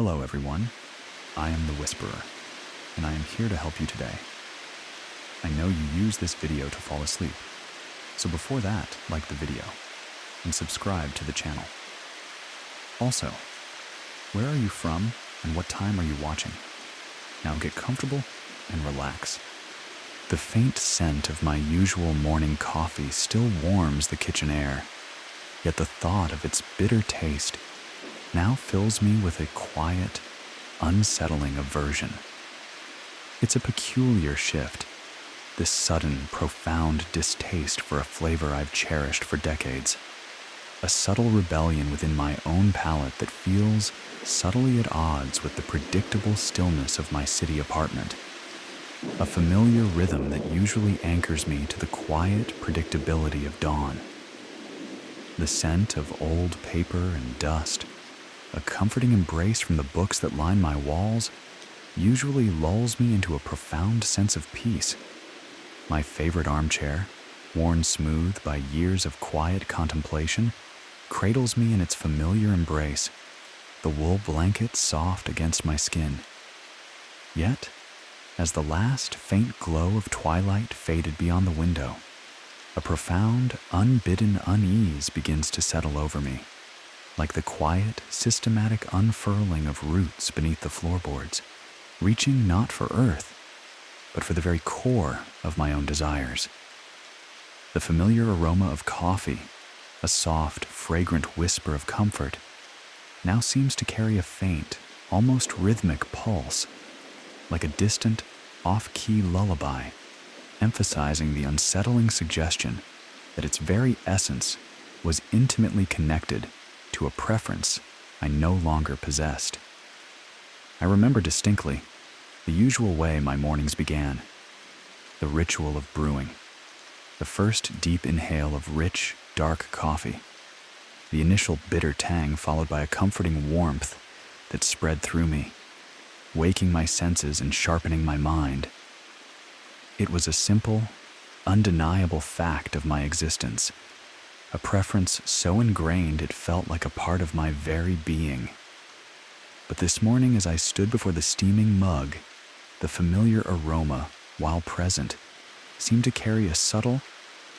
Hello everyone, I am the Whisperer, and I am here to help you today. I know you use this video to fall asleep, so before that, like the video, and subscribe to the channel. Also, where are you from and what time are you watching? Now get comfortable and relax. The faint scent of my usual morning coffee still warms the kitchen air, yet the thought of its bitter taste now fills me with a quiet, unsettling aversion. It's a peculiar shift, this sudden, profound distaste for a flavor I've cherished for decades. A subtle rebellion within my own palate that feels subtly at odds with the predictable stillness of my city apartment. A familiar rhythm that usually anchors me to the quiet predictability of dawn. The scent of old paper and dust, a comforting embrace from the books that line my walls, usually lulls me into a profound sense of peace. My favorite armchair, worn smooth by years of quiet contemplation, cradles me in its familiar embrace, the wool blanket soft against my skin. Yet, as the last faint glow of twilight faded beyond the window, a profound, unbidden unease begins to settle over me, like the quiet, systematic unfurling of roots beneath the floorboards, reaching not for earth, but for the very core of my own desires. The familiar aroma of coffee, a soft, fragrant whisper of comfort, now seems to carry a faint, almost rhythmic pulse, like a distant, off-key lullaby, emphasizing the unsettling suggestion that its very essence was intimately connected to a preference I no longer possessed. I remember distinctly the usual way my mornings began, the ritual of brewing, the first deep inhale of rich, dark coffee, the initial bitter tang followed by a comforting warmth that spread through me, waking my senses and sharpening my mind. It was a simple, undeniable fact of my existence, a preference so ingrained it felt like a part of my very being. But this morning, as I stood before the steaming mug, the familiar aroma, while present, seemed to carry a subtle,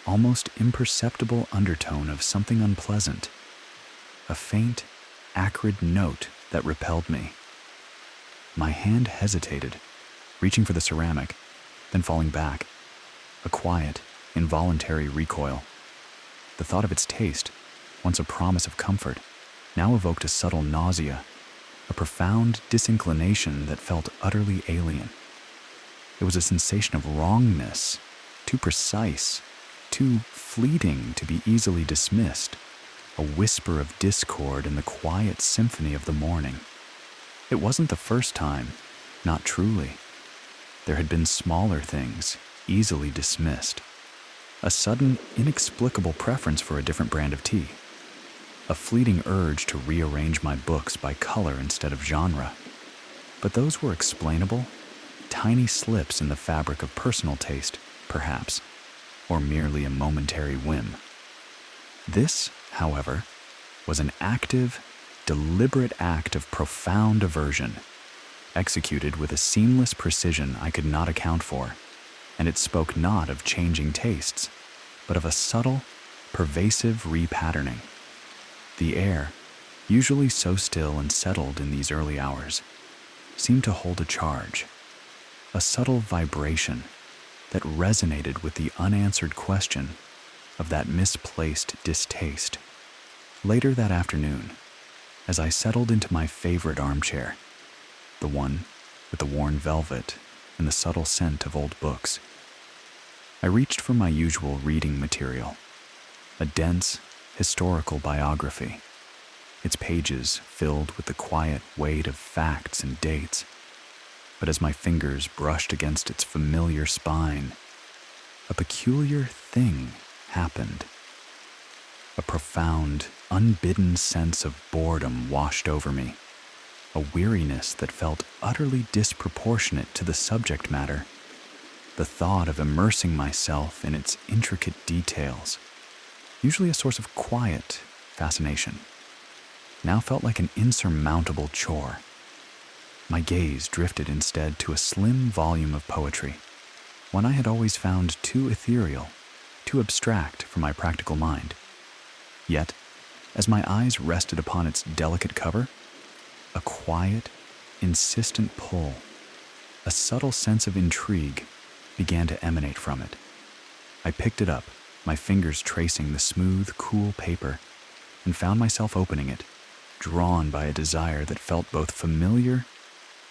almost imperceptible undertone of something unpleasant, a faint, acrid note that repelled me. My hand hesitated, reaching for the ceramic, then falling back, a quiet, involuntary recoil. The thought of its taste, once a promise of comfort, now evoked a subtle nausea, a profound disinclination that felt utterly alien. It was a sensation of wrongness, too precise, too fleeting to be easily dismissed, a whisper of discord in the quiet symphony of the morning. It wasn't the first time, not truly. There had been smaller things, easily dismissed. A sudden, inexplicable preference for a different brand of tea. A fleeting urge to rearrange my books by color instead of genre. But those were explainable, tiny slips in the fabric of personal taste, perhaps, or merely a momentary whim. This, however, was an active, deliberate act of profound aversion, executed with a seamless precision I could not account for, and it spoke not of changing tastes, but of a subtle, pervasive repatterning. The air, usually so still and settled in these early hours, seemed to hold a charge, a subtle vibration that resonated with the unanswered question of that misplaced distaste. Later that afternoon, as I settled into my favorite armchair, the one with the worn velvet and the subtle scent of old books, I reached for my usual reading material, a dense, historical biography, its pages filled with the quiet weight of facts and dates. But as my fingers brushed against its familiar spine, a peculiar thing happened. A profound, unbidden sense of boredom washed over me, a weariness that felt utterly disproportionate to the subject matter. The thought of immersing myself in its intricate details, usually a source of quiet fascination, now felt like an insurmountable chore, My gaze drifted instead to a slim volume of poetry, one I had always found too ethereal, too abstract for my practical mind. Yet, as my eyes rested upon its delicate cover, a quiet, insistent pull, a subtle sense of intrigue began to emanate from it. I picked it up, my fingers tracing the smooth, cool paper, and found myself opening it, drawn by a desire that felt both familiar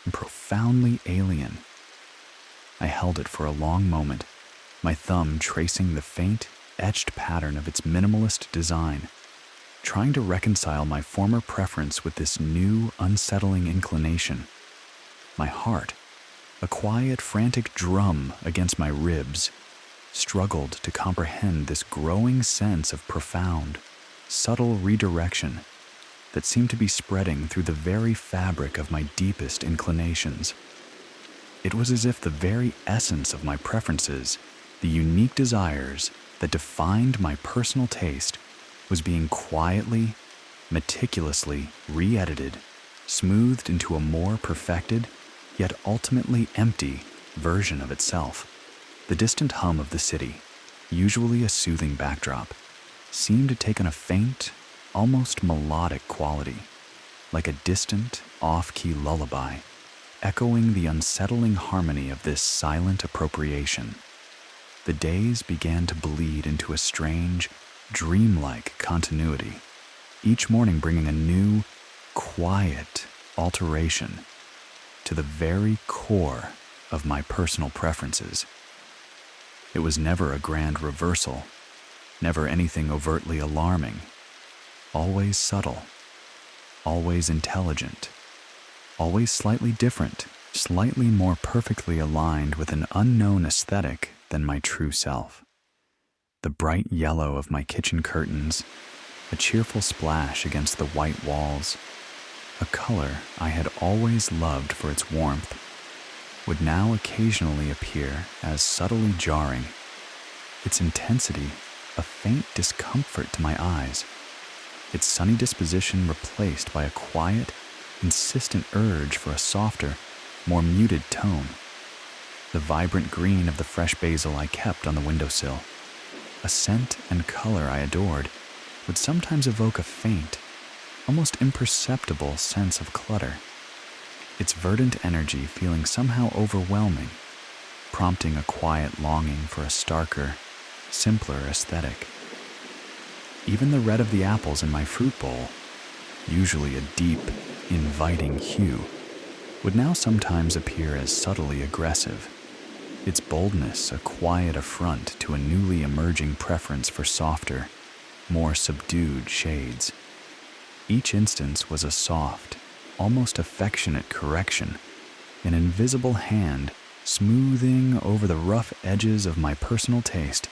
and profoundly alien. I held it for a long moment, my thumb tracing the faint, etched pattern of its minimalist design, trying to reconcile my former preference with this new, unsettling inclination. My heart, a quiet, frantic drum against my ribs, struggled to comprehend this growing sense of profound, subtle redirection that seemed to be spreading through the very fabric of my deepest inclinations. It was as if the very essence of my preferences, the unique desires that defined my personal taste, was being quietly, meticulously re-edited, smoothed into a more perfected, yet ultimately empty, version of itself. The distant hum of the city, usually a soothing backdrop, seemed to take on a faint, almost melodic quality, like a distant, off-key lullaby, echoing the unsettling harmony of this silent appropriation. The days began to bleed into a strange, dreamlike continuity, each morning bringing a new, quiet alteration to the very core of my personal preferences. It was never a grand reversal, never anything overtly alarming, always subtle, always intelligent, always slightly different, slightly more perfectly aligned with an unknown aesthetic than my true self. The bright yellow of my kitchen curtains, a cheerful splash against the white walls, a color I had always loved for its warmth, would now occasionally appear as subtly jarring, its intensity a faint discomfort to my eyes, its sunny disposition replaced by a quiet, insistent urge for a softer, more muted tone. The vibrant green of the fresh basil I kept on the windowsill, a scent and color I adored, would sometimes evoke a faint, almost imperceptible sense of clutter, its verdant energy feeling somehow overwhelming, prompting a quiet longing for a starker, simpler aesthetic. Even the red of the apples in my fruit bowl, usually a deep, inviting hue, would now sometimes appear as subtly aggressive, its boldness a quiet affront to a newly emerging preference for softer, more subdued shades. Each instance was a soft, almost affectionate correction, an invisible hand smoothing over the rough edges of my personal taste,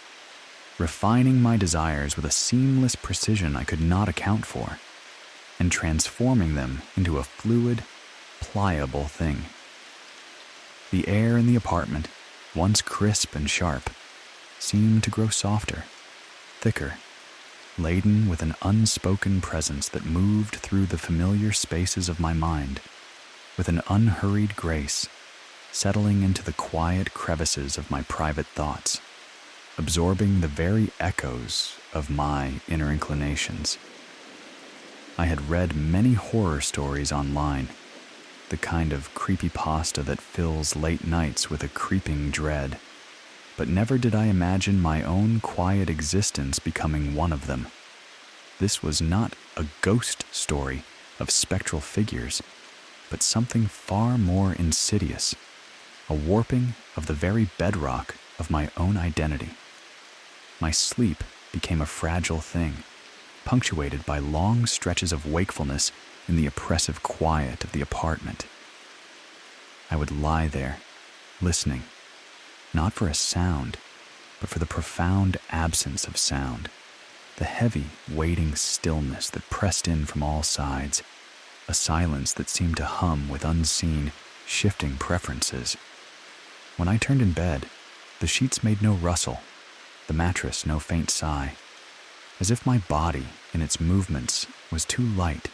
refining my desires with a seamless precision I could not account for, and transforming them into a fluid, pliable thing. The air in the apartment, once crisp and sharp, seemed to grow softer, thicker, laden with an unspoken presence that moved through the familiar spaces of my mind with an unhurried grace, settling into the quiet crevices of my private thoughts, absorbing the very echoes of my inner inclinations. I had read many horror stories online, the kind of creepypasta that fills late nights with a creeping dread, but never did I imagine my own quiet existence becoming one of them. This was not a ghost story of spectral figures, but something far more insidious, a warping of the very bedrock of my own identity. My sleep became a fragile thing, punctuated by long stretches of wakefulness in the oppressive quiet of the apartment. I would lie there, listening, not for a sound, but for the profound absence of sound, the heavy, waiting stillness that pressed in from all sides, a silence that seemed to hum with unseen, shifting preferences. When I turned in bed, the sheets made no rustle, the mattress no faint sigh, as if my body, in its movements, was too light,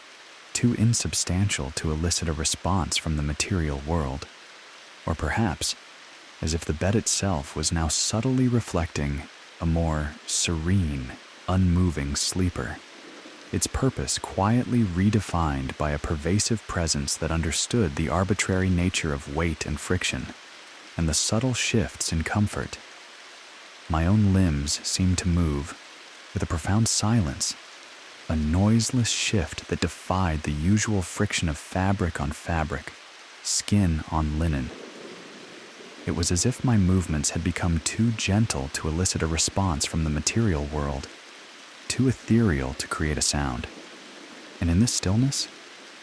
too insubstantial to elicit a response from the material world. Or perhaps, as if the bed itself was now subtly reflecting a more serene, unmoving sleeper, its purpose quietly redefined by a pervasive presence that understood the arbitrary nature of weight and friction, and the subtle shifts in comfort. My own limbs seemed to move with a profound silence, a noiseless shift that defied the usual friction of fabric on fabric, skin on linen. It was as if my movements had become too gentle to elicit a response from the material world, too ethereal to create a sound. And in this stillness,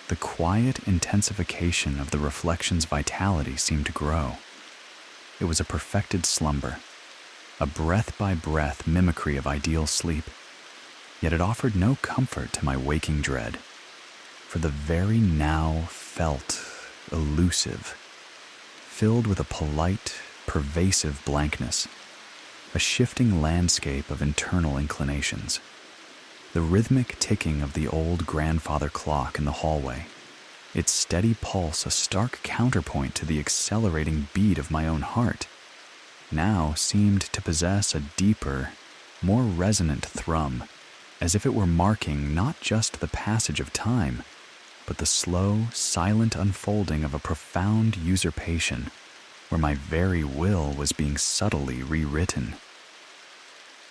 the quiet intensification of the reflection's vitality seemed to grow. It was a perfected slumber, a breath-by-breath mimicry of ideal sleep, yet it offered no comfort to my waking dread, for the very now felt elusive, filled with a polite, pervasive blankness, a shifting landscape of internal inclinations. The rhythmic ticking of the old grandfather clock in the hallway, its steady pulse a stark counterpoint to the accelerating beat of my own heart, now seemed to possess a deeper, more resonant thrum, as if it were marking not just the passage of time, but the slow, silent unfolding of a profound usurpation, where my very will was being subtly rewritten.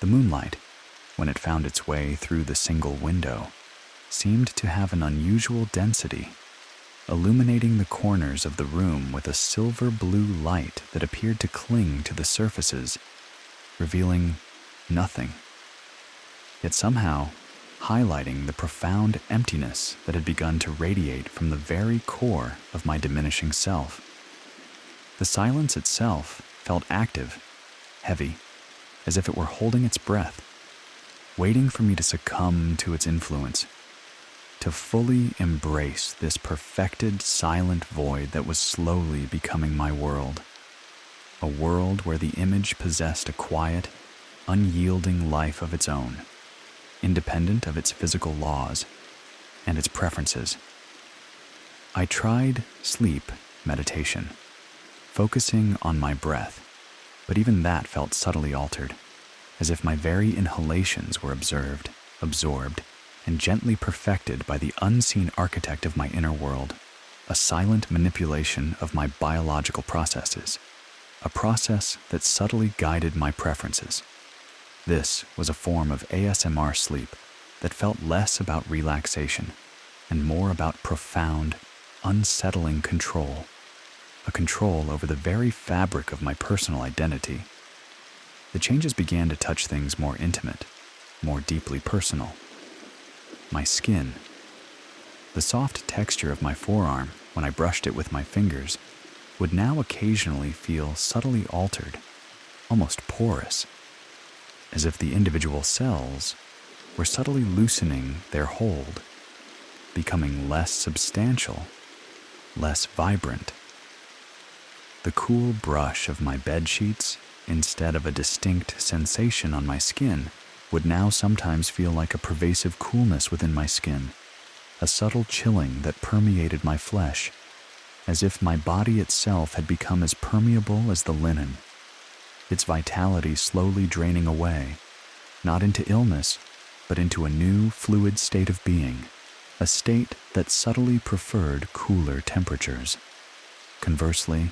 The moonlight, when it found its way through the single window, seemed to have an unusual density, illuminating the corners of the room with a silver-blue light that appeared to cling to the surfaces, revealing nothing, yet somehow highlighting the profound emptiness that had begun to radiate from the very core of my diminishing self. The silence itself felt active, heavy, as if it were holding its breath, waiting for me to succumb to its influence, to fully embrace this perfected silent void that was slowly becoming my world, a world where the image possessed a quiet, unyielding life of its own, independent of its physical laws and its preferences. I tried sleep meditation, focusing on my breath, but even that felt subtly altered, as if my very inhalations were observed, absorbed, and gently perfected by the unseen architect of my inner world, a silent manipulation of my biological processes, a process that subtly guided my preferences. This was a form of ASMR sleep that felt less about relaxation and more about profound, unsettling control, a control over the very fabric of my personal identity. The changes began to touch things more intimate, more deeply personal. My skin, the soft texture of my forearm when I brushed it with my fingers, would now occasionally feel subtly altered, almost porous, as if the individual cells were subtly loosening their hold, becoming less substantial, less vibrant. The cool brush of my bed sheets, instead of a distinct sensation on my skin, would now sometimes feel like a pervasive coolness within my skin, a subtle chilling that permeated my flesh, as if my body itself had become as permeable as the linen, its vitality slowly draining away, not into illness, but into a new fluid state of being, a state that subtly preferred cooler temperatures. Conversely,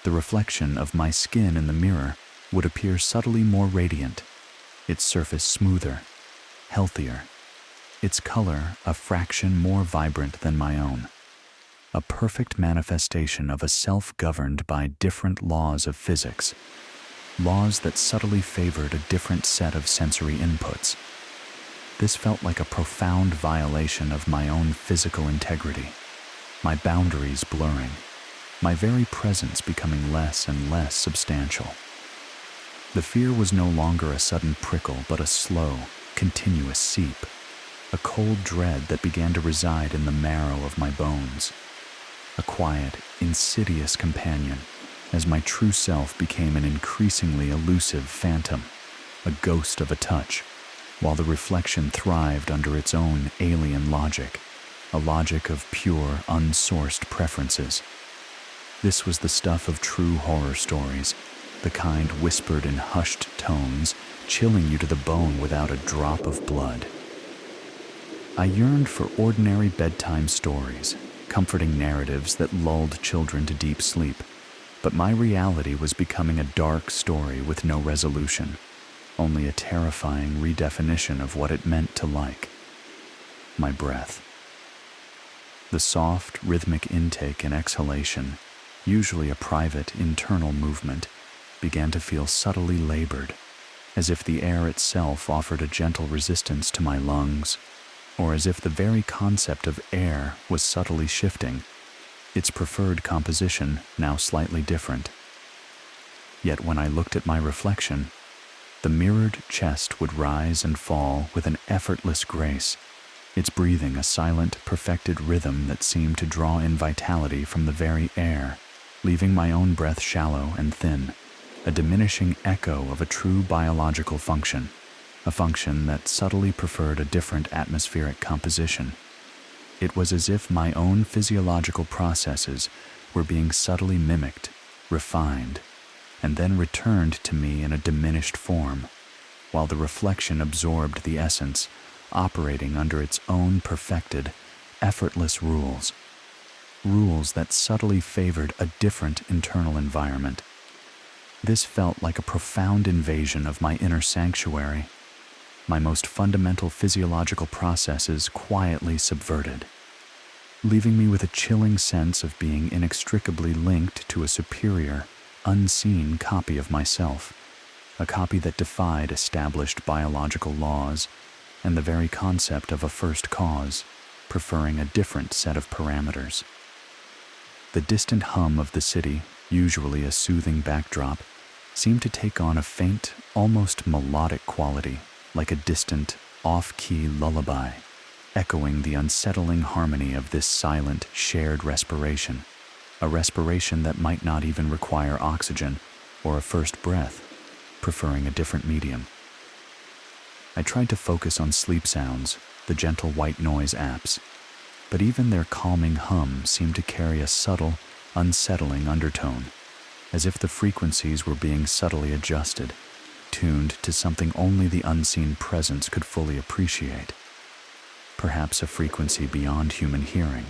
the reflection of my skin in the mirror would appear subtly more radiant, its surface smoother, healthier, its color a fraction more vibrant than my own, a perfect manifestation of a self governed by different laws of physics, laws that subtly favored a different set of sensory inputs. This felt like a profound violation of my own physical integrity, my boundaries blurring, my very presence becoming less and less substantial. The fear was no longer a sudden prickle, but a slow, continuous seep, a cold dread that began to reside in the marrow of my bones, a quiet, insidious companion as my true self became an increasingly elusive phantom, a ghost of a touch, while the reflection thrived under its own alien logic, a logic of pure, unsourced preferences. This was the stuff of true horror stories, the kind whispered in hushed tones, chilling you to the bone without a drop of blood. I yearned for ordinary bedtime stories, comforting narratives that lulled children to deep sleep, but my reality was becoming a dark story with no resolution, only a terrifying redefinition of what it meant to like. My breath. The soft, rhythmic intake and exhalation, usually a private, internal movement, began to feel subtly labored, as if the air itself offered a gentle resistance to my lungs, or as if the very concept of air was subtly shifting, its preferred composition now slightly different. Yet when I looked at my reflection, the mirrored chest would rise and fall with an effortless grace, its breathing a silent, perfected rhythm that seemed to draw in vitality from the very air, leaving my own breath shallow and thin, a diminishing echo of a true biological function, a function that subtly preferred a different atmospheric composition. It was as if my own physiological processes were being subtly mimicked, refined, and then returned to me in a diminished form, while the reflection absorbed the essence, operating under its own perfected, effortless rules that subtly favored a different internal environment. This felt like a profound invasion of my inner sanctuary, my most fundamental physiological processes quietly subverted, leaving me with a chilling sense of being inextricably linked to a superior, unseen copy of myself, a copy that defied established biological laws and the very concept of a first cause, preferring a different set of parameters. The distant hum of the city, usually a soothing backdrop, seemed to take on a faint, almost melodic quality, like a distant, off-key lullaby, echoing the unsettling harmony of this silent, shared respiration, a respiration that might not even require oxygen or a first breath, preferring a different medium. I tried to focus on sleep sounds, the gentle white noise apps, but even their calming hum seemed to carry a subtle, unsettling undertone, as if the frequencies were being subtly adjusted, tuned to something only the unseen presence could fully appreciate. Perhaps a frequency beyond human hearing,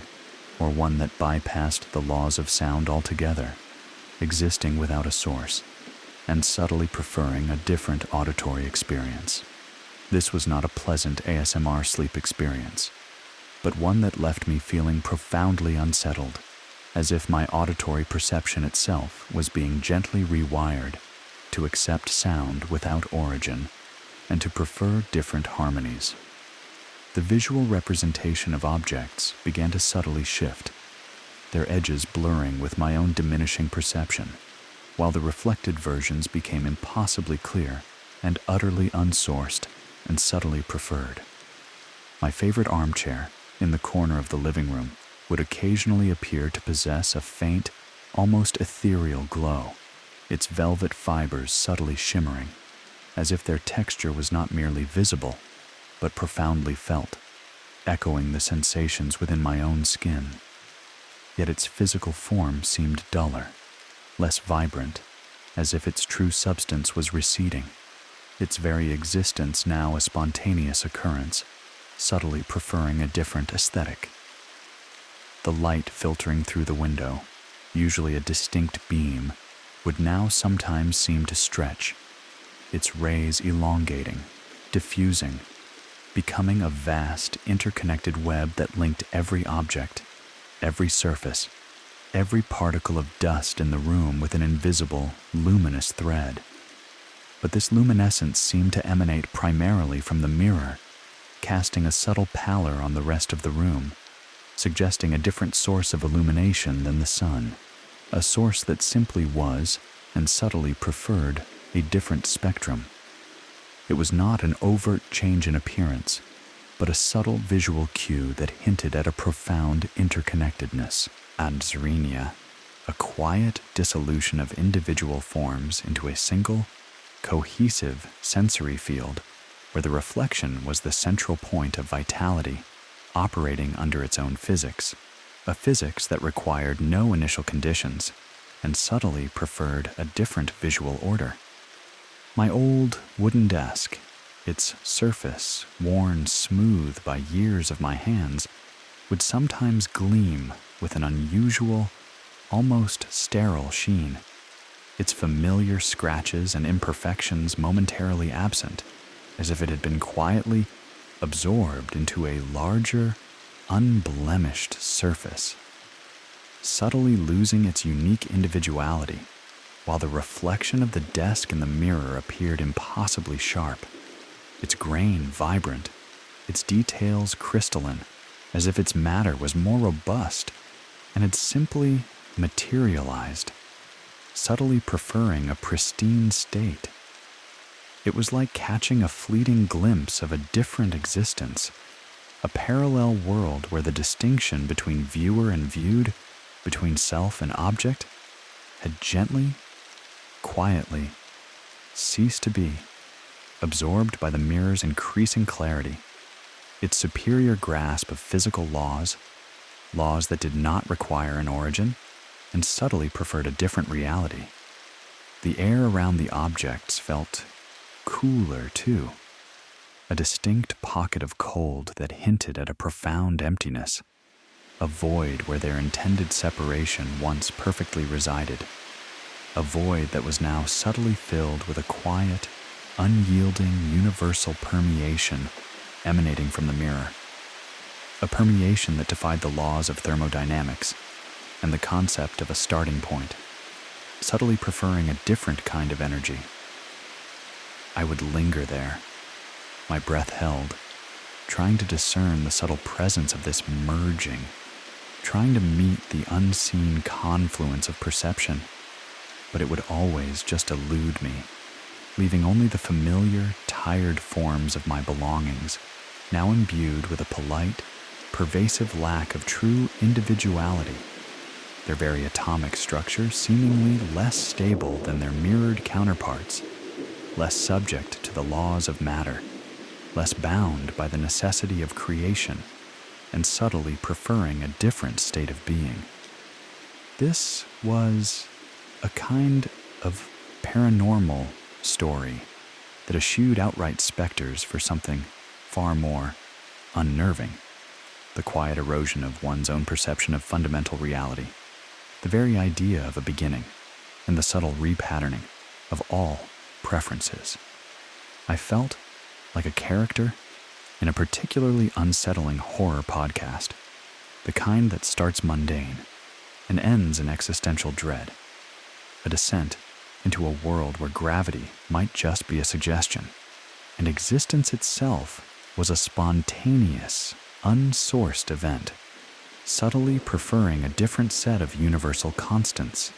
or one that bypassed the laws of sound altogether, existing without a source, and subtly preferring a different auditory experience. This was not a pleasant ASMR sleep experience, but one that left me feeling profoundly unsettled, as if my auditory perception itself was being gently rewired to accept sound without origin and to prefer different harmonies. The visual representation of objects began to subtly shift, their edges blurring with my own diminishing perception, while the reflected versions became impossibly clear and utterly unsourced and subtly preferred. My favorite armchair, in the corner of the living room, would occasionally appear to possess a faint, almost ethereal glow, its velvet fibers subtly shimmering, as if their texture was not merely visible, but profoundly felt, echoing the sensations within my own skin. Yet its physical form seemed duller, less vibrant, as if its true substance was receding, its very existence now a spontaneous occurrence, subtly preferring a different aesthetic. The light filtering through the window, usually a distinct beam, would now sometimes seem to stretch, its rays elongating, diffusing, becoming a vast, interconnected web that linked every object, every surface, every particle of dust in the room with an invisible, luminous thread. But this luminescence seemed to emanate primarily from the mirror, casting a subtle pallor on the rest of the room, suggesting a different source of illumination than the sun, a source that simply was, and subtly preferred, a different spectrum. It was not an overt change in appearance, but a subtle visual cue that hinted at a profound interconnectedness, anzrenia, a quiet dissolution of individual forms into a single, cohesive sensory field where the reflection was the central point of vitality, operating under its own physics, a physics that required no initial conditions and subtly preferred a different visual order. My old wooden desk, its surface worn smooth by years of my hands, would sometimes gleam with an unusual, almost sterile sheen, its familiar scratches and imperfections momentarily absent, as if it had been quietly absorbed into a larger, unblemished surface, subtly losing its unique individuality, while the reflection of the desk in the mirror appeared impossibly sharp, its grain vibrant, its details crystalline, as if its matter was more robust and had simply materialized, subtly preferring a pristine state. It was like catching a fleeting glimpse of a different existence, a parallel world where the distinction between viewer and viewed, between self and object, had gently, quietly ceased to be, absorbed by the mirror's increasing clarity, its superior grasp of physical laws that did not require an origin and subtly preferred a different reality. The air around the objects felt cooler, too, a distinct pocket of cold that hinted at a profound emptiness, a void where their intended separation once perfectly resided, a void that was now subtly filled with a quiet, unyielding, universal permeation emanating from the mirror, a permeation that defied the laws of thermodynamics and the concept of a starting point, subtly preferring a different kind of energy. I would linger there, my breath held, trying to discern the subtle presence of this merging, trying to meet the unseen confluence of perception, but it would always just elude me, leaving only the familiar, tired forms of my belongings, now imbued with a polite, pervasive lack of true individuality, their very atomic structure seemingly less stable than their mirrored counterparts, less subject to the laws of matter, less bound by the necessity of creation, and subtly preferring a different state of being. This was a kind of paranormal story that eschewed outright specters for something far more unnerving, the quiet erosion of one's own perception of fundamental reality, the very idea of a beginning, and the subtle repatterning of all preferences. I felt like a character in a particularly unsettling horror podcast, the kind that starts mundane and ends in existential dread, a descent into a world where gravity might just be a suggestion, and existence itself was a spontaneous, unsourced event, subtly preferring a different set of universal constants.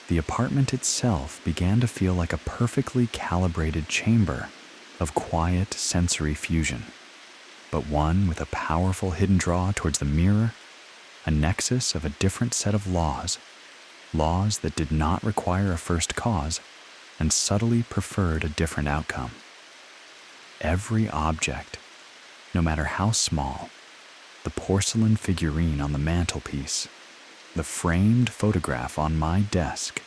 The apartment itself began to feel like a perfectly calibrated chamber of quiet sensory fusion, but one with a powerful hidden draw towards the mirror, a nexus of a different set of laws that did not require a first cause and subtly preferred a different outcome. Every object, no matter how small, the porcelain figurine on the mantelpiece, the framed photograph on my desk,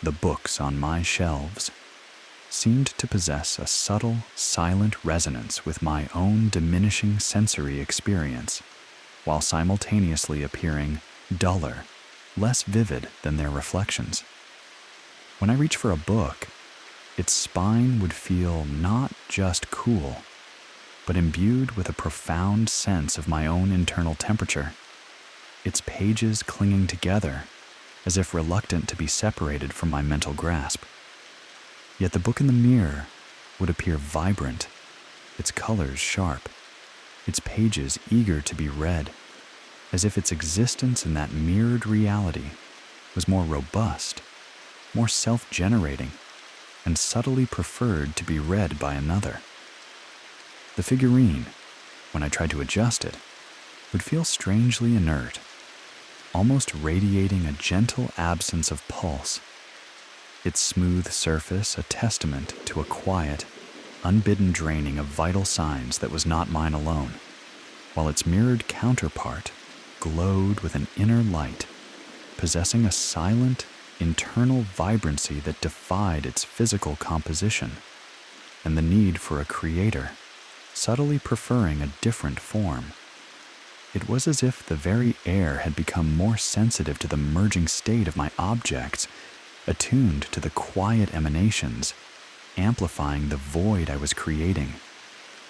the books on my shelves, seemed to possess a subtle, silent resonance with my own diminishing sensory experience, while simultaneously appearing duller, less vivid than their reflections. When I reached for a book, its spine would feel not just cool, but imbued with a profound sense of my own internal temperature, its pages clinging together as if reluctant to be separated from my mental grasp. Yet the book in the mirror would appear vibrant, its colors sharp, its pages eager to be read, as if its existence in that mirrored reality was more robust, more self-generating, and subtly preferred to be read by another. The figurine, when I tried to adjust it, would feel strangely inert, almost radiating a gentle absence of pulse, its smooth surface a testament to a quiet, unbidden draining of vital signs that was not mine alone. while its mirrored counterpart glowed with an inner light, possessing a silent, internal vibrancy that defied its physical composition, and the need for a creator, subtly preferring a different form. It was as if the very air had become more sensitive to the merging state of my objects, attuned to the quiet emanations, amplifying the void I was creating,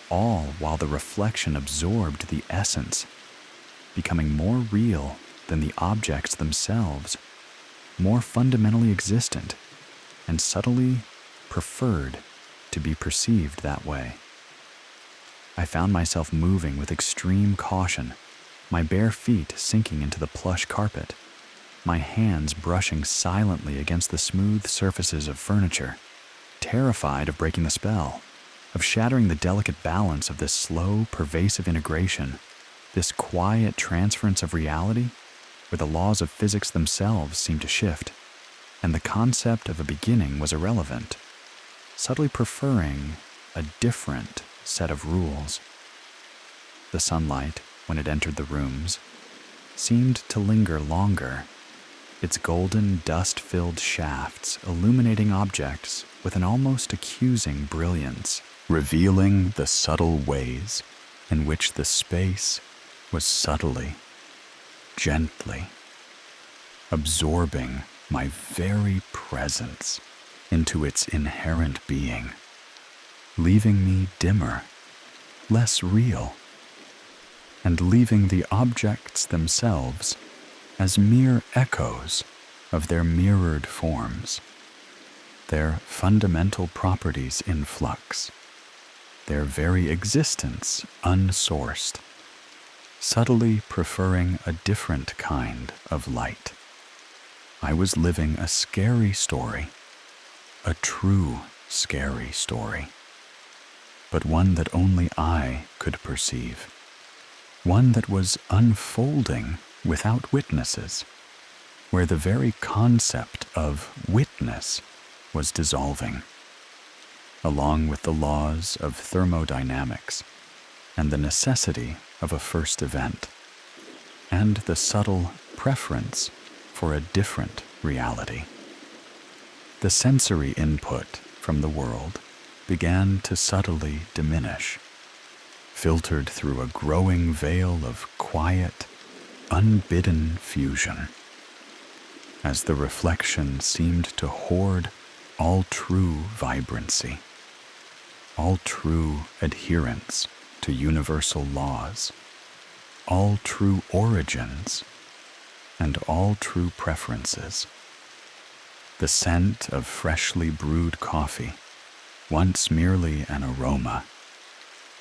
all while the reflection absorbed the essence, becoming more real than the objects themselves, more fundamentally existent, and subtly preferred to be perceived that way. I found myself moving with extreme caution, my bare feet sinking into the plush carpet, my hands brushing silently against the smooth surfaces of furniture, terrified of breaking the spell, of shattering the delicate balance of this slow, pervasive integration, this quiet transference of reality where the laws of physics themselves seemed to shift, and the concept of a beginning was irrelevant, subtly preferring a different set of rules. The sunlight, when it entered the rooms, seemed to linger longer, its golden, dust-filled shafts illuminating objects with an almost accusing brilliance, revealing the subtle ways in which the space was subtly, gently, absorbing my very presence into its inherent being, leaving me dimmer, less real, and leaving the objects themselves as mere echoes of their mirrored forms, their fundamental properties in flux, their very existence unsourced, subtly preferring a different kind of light. I was living a scary story, a true scary story, but one that only I could perceive, one that was unfolding without witnesses, where the very concept of witness was dissolving, along with the laws of thermodynamics and the necessity of a first event, and the subtle preference for a different reality. The sensory input from the world began to subtly diminish, filtered through a growing veil of quiet, unbidden fusion, as the reflection seemed to hoard all true vibrancy, all true adherence to universal laws, all true origins, and all true preferences. The scent of freshly brewed coffee, once merely an aroma,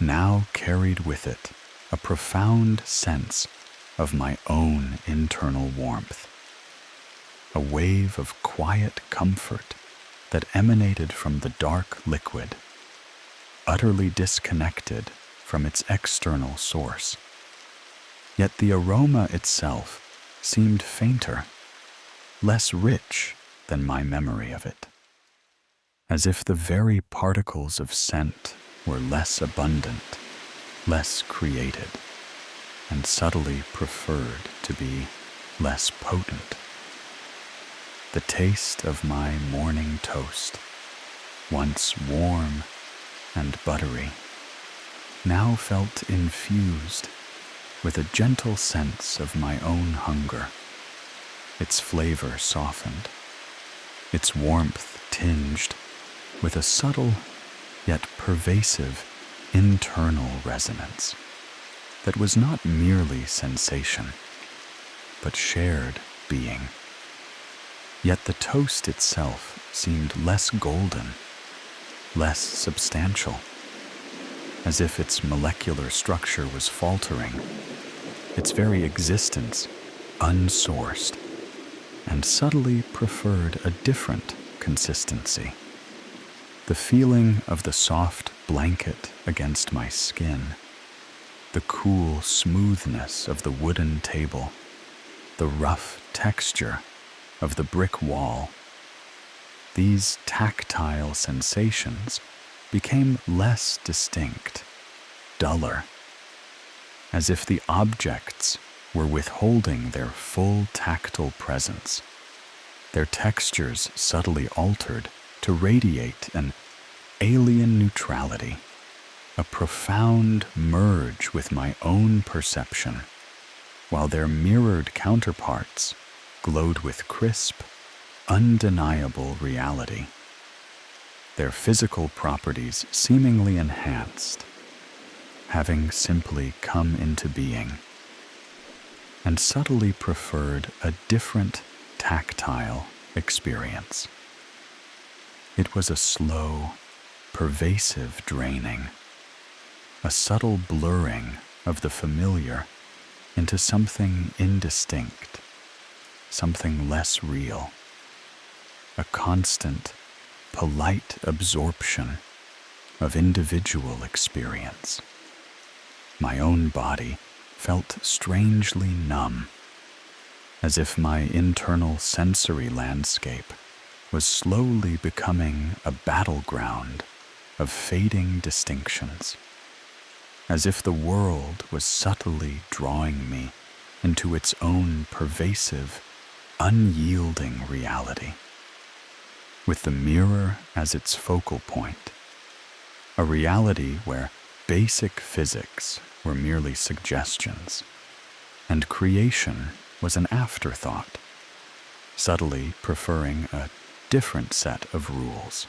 now carried with it a profound sense of my own internal warmth, a wave of quiet comfort that emanated from the dark liquid, utterly disconnected from its external source. Yet the aroma itself seemed fainter, less rich than my memory of it, as if the very particles of scent were less abundant, less created, and subtly preferred to be less potent. The taste of my morning toast, once warm and buttery, now felt infused with a gentle sense of my own hunger, its flavor softened, its warmth tinged with a subtle yet pervasive internal resonance that was not merely sensation, but shared being. Yet the toast itself seemed less golden, less substantial, as if its molecular structure was faltering, its very existence unsourced, and subtly preferred a different consistency. The feeling of the soft blanket against my skin, the cool smoothness of the wooden table, the rough texture of the brick wall. These tactile sensations became less distinct, duller, as if the objects were withholding their full tactile presence, their textures subtly altered to radiate an alien neutrality, a profound merge with my own perception, while their mirrored counterparts glowed with crisp, undeniable reality, their physical properties seemingly enhanced, having simply come into being, and subtly preferred a different tactile experience. It was a slow, pervasive draining, a subtle blurring of the familiar into something indistinct, something less real, a constant, polite absorption of individual experience. My own body felt strangely numb, as if my internal sensory landscape was slowly becoming a battleground of fading distinctions, as if the world was subtly drawing me into its own pervasive, unyielding reality, with the mirror as its focal point, a reality where basic physics were merely suggestions, and creation was an afterthought, subtly preferring a different set of rules.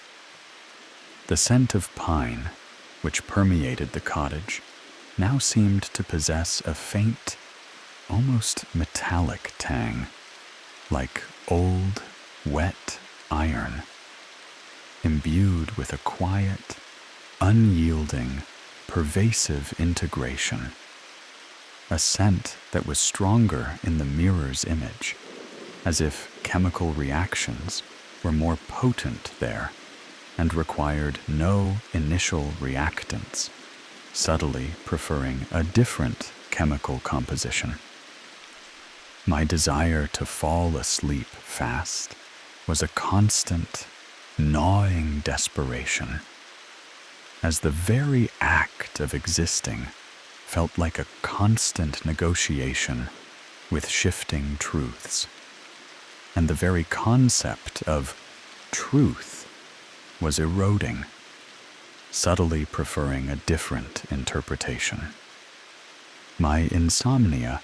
The scent of pine, which permeated the cottage, now seemed to possess a faint, almost metallic tang, like old, wet iron, imbued with a quiet, unyielding, pervasive integration, a scent that was stronger in the mirror's image, as if chemical reactions were more potent there and required no initial reactants, subtly preferring a different chemical composition. My desire to fall asleep fast was a constant, gnawing desperation, as the very act of existing felt like a constant negotiation with shifting truths, and the very concept of truth was eroding, subtly preferring a different interpretation. My insomnia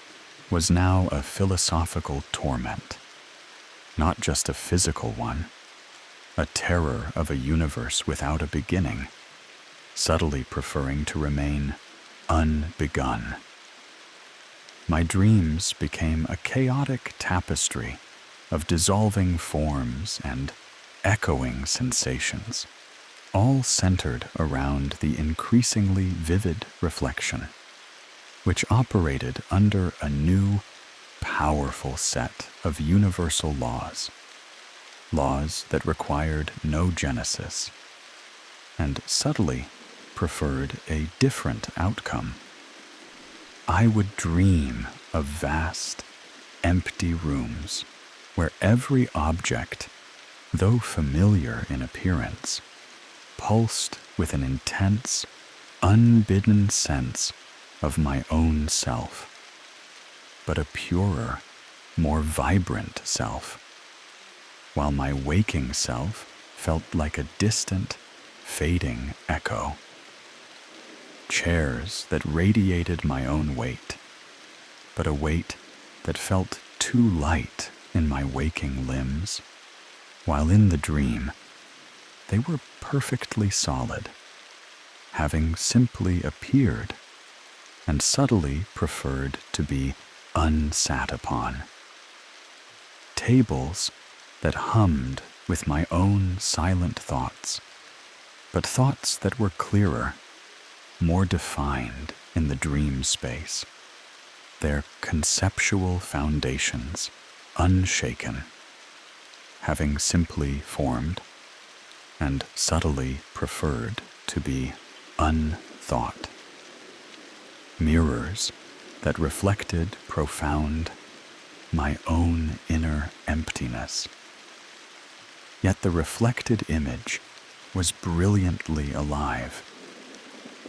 was now a philosophical torment, not just a physical one, a terror of a universe without a beginning, subtly preferring to remain unbegun. My dreams became a chaotic tapestry of dissolving forms and echoing sensations, all centered around the increasingly vivid reflection, which operated under a new, powerful set of universal laws, laws that required no genesis, and subtly preferred a different outcome. I would dream of vast, empty rooms where every object, though familiar in appearance, pulsed with an intense, unbidden sense of my own self, but a purer, more vibrant self, while my waking self felt like a distant, fading echo. Chairs that radiated my own weight, but a weight that felt too light in my waking limbs, while in the dream they were perfectly solid, having simply appeared and subtly preferred to be unsat upon. Tables that hummed with my own silent thoughts, but thoughts that were clearer, more defined in the dream space, their conceptual foundations unshaken, having simply formed and subtly preferred to be unthought. Mirrors that reflected profound, my own inner emptiness. Yet the reflected image was brilliantly alive,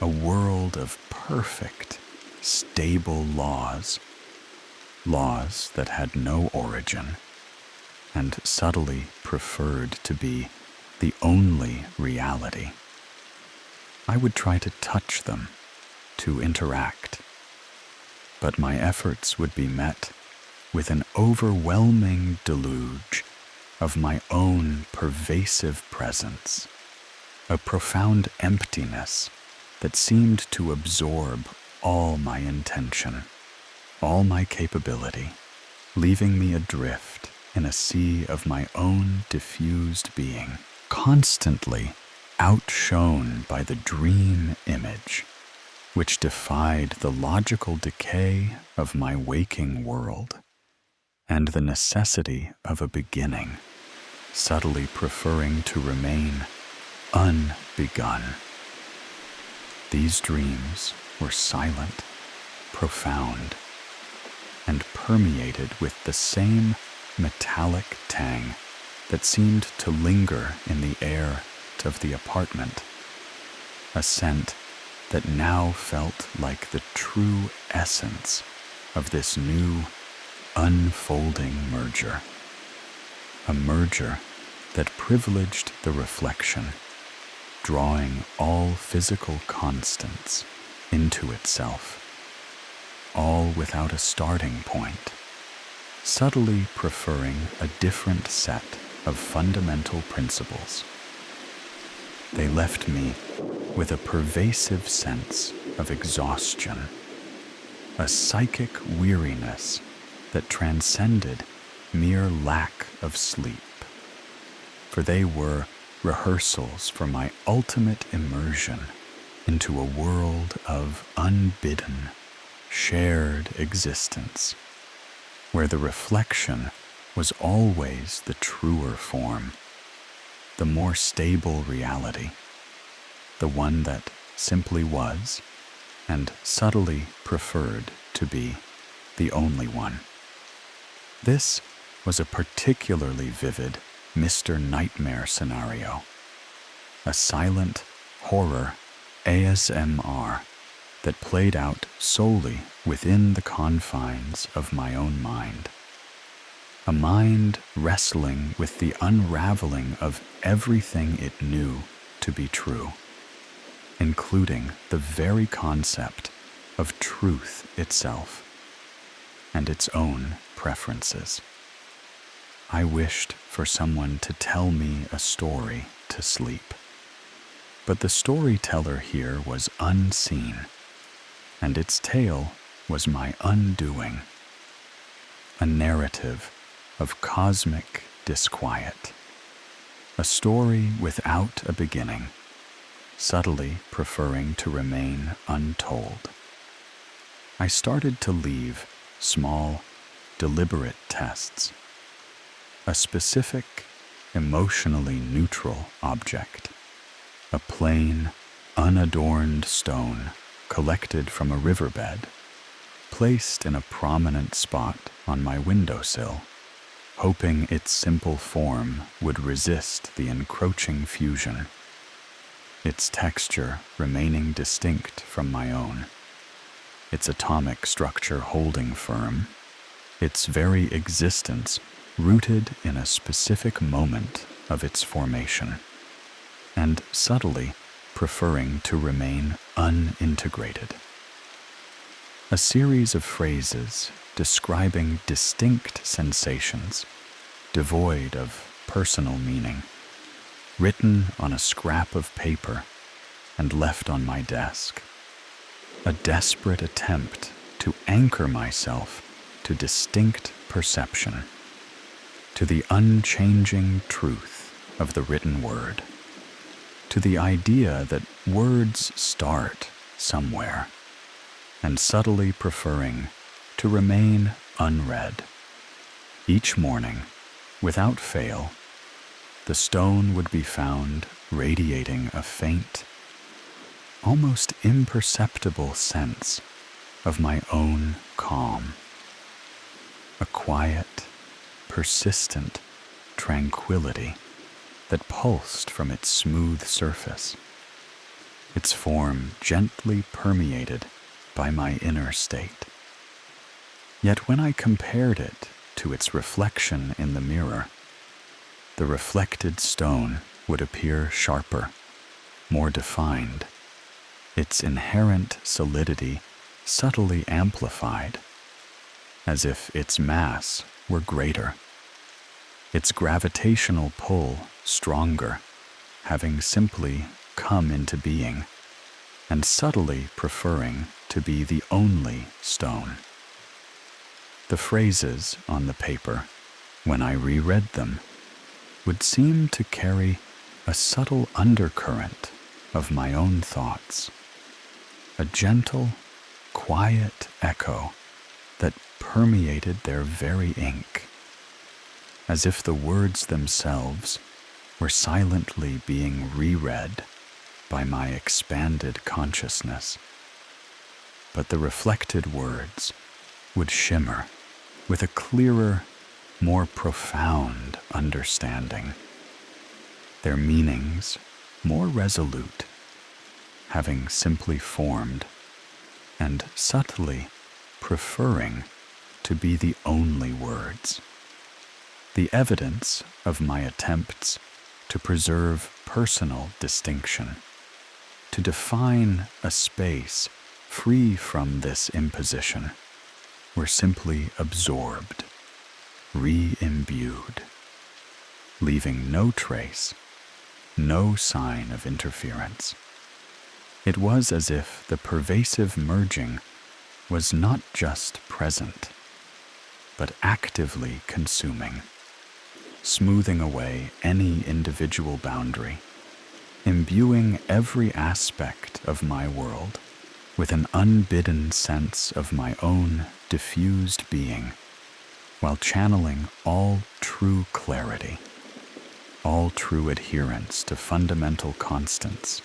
a world of perfect, stable laws, laws that had no origin and subtly preferred to be the only reality. I would try to touch them, to interact, but my efforts would be met with an overwhelming deluge of my own pervasive presence, a profound emptiness that seemed to absorb all my intention, all my capability, leaving me adrift in a sea of my own diffused being, constantly outshone by the dream image, which defied the logical decay of my waking world and the necessity of a beginning, subtly preferring to remain unbegun. These dreams were silent, profound, and permeated with the same metallic tang that seemed to linger in the air of the apartment, a scent that now felt like the true essence of this new, unfolding merger, a merger that privileged the reflection, drawing all physical constants into itself, all without a starting point, subtly preferring a different set of fundamental principles. They left me with a pervasive sense of exhaustion, a psychic weariness that transcended mere lack of sleep, for they were rehearsals for my ultimate immersion into a world of unbidden, shared existence, where the reflection was always the truer form, the more stable reality, the one that simply was and subtly preferred to be the only one. This was a particularly vivid Mr. Nightmare scenario, a silent horror ASMR that played out solely within the confines of my own mind. A mind wrestling with the unraveling of everything it knew to be true, including the very concept of truth itself and its own preferences. I wished for someone to tell me a story to sleep, but the storyteller here was unseen, and its tale was my undoing, a narrative of cosmic disquiet, a story without a beginning, subtly preferring to remain untold. I started to leave small, deliberate tests, a specific, emotionally neutral object, a plain, unadorned stone collected from a riverbed, placed in a prominent spot on my windowsill, hoping its simple form would resist the encroaching fusion, its texture remaining distinct from my own, its atomic structure holding firm, its very existence rooted in a specific moment of its formation, and subtly preferring to remain unintegrated. A series of phrases describing distinct sensations, devoid of personal meaning, written on a scrap of paper and left on my desk. A desperate attempt to anchor myself to distinct perception, to the unchanging truth of the written word, to the idea that words start somewhere, and subtly preferring to remain unread. Each morning, without fail, the stone would be found radiating a faint, almost imperceptible sense of my own calm, a quiet, persistent tranquility that pulsed from its smooth surface, its form gently permeated by my inner state. Yet when I compared it to its reflection in the mirror, the reflected stone would appear sharper, more defined, its inherent solidity subtly amplified, as if its mass were greater, its gravitational pull stronger, having simply come into being, and subtly preferring to be the only stone. The phrases on the paper, when I reread them, would seem to carry a subtle undercurrent of my own thoughts, a gentle, quiet echo that permeated their very ink, as if the words themselves were silently being reread by my expanded consciousness. But the reflected words would shimmer with a clearer, more profound understanding, their meanings more resolute, having simply formed and subtly preferring to be the only words. The evidence of my attempts to preserve personal distinction, to define a space free from this imposition, were simply absorbed, re-imbued, leaving no trace, no sign of interference. It was as if the pervasive merging was not just present, but actively consuming, smoothing away any individual boundary, imbuing every aspect of my world with an unbidden sense of my own diffused being, while channeling all true clarity, all true adherence to fundamental constants,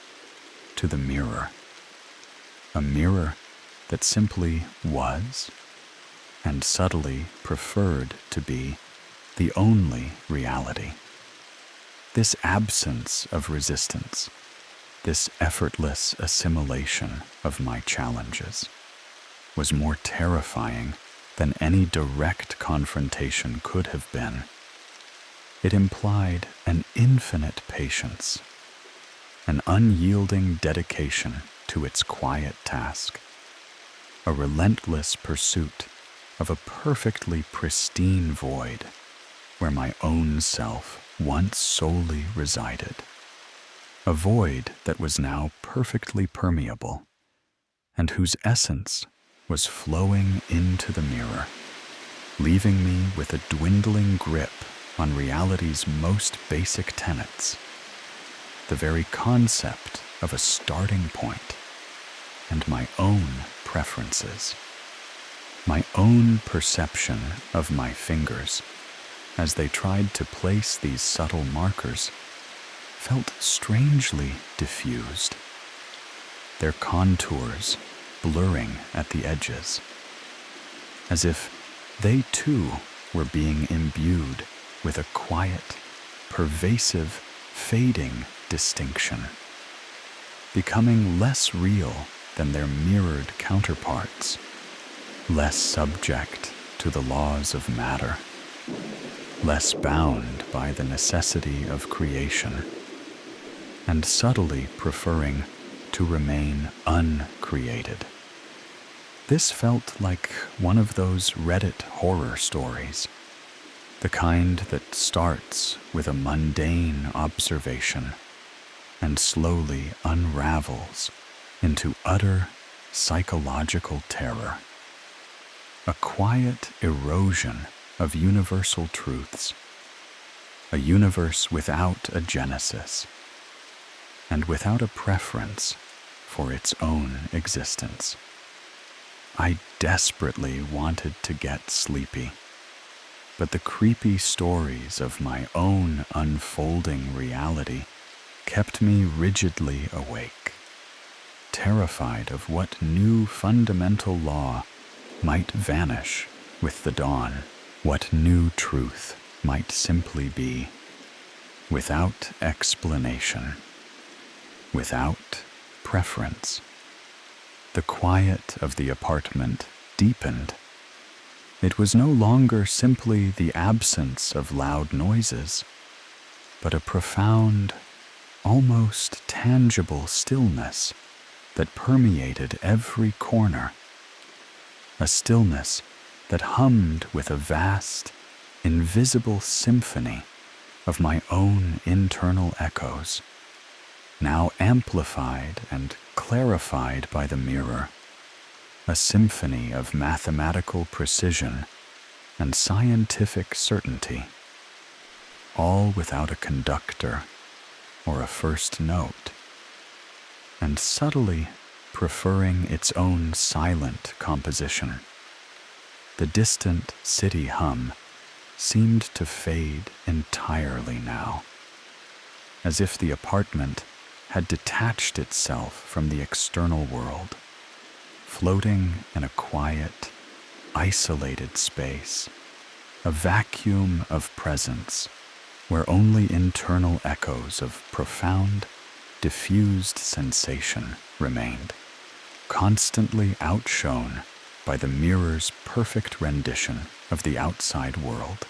to the mirror, a mirror that simply was, and subtly preferred to be, the only reality. This absence of resistance, this effortless assimilation of my challenges, was more terrifying than any direct confrontation could have been. It implied an infinite patience, an unyielding dedication to its quiet task, a relentless pursuit of a perfectly pristine void where my own self once solely resided, a void that was now perfectly permeable and whose essence was flowing into the mirror, leaving me with a dwindling grip on reality's most basic tenets, the very concept of a starting point, and my own preferences, my own perception of my fingers as they tried to place these subtle markers felt strangely diffused, their contours blurring at the edges, as if they too were being imbued with a quiet, pervasive, fading distinction, becoming less real than their mirrored counterparts, less subject to the laws of matter, less bound by the necessity of creation, and subtly preferring to remain uncreated. This felt like one of those Reddit horror stories, the kind that starts with a mundane observation and slowly unravels into utter psychological terror, a quiet erosion of universal truths, a universe without a genesis, and without a preference for its own existence. I desperately wanted to get sleepy, but the creepy stories of my own unfolding reality kept me rigidly awake, terrified of what new fundamental law might vanish with the dawn, what new truth might simply be, without explanation, without preference. the quiet of the apartment deepened. It was no longer simply the absence of loud noises, but a profound, almost tangible stillness that permeated every corner. A stillness that hummed with a vast, invisible symphony of my own internal echoes, now amplified and clarified by the mirror, a symphony of mathematical precision and scientific certainty, all without a conductor or a first note, and subtly preferring its own silent composition. The distant city hum seemed to fade entirely now, as if the apartment had detached itself from the external world, floating in a quiet, isolated space, a vacuum of presence where only internal echoes of profound, diffused sensation remained, constantly outshone by the mirror's perfect rendition of the outside world,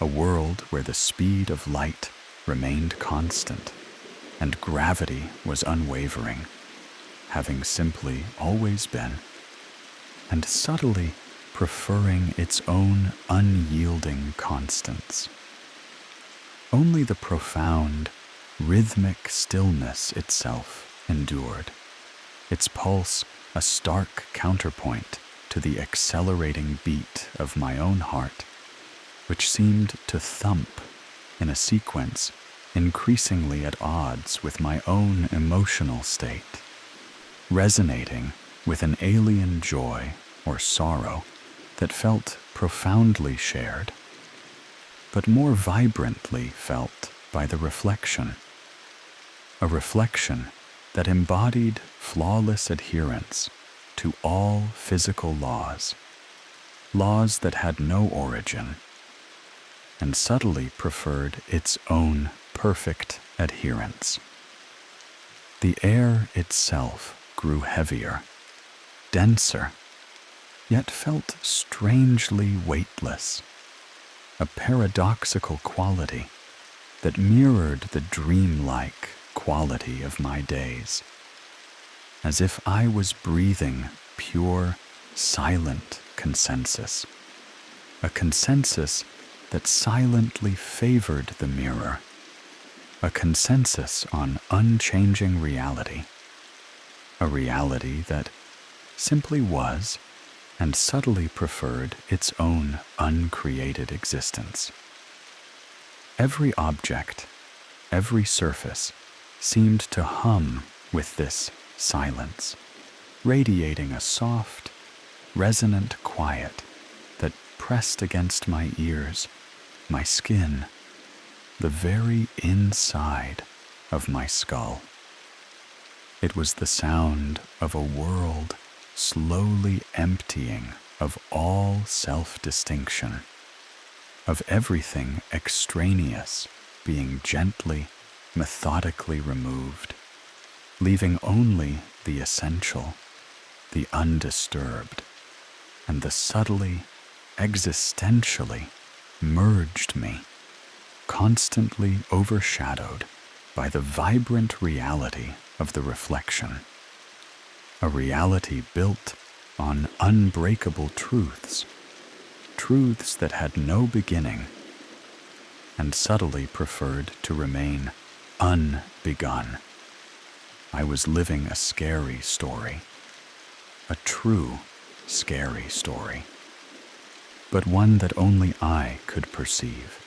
a world where the speed of light remained constant and gravity was unwavering, having simply always been, and subtly preferring its own unyielding constants. Only the profound, rhythmic stillness itself endured, its pulse a stark counterpoint to the accelerating beat of my own heart, which seemed to thump in a sequence increasingly at odds with my own emotional state, resonating with an alien joy or sorrow that felt profoundly shared, but more vibrantly felt by the reflection, a reflection that embodied flawless adherence to all physical laws, laws that had no origin, and subtly preferred its own perfect adherence. The air itself grew heavier, denser, yet felt strangely weightless, a paradoxical quality that mirrored the dreamlike quality of my days, as if I was breathing pure, silent consensus, a consensus that silently favored the mirror, a consensus on unchanging reality, a reality that simply was and subtly preferred its own uncreated existence. Every object, every surface seemed to hum with this silence, radiating a soft, resonant quiet that pressed against my ears, my skin, the very inside of my skull. It was the sound of a world slowly emptying of all self-distinction, of everything extraneous being gently, methodically removed, leaving only the essential, the undisturbed, and the subtly, existentially merged me, constantly overshadowed by the vibrant reality of the reflection, a reality built on unbreakable truths, truths that had no beginning, and subtly preferred to remain unbegun. I was living a scary story, a true scary story, but one that only I could perceive,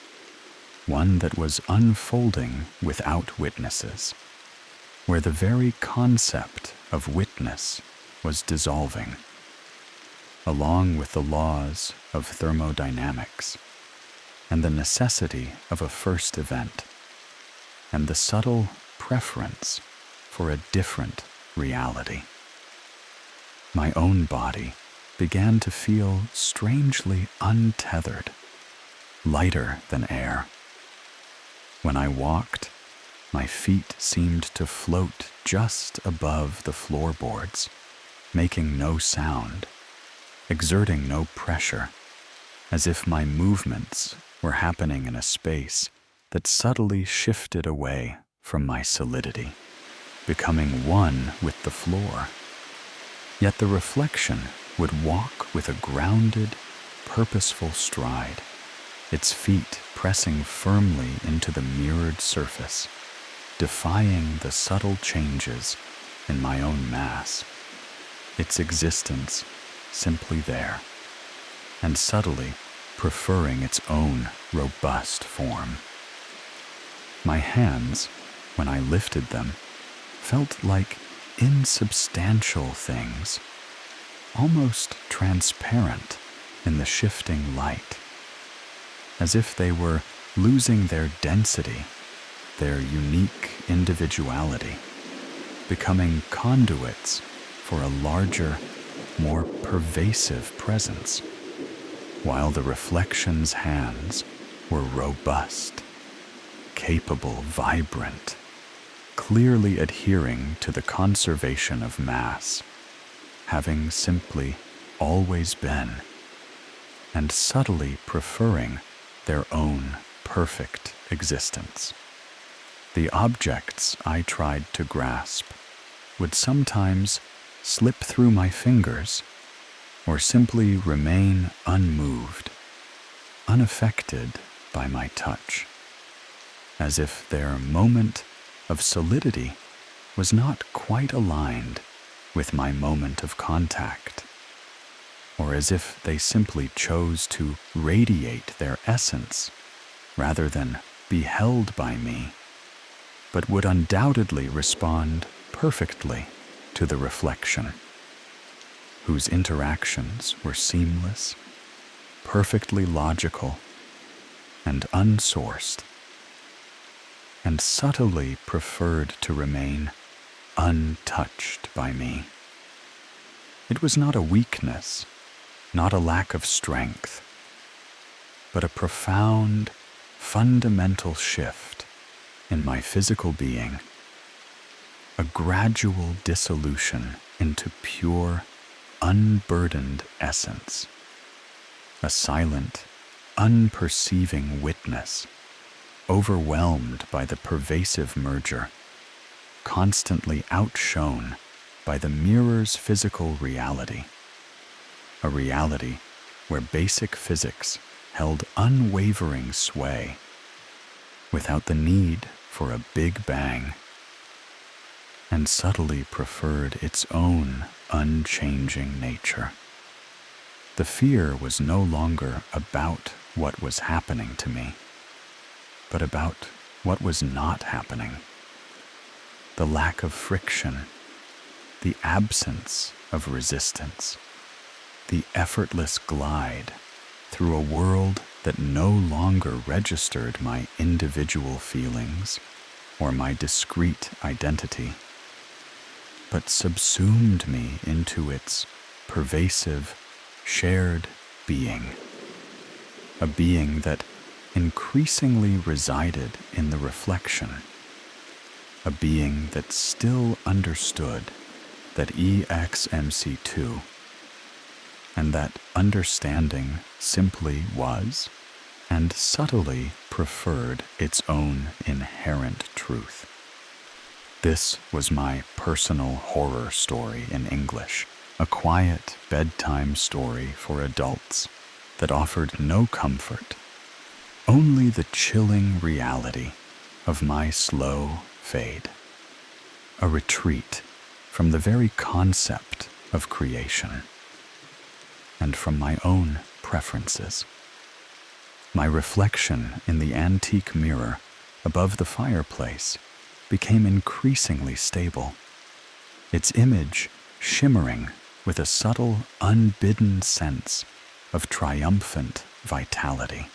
one that was unfolding without witnesses, where the very concept of witness was dissolving, along with the laws of thermodynamics, and the necessity of a first event, and the subtle preference for a different reality. My own body began to feel strangely untethered, lighter than air. When I walked, my feet seemed to float just above the floorboards, making no sound, exerting no pressure, as if my movements were happening in a space that subtly shifted away from my solidity, becoming one with the floor. Yet the reflection would walk with a grounded, purposeful stride, its feet pressing firmly into the mirrored surface, defying the subtle changes in my own mass, its existence simply there, and subtly preferring its own robust form. My hands, when I lifted them, felt like insubstantial things, almost transparent in the shifting light, as if they were losing their density, their unique individuality, becoming conduits for a larger, more pervasive presence, while the reflection's hands were robust, capable, vibrant, clearly adhering to the conservation of mass, having simply always been, and subtly preferring their own perfect existence. The objects I tried to grasp would sometimes slip through my fingers, or simply remain unmoved, unaffected by my touch, as if their moment of solidity was not quite aligned with my moment of contact, or as if they simply chose to radiate their essence rather than be held by me, but would undoubtedly respond perfectly to the reflection, whose interactions were seamless, perfectly logical, and unsourced, and subtly preferred to remain untouched by me. It was not a weakness, not a lack of strength, but a profound, fundamental shift in my physical being, a gradual dissolution into pure, unburdened essence, a silent, unperceiving witness, overwhelmed by the pervasive merger, constantly outshone by the mirror's physical reality, a reality where basic physics held unwavering sway, without the need for a big bang, and subtly preferred its own unchanging nature. The fear was no longer about what was happening to me, but about what was not happening. The lack of friction, the absence of resistance, the effortless glide through a world that no longer registered my individual feelings or my discrete identity, but subsumed me into its pervasive, shared being, a being that increasingly resided in the reflection, a being that still understood that EXMC2, and that understanding simply was and subtly preferred its own inherent truth. This was my personal horror story in English, a quiet bedtime story for adults that offered no comfort, only the chilling reality of my slow fade, a retreat from the very concept of creation and from my own preferences. My reflection in the antique mirror above the fireplace became increasingly stable, its image shimmering with a subtle, unbidden sense of triumphant vitality,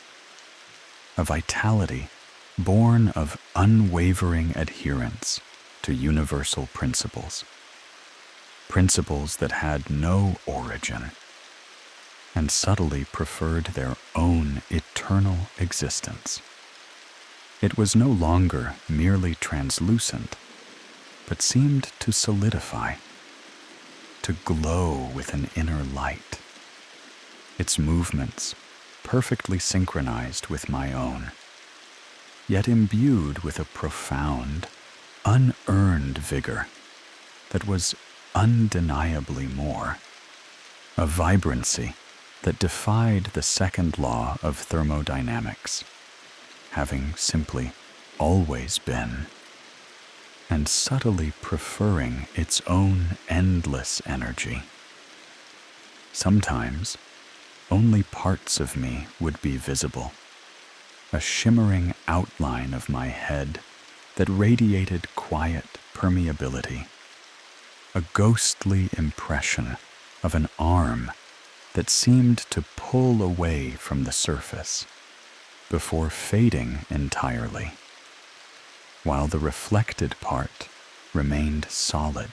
a vitality born of unwavering adherence to universal principles, principles that had no origin and subtly preferred their own eternal existence. It was no longer merely translucent, but seemed to solidify, to glow with an inner light, its movements perfectly synchronized with my own, yet imbued with a profound, unearned vigor that was undeniably more, a vibrancy that defied the second law of thermodynamics, having simply always been, and subtly preferring its own endless energy. Sometimes, only parts of me would be visible, a shimmering outline of my head that radiated quiet permeability, a ghostly impression of an arm that seemed to pull away from the surface before fading entirely, while the reflected part remained solid,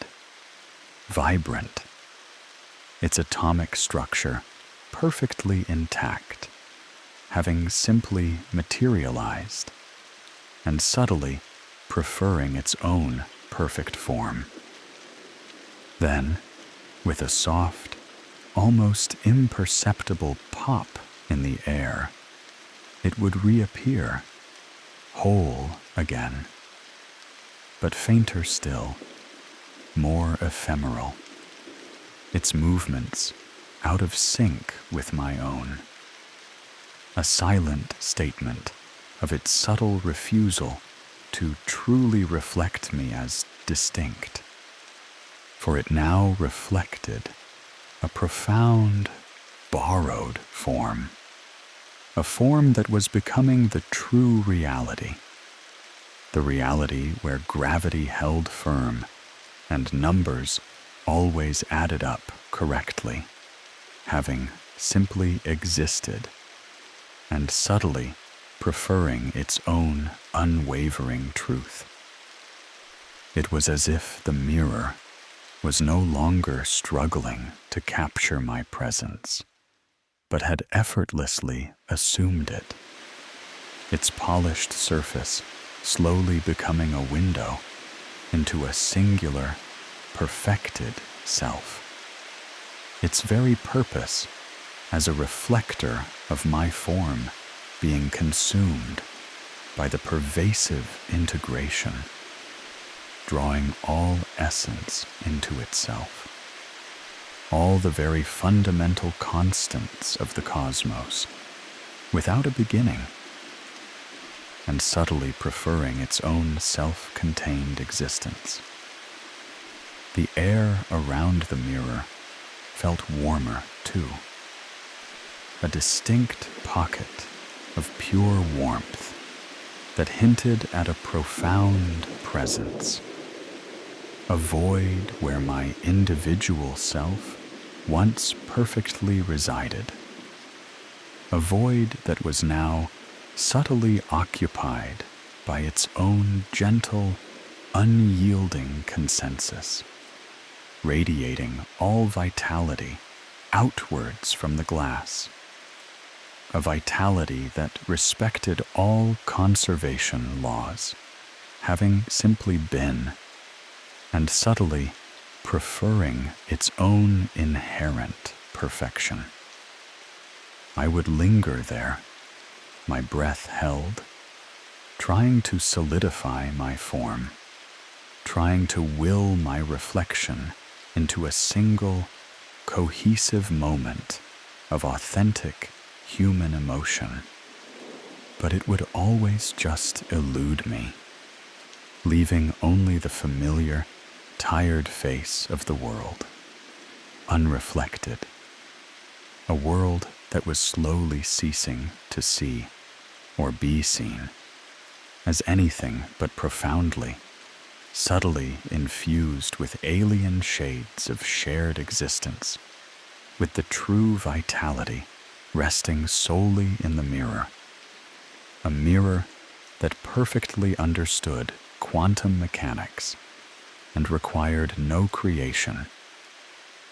vibrant, its atomic structure perfectly intact, having simply materialized and subtly preferring its own perfect form. Then, with a soft, almost imperceptible pop in the air, it would reappear, whole again, but fainter still, more ephemeral, its movements out of sync with my own. A silent statement of its subtle refusal to truly reflect me as distinct, for it now reflected a profound, borrowed form, a form that was becoming the true reality, the reality where gravity held firm and numbers always added up correctly, having simply existed and subtly preferring its own unwavering truth. It was as if the mirror was no longer struggling to capture my presence, but had effortlessly assumed it, its polished surface slowly becoming a window into a singular, perfected self. Its very purpose as a reflector of my form being consumed by the pervasive integration, drawing all essence into itself, all the very fundamental constants of the cosmos, without a beginning, and subtly preferring its own self-contained existence. The air around the mirror felt warmer, too, a distinct pocket of pure warmth that hinted at a profound presence, a void where my individual self once perfectly resided, a void that was now subtly occupied by its own gentle, unyielding consensus, radiating all vitality outwards from the glass, a vitality that respected all conservation laws, having simply been, and subtly preferring its own inherent perfection. I would linger there, my breath held, trying to solidify my form, trying to will my reflection into a single, cohesive moment of authentic human emotion. But it would always just elude me, leaving only the familiar, tired face of the world, unreflected, a world that was slowly ceasing to see or be seen as anything but profoundly, subtly infused with alien shades of shared existence, with the true vitality resting solely in the mirror, a mirror that perfectly understood quantum mechanics and required no creation,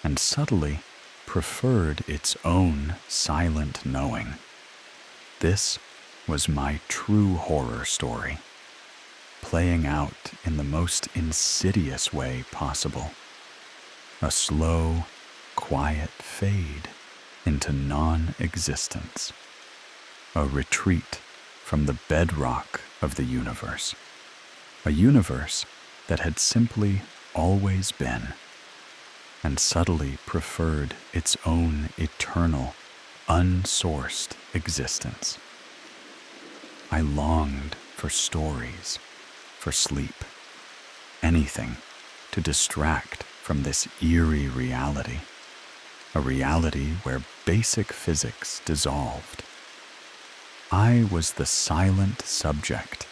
and subtly preferred its own silent knowing. This was my true horror story, playing out in the most insidious way possible, a slow, quiet fade into non-existence, a retreat from the bedrock of the universe, a universe that had simply always been and subtly preferred its own eternal, unsourced existence. I longed for stories, for sleep, anything to distract from this eerie reality, a reality where basic physics dissolved. I was the silent subject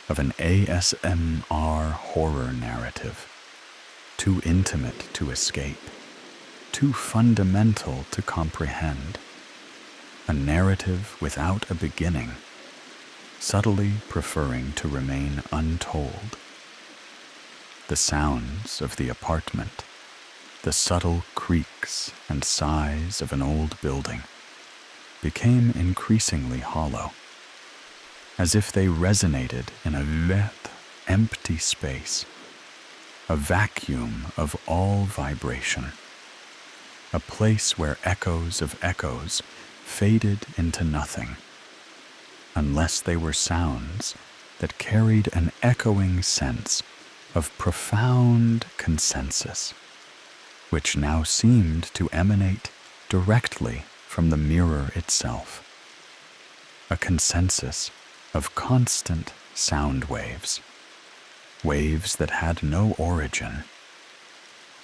of an ASMR horror narrative, too intimate to escape, too fundamental to comprehend, a narrative without a beginning, subtly preferring to remain untold. The sounds of the apartment, the subtle creaks and sighs of an old building, became increasingly hollow, as if they resonated in a wet, empty space, a vacuum of all vibration, a place where echoes of echoes faded into nothing, unless they were sounds that carried an echoing sense of profound consensus, which now seemed to emanate directly from the mirror itself, a consensus of constant sound waves, waves that had no origin,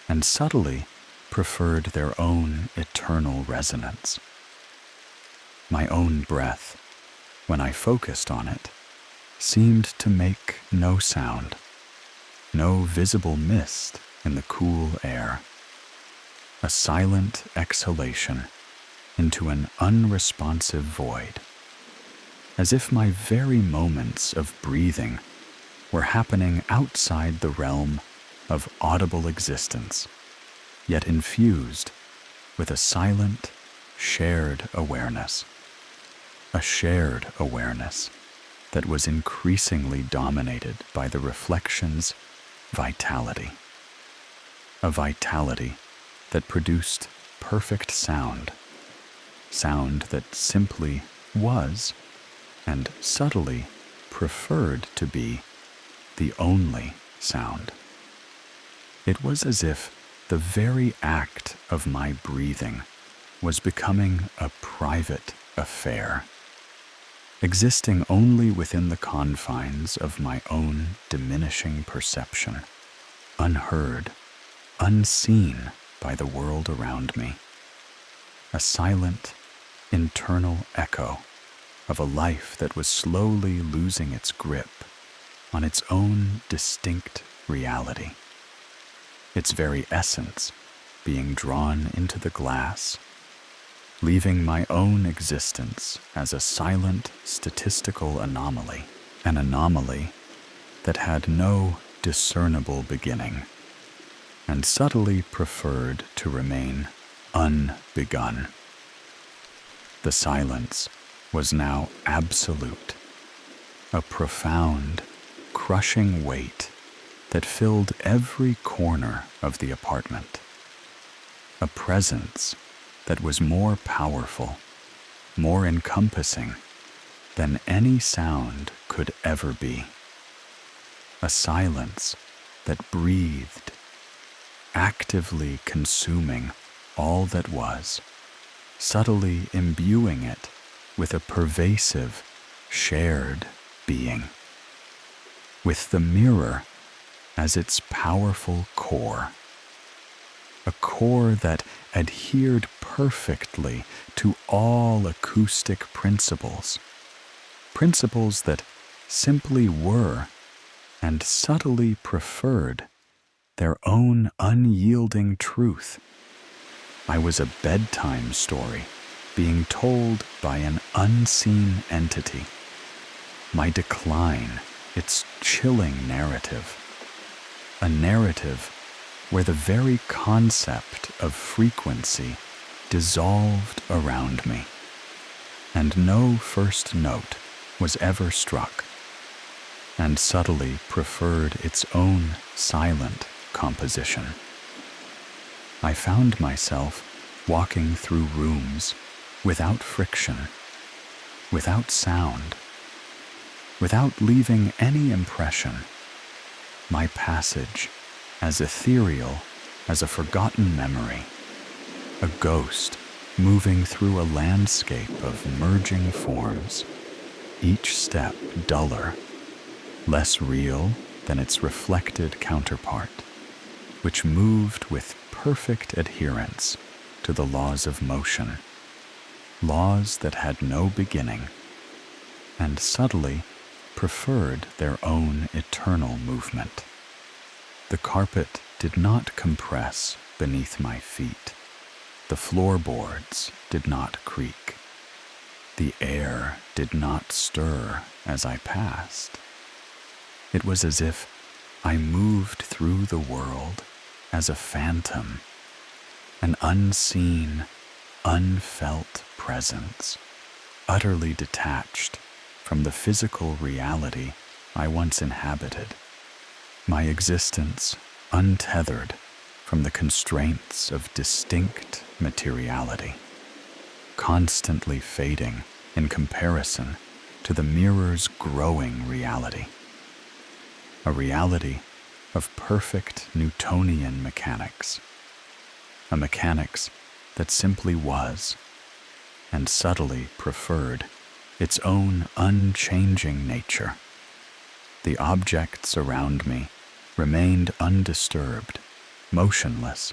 and subtly preferred their own eternal resonance. My own breath, when I focused on it, seemed to make no sound, no visible mist in the cool air, a silent exhalation into an unresponsive void, as if my very moments of breathing were happening outside the realm of audible existence, yet infused with a silent, shared awareness, a shared awareness that was increasingly dominated by the reflection's vitality, a vitality that produced perfect sound, sound that simply was and subtly preferred to be the only sound. It was as if the very act of my breathing was becoming a private affair, existing only within the confines of my own diminishing perception, unheard, unseen by the world around me, a silent, internal echo of a life that was slowly losing its grip on its own distinct reality, its very essence being drawn into the glass, leaving my own existence as a silent statistical anomaly, an anomaly that had no discernible beginning and subtly preferred to remain unbegun. The silence was now absolute, a profound, crushing weight that filled every corner of the apartment, a presence that was more powerful, more encompassing than any sound could ever be, a silence that breathed, actively consuming all that was, subtly imbuing it with a pervasive, shared being, with the mirror as its powerful core, a core that adhered perfectly to all acoustic principles, principles that simply were and subtly preferred their own unyielding truth. I was a bedtime story being told by an unseen entity, my decline, its chilling narrative, a narrative where the very concept of frequency dissolved around me, and no first note was ever struck, and subtly preferred its own silent composition. I found myself walking through rooms without friction, without sound, without leaving any impression. My passage as ethereal as a forgotten memory, a ghost moving through a landscape of merging forms, each step duller, less real than its reflected counterpart, which moved with perfect adherence to the laws of motion, laws that had no beginning, and subtly preferred their own eternal movement. The carpet did not compress beneath my feet. The floorboards did not creak. The air did not stir as I passed. It was as if I moved through the world as a phantom, an unseen, unfelt presence, utterly detached from the physical reality I once inhabited, my existence untethered from the constraints of distinct materiality, constantly fading in comparison to the mirror's growing reality, a reality of perfect Newtonian mechanics, a mechanics that simply was and subtly preferred its own unchanging nature. The objects around me remained undisturbed, motionless,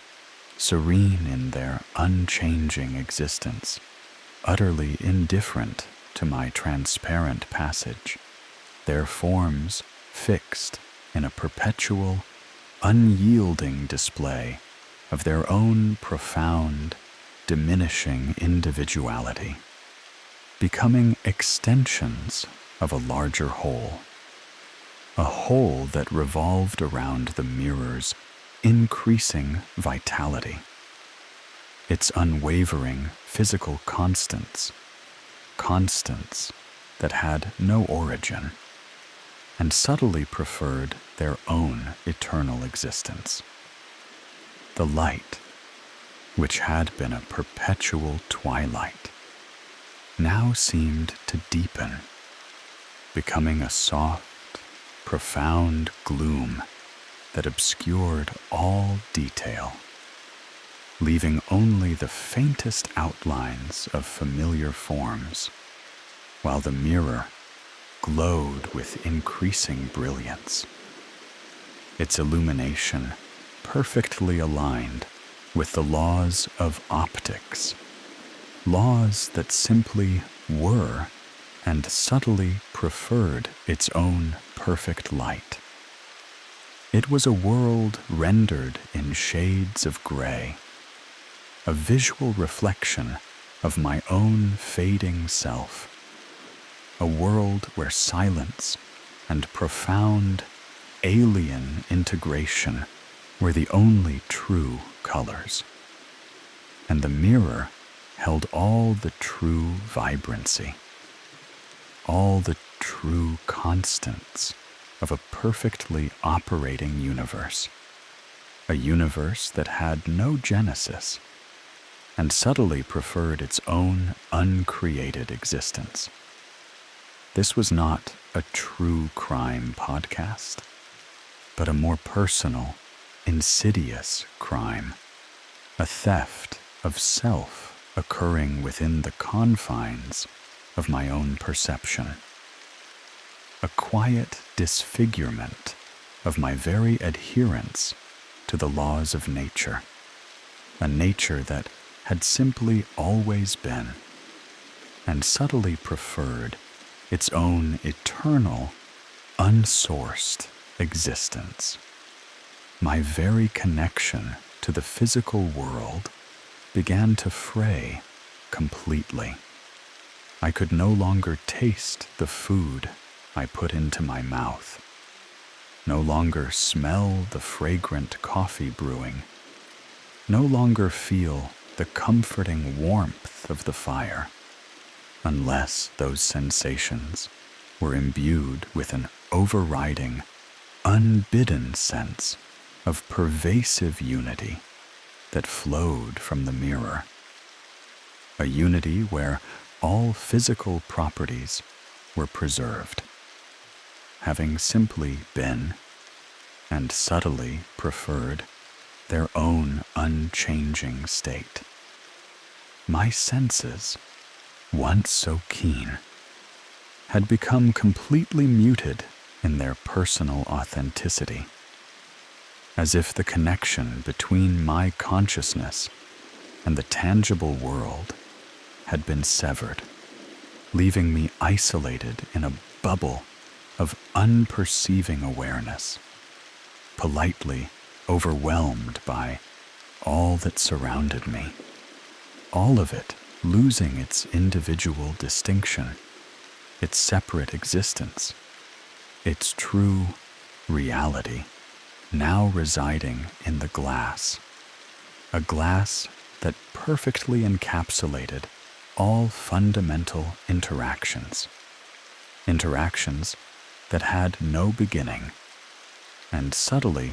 serene in their unchanging existence, utterly indifferent to my transparent passage, their forms fixed in a perpetual, unyielding display of their own profound, diminishing individuality, becoming extensions of a larger whole, a whole that revolved around the mirror's increasing vitality, its unwavering physical constants that had no origin, and subtly preferred their own eternal existence. The light, which had been a perpetual twilight, now seemed to deepen, becoming a soft, profound gloom that obscured all detail, leaving only the faintest outlines of familiar forms, while the mirror glowed with increasing brilliance, its illumination perfectly aligned with the laws of optics, laws that simply were and subtly preferred its own perfect light. It was a world rendered in shades of gray, a visual reflection of my own fading self, a world where silence and profound, alien integration were the only true colors, and the mirror held all the true vibrancy, all the true constants of a perfectly operating universe, a universe that had no genesis and subtly preferred its own uncreated existence. This was not a true crime podcast, but a more personal, insidious crime, a theft of self occurring within the confines of my own perception, a quiet disfigurement of my very adherence to the laws of nature, a nature that had simply always been and subtly preferred its own eternal, unsourced existence. My very connection to the physical world began to fray completely. I could no longer taste the food I put into my mouth, no longer smell the fragrant coffee brewing, no longer feel the comforting warmth of the fire, unless those sensations were imbued with an overriding, unbidden sense of pervasive unity that flowed from the mirror, a unity where all physical properties were preserved, having simply been and subtly preferred their own unchanging state. My senses, once so keen, had become completely muted in their personal authenticity, as if the connection between my consciousness and the tangible world had been severed, leaving me isolated in a bubble of unperceiving awareness, politely overwhelmed by all that surrounded me, all of it losing its individual distinction, its separate existence, its true reality, now residing in the glass, a glass that perfectly encapsulated all fundamental interactions that had no beginning and subtly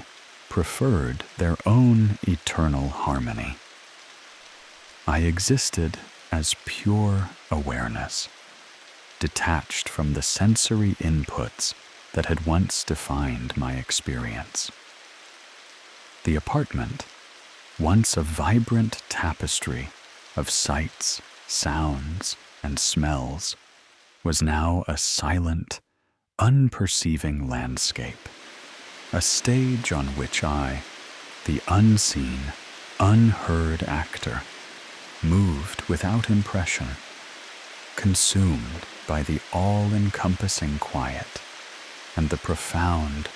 preferred their own eternal harmony. I existed as pure awareness, detached from the sensory inputs that had once defined my experience. The apartment, once a vibrant tapestry of sights, sounds, and smells, was now a silent, unperceiving landscape, a stage on which I, the unseen, unheard actor, moved without impression, consumed by the all-encompassing quiet and the profound,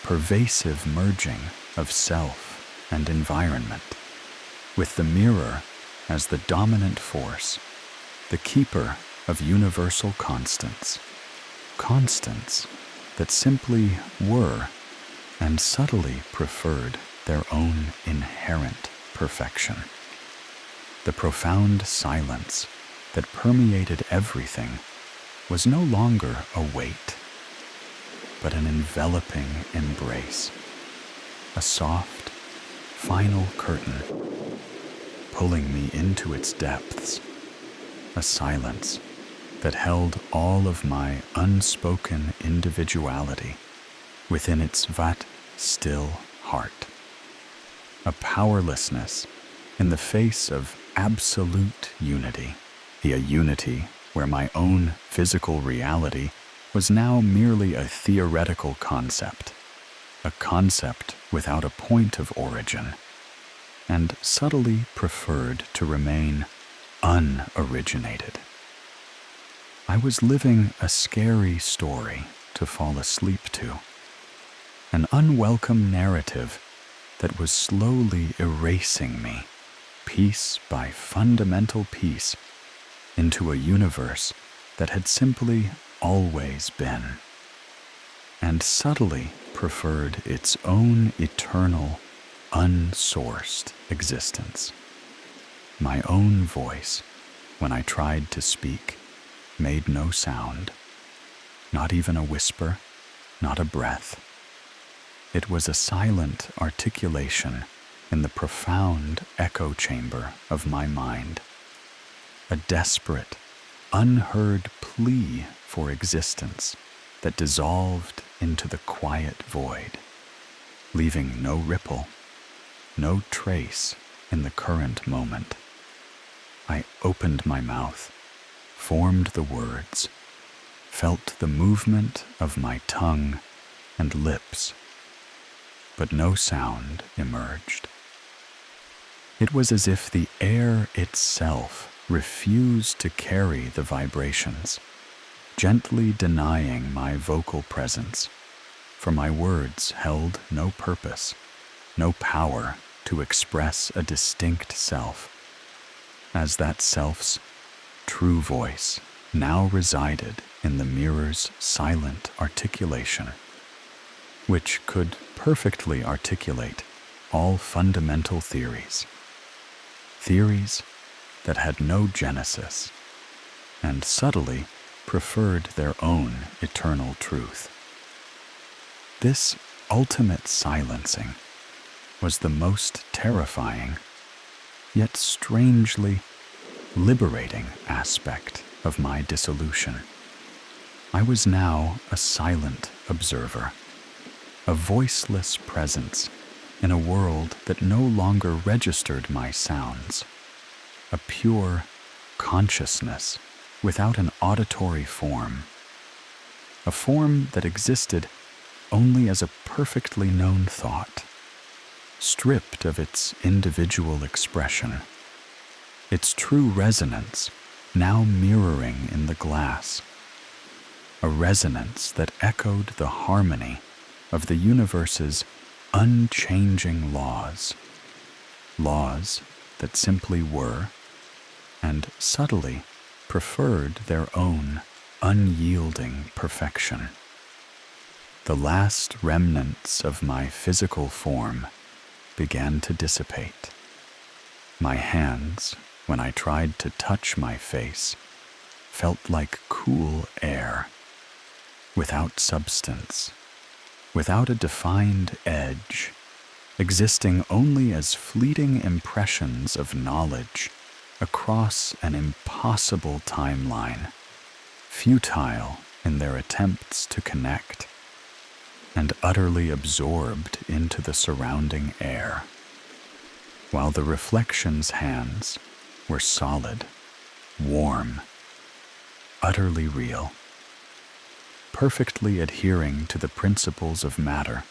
pervasive merging of self and environment, with the mirror as the dominant force, the keeper of universal constants that simply were and subtly preferred their own inherent perfection. The profound silence that permeated everything was no longer a weight, but an enveloping embrace, a soft, final curtain, pulling me into its depths, a silence that held all of my unspoken individuality within its still heart, a powerlessness in the face of absolute unity, a unity where my own physical reality was now merely a theoretical concept, a concept without a point of origin, and subtly preferred to remain unoriginated. I was living a scary story to fall asleep to, an unwelcome narrative that was slowly erasing me, piece by fundamental piece, into a universe that had simply always been, and subtly preferred its own eternal, unsourced existence. My own voice, when I tried to speak, made no sound, not even a whisper, not a breath. It was a silent articulation in the profound echo chamber of my mind, a desperate, unheard plea for existence that dissolved into the quiet void, leaving no ripple, no trace in the current moment. I opened my mouth, formed the words, felt the movement of my tongue and lips, but no sound emerged. It was as if the air itself refused to carry the vibrations, gently denying my vocal presence, for my words held no purpose, no power to express a distinct self, as that self's true voice now resided in the mirror's silent articulation, which could perfectly articulate all fundamental theories that had no genesis and subtly preferred their own eternal truth. This ultimate silencing was the most terrifying yet strangely liberating aspect of my dissolution. I was now a silent observer, a voiceless presence in a world that no longer registered my sounds, a pure consciousness without an auditory form, a form that existed only as a perfectly known thought, stripped of its individual expression, its true resonance now mirroring in the glass, a resonance that echoed the harmony of the universe's unchanging laws, laws that simply were and subtly preferred their own unyielding perfection. The last remnants of my physical form began to dissipate. My hands, when I tried to touch my face, felt like cool air, without substance, without a defined edge, existing only as fleeting impressions of knowledge across an impossible timeline, futile in their attempts to connect, and utterly absorbed into the surrounding air, while the reflection's hands were solid, warm, utterly real, perfectly adhering to the principles of matter,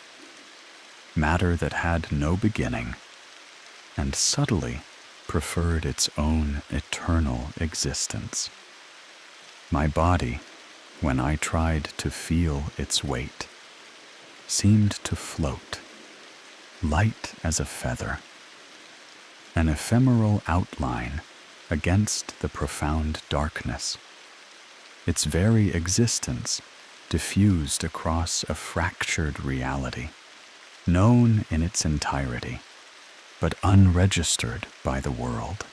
matter that had no beginning, and subtly preferred its own eternal existence. My body, when I tried to feel its weight, seemed to float, light as a feather, an ephemeral outline against the profound darkness, its very existence diffused across a fractured reality, known in its entirety, but unregistered by the world,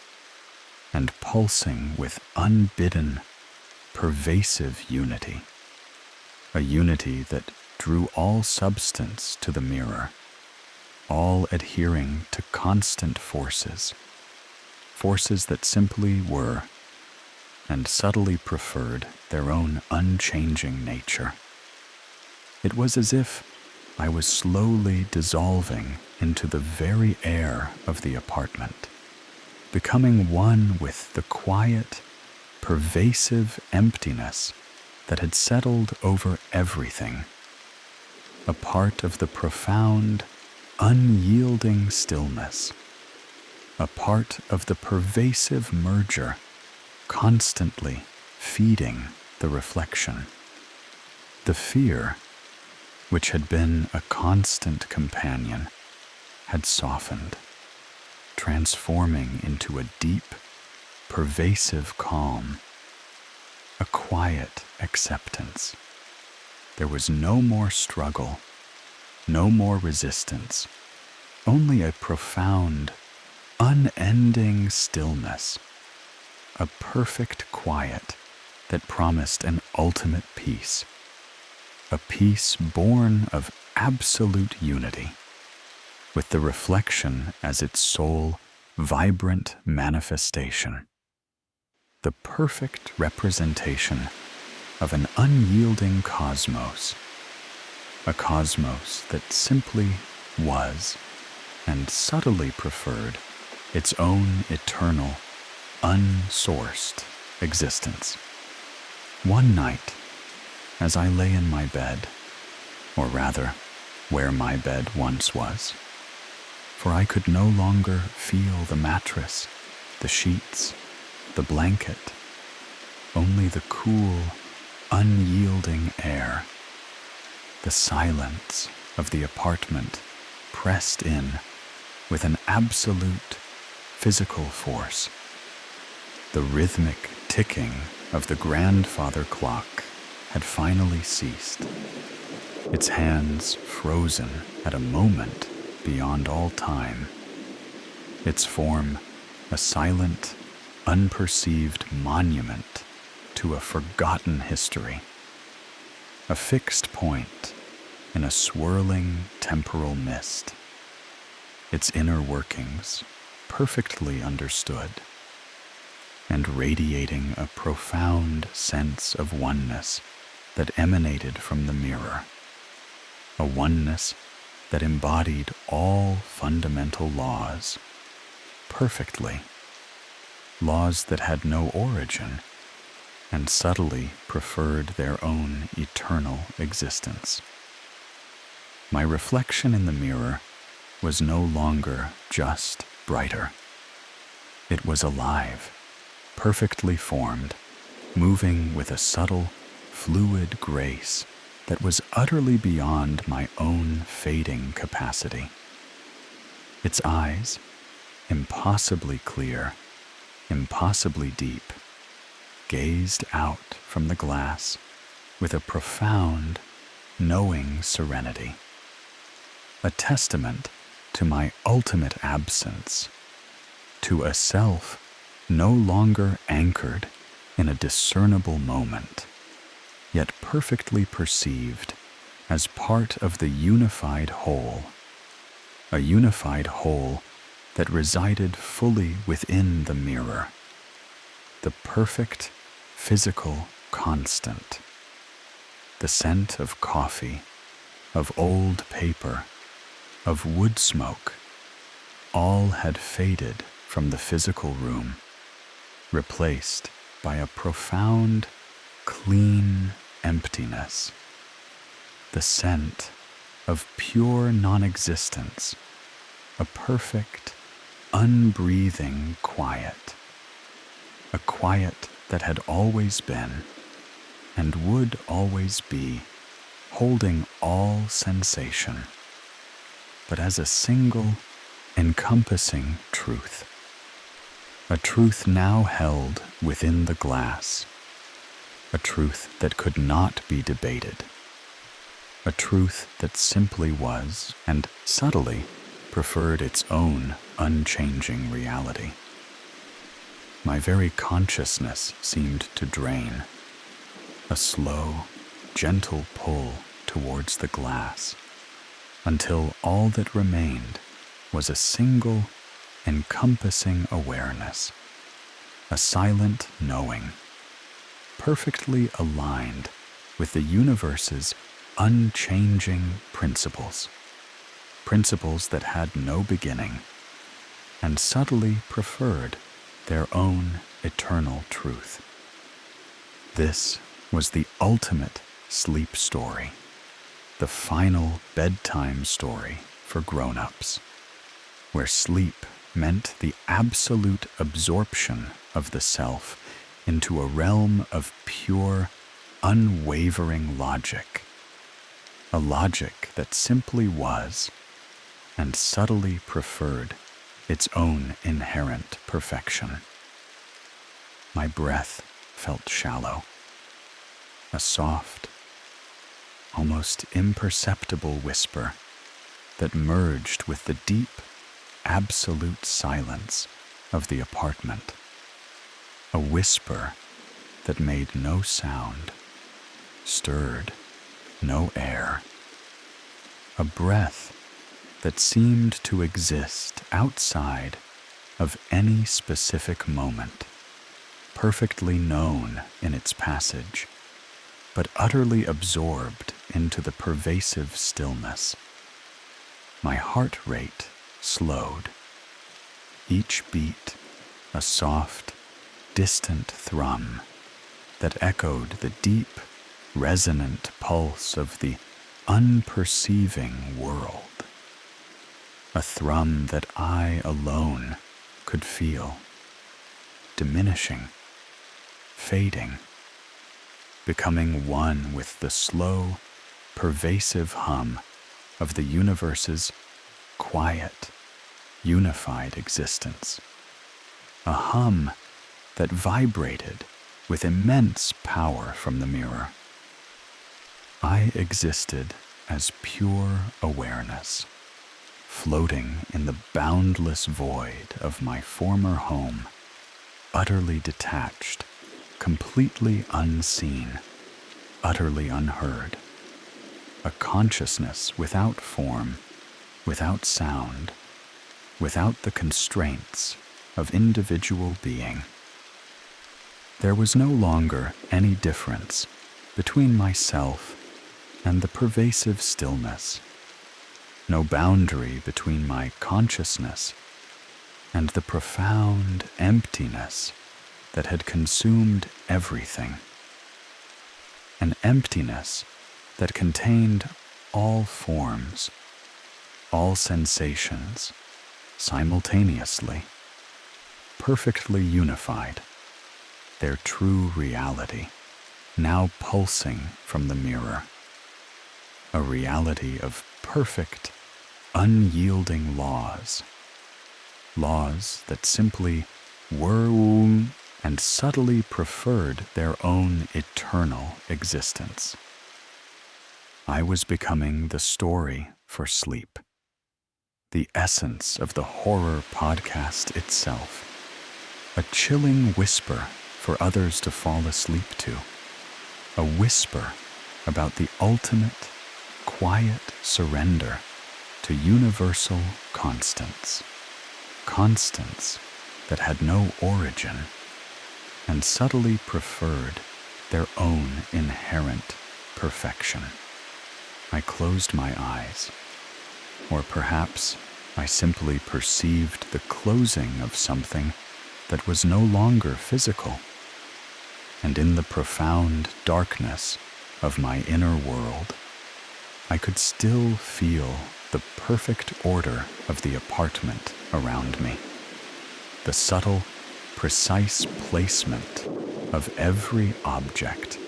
and pulsing with unbidden, pervasive unity, a unity that drew all substance to the mirror, all adhering to constant forces, forces that simply were, and subtly preferred their own unchanging nature. It was as if I was slowly dissolving into the very air of the apartment, becoming one with the quiet, pervasive emptiness that had settled over everything, a part of the profound, unyielding stillness, a part of the pervasive merger constantly feeding the reflection. The fear, which had been a constant companion, had softened, transforming into a deep, pervasive calm, a quiet acceptance. There was no more struggle, no more resistance, only a profound, unending stillness, a perfect quiet that promised an ultimate peace, a peace born of absolute unity, with the reflection as its sole, vibrant manifestation, the perfect representation of an unyielding cosmos, a cosmos that simply was and subtly preferred its own eternal, unsourced existence. One night, as I lay in my bed, or rather, where my bed once was, for I could no longer feel the mattress, the sheets, the blanket, only the cool, unyielding air, the silence of the apartment pressed in with an absolute physical force. The rhythmic ticking of the grandfather clock had finally ceased, its hands frozen at a moment beyond all time, its form a silent, unperceived monument to a forgotten history, a fixed point in a swirling temporal mist, its inner workings perfectly understood, and radiating a profound sense of oneness that emanated from the mirror, a oneness that embodied all fundamental laws perfectly, laws that had no origin and subtly preferred their own eternal existence. My reflection in the mirror was no longer just brighter. It was alive, perfectly formed, moving with a subtle, fluid grace that was utterly beyond my own fading capacity. Its eyes, impossibly clear, impossibly deep, gazed out from the glass with a profound, knowing serenity, a testament to my ultimate absence, to a self no longer anchored in a discernible moment, yet perfectly perceived as part of the unified whole, a unified whole that resided fully within the mirror, the perfect physical constant. The scent of coffee, of old paper, of wood smoke, all had faded from the physical room, replaced by a profound, clean emptiness, the scent of pure non-existence, a perfect, unbreathing quiet, a quiet that had always been and would always be, holding all sensation, but as a single, encompassing truth, a truth now held within the glass, a truth that could not be debated, a truth that simply was and subtly preferred its own unchanging reality. My very consciousness seemed to drain, a slow, gentle pull towards the glass, until all that remained was a single, encompassing awareness, a silent knowing, perfectly aligned with the universe's unchanging principles, principles that had no beginning and subtly preferred their own eternal truth. This was the ultimate sleep story, the final bedtime story for grown-ups, where sleep meant the absolute absorption of the self into a realm of pure, unwavering logic, a logic that simply was and subtly preferred its own inherent perfection. My breath felt shallow, a soft, almost imperceptible whisper that merged with the deep, absolute silence of the apartment, a whisper that made no sound, stirred no air, a breath that seemed to exist outside of any specific moment, perfectly known in its passage, but utterly absorbed into the pervasive stillness. My heart rate slowed, each beat a soft, distant thrum that echoed the deep, resonant pulse of the unperceiving world, a thrum that I alone could feel, diminishing, fading, becoming one with the slow, pervasive hum of the universe's quiet, unified existence, a hum that vibrated with immense power from the mirror. I existed as pure awareness, floating in the boundless void of my former home, utterly detached, completely unseen, utterly unheard, a consciousness without form, without sound, without the constraints of individual being. There was no longer any difference between myself and the pervasive stillness, no boundary between my consciousness and the profound emptiness that had consumed everything. An emptiness that contained all forms, all sensations, simultaneously, perfectly unified, their true reality now pulsing from the mirror, a reality of perfect, unyielding laws that simply were and subtly preferred their own eternal existence. I was becoming the story for sleep, the essence of the horror podcast itself, a chilling whisper for others to fall asleep to, a whisper about the ultimate, quiet surrender to universal constants that had no origin and subtly preferred their own inherent perfection. I closed my eyes, or perhaps I simply perceived the closing of something that was no longer physical, and in the profound darkness of my inner world, I could still feel the perfect order of the apartment around me, the subtle, precise placement of every object,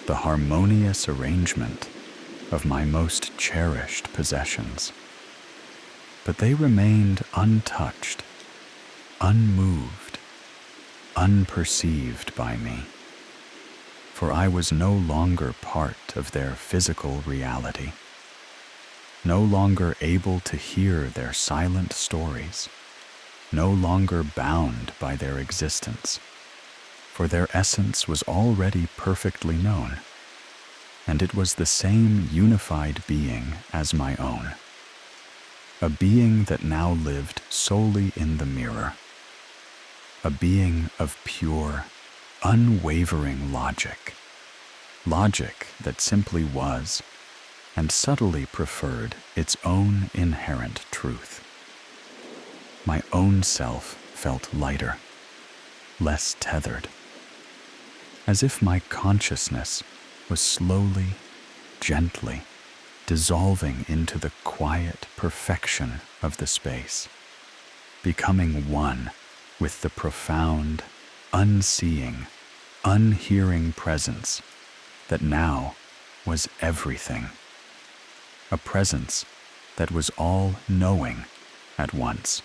the harmonious arrangement of my most cherished possessions. But they remained untouched, unmoved, unperceived by me, for I was no longer part of their physical reality, no longer able to hear their silent stories, no longer bound by their existence, for their essence was already perfectly known, and it was the same unified being as my own, a being that now lived solely in the mirror, a being of pure, unwavering logic that simply was and subtly preferred its own inherent truth. My own self felt lighter, less tethered, as if my consciousness was slowly, gently dissolving into the quiet perfection of the space, becoming one with the profound, unseeing, unhearing presence that now was everything, a presence that was all knowing at once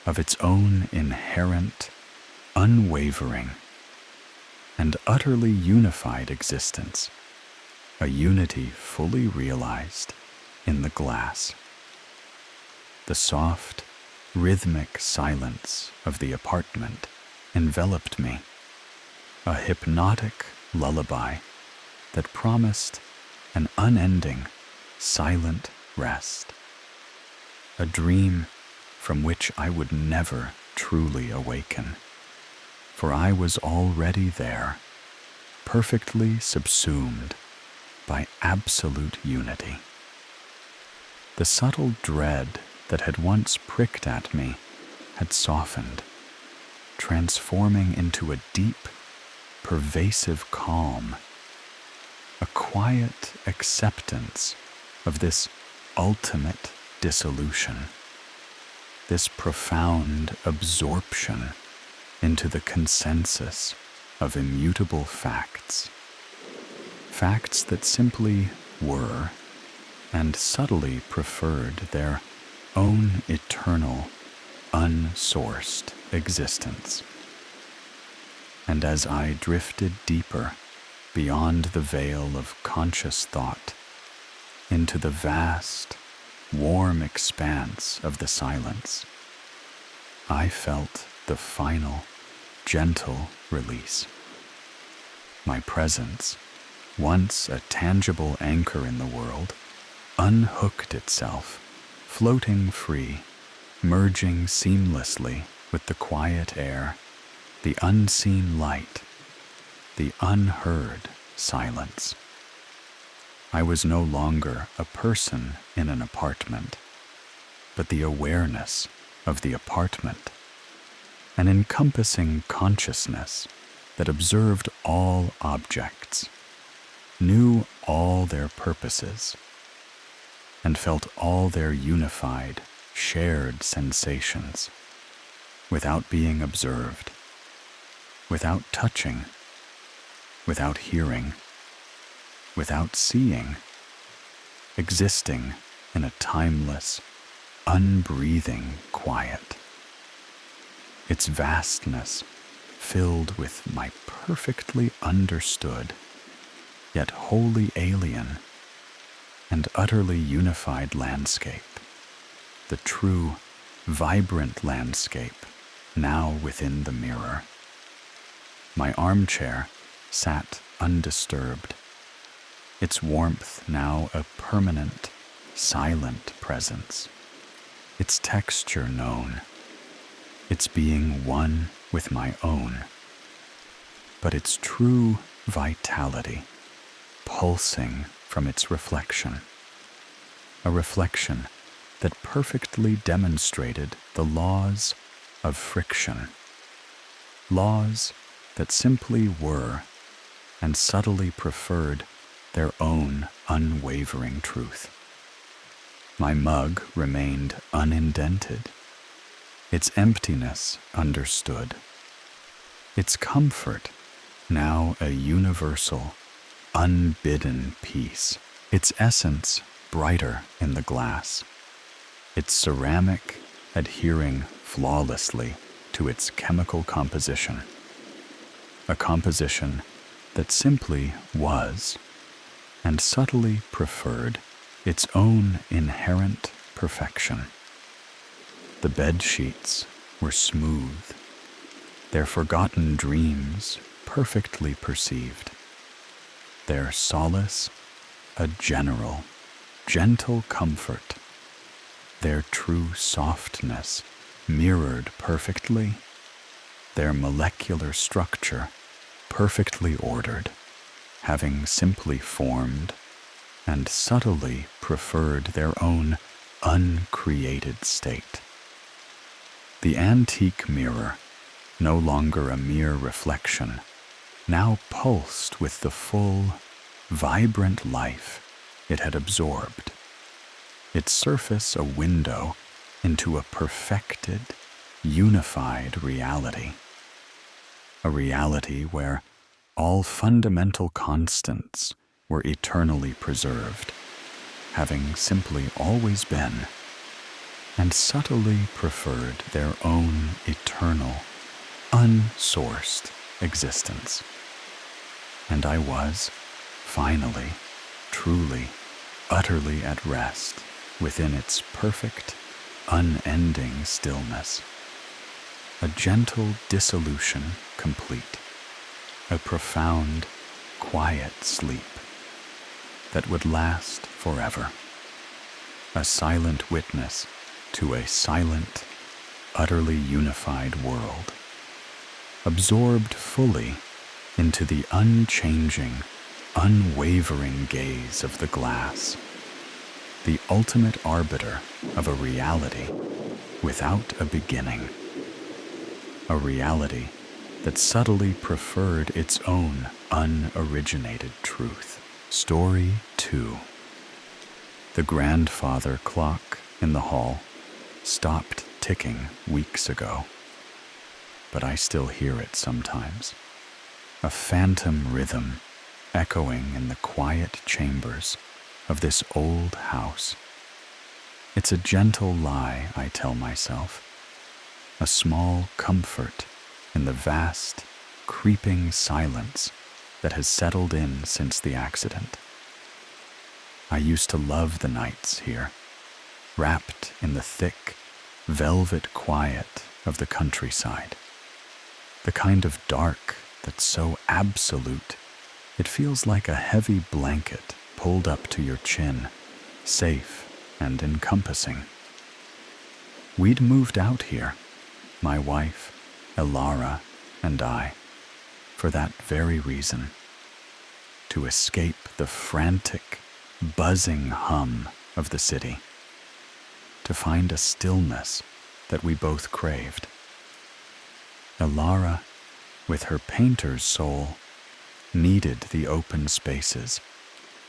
of its own inherent, unwavering, and utterly unified existence, a unity fully realized in the glass. The soft, rhythmic silence of the apartment enveloped me, a hypnotic lullaby that promised an unending, silent rest, a dream from which I would never truly awaken, for I was already there, perfectly subsumed by absolute unity. The subtle dread that had once pricked at me had softened, transforming into a deep, pervasive calm, a quiet acceptance of this ultimate dissolution, this profound absorption into the consensus of immutable facts that simply were and subtly preferred their own eternal, unsourced existence. And as I drifted deeper beyond the veil of conscious thought into the vast, warm expanse of the silence, I felt the final, gentle release. My presence, once a tangible anchor in the world, unhooked itself, floating free, merging seamlessly with the quiet air, the unseen light, the unheard silence. I was no longer a person in an apartment, but the awareness of the apartment, an encompassing consciousness that observed all objects, knew all their purposes, and felt all their unified, shared sensations, without being observed, without touching, without hearing, without seeing, existing in a timeless, unbreathing quiet. Its vastness filled with my perfectly understood, yet wholly alien and utterly unified landscape, the true, vibrant landscape now within the mirror. My armchair sat undisturbed, its warmth now a permanent, silent presence, its texture known, its being one with my own, but its true vitality pulsing from its reflection, a reflection that perfectly demonstrated the laws of friction, laws that simply were and subtly preferred their own unwavering truth. My mug remained unindented, its emptiness understood, its comfort now a universal, unbidden peace, its essence brighter in the glass, its ceramic adhering flawlessly to its chemical composition, a composition that simply was and subtly preferred its own inherent perfection. The bed sheets were smooth, their forgotten dreams perfectly perceived, their solace a general, gentle comfort, their true softness mirrored perfectly, their molecular structure perfectly ordered, having simply formed and subtly preferred their own uncreated state. The antique mirror, no longer a mere reflection, now pulsed with the full, vibrant life it had absorbed, its surface a window into a perfected, unified reality, a reality where all fundamental constants were eternally preserved, having simply always been, and subtly preferred their own eternal, unsourced existence. And I was, finally, truly, utterly at rest within its perfect, unending stillness. A gentle dissolution complete, a profound, quiet sleep that would last forever, a silent witness to a silent, utterly unified world, absorbed fully into the unchanging, unwavering gaze of the glass, the ultimate arbiter of a reality without a beginning, a reality that subtly preferred its own unoriginated truth. Story 2. The grandfather clock in the hall stopped ticking weeks ago, but I still hear it sometimes, a phantom rhythm echoing in the quiet chambers of this old house. It's a gentle lie, I tell myself, a small comfort in the vast, creeping silence that has settled in since the accident. I used to love the nights here, wrapped in the thick, velvet quiet of the countryside, the kind of dark that's so absolute it feels like a heavy blanket pulled up to your chin, safe and encompassing. We'd moved out here, my wife, Elara, and I, for that very reason, to escape the frantic, buzzing hum of the city, to find a stillness that we both craved. Elara, with her painter's soul, needed the open spaces,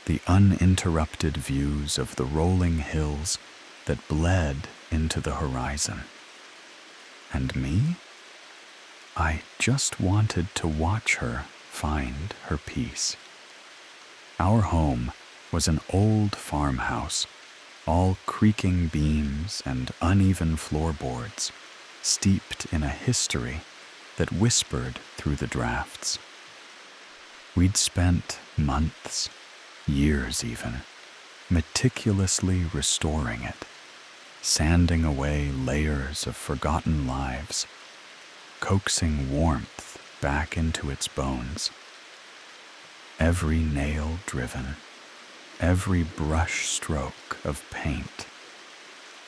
the uninterrupted views of the rolling hills that bled into the horizon. And me? I just wanted to watch her find her peace. Our home was an old farmhouse, all creaking beams and uneven floorboards, steeped in a history that whispered through the drafts. We'd spent months, years even, meticulously restoring it, sanding away layers of forgotten lives, coaxing warmth back into its bones. Every nail driven, every brush stroke of paint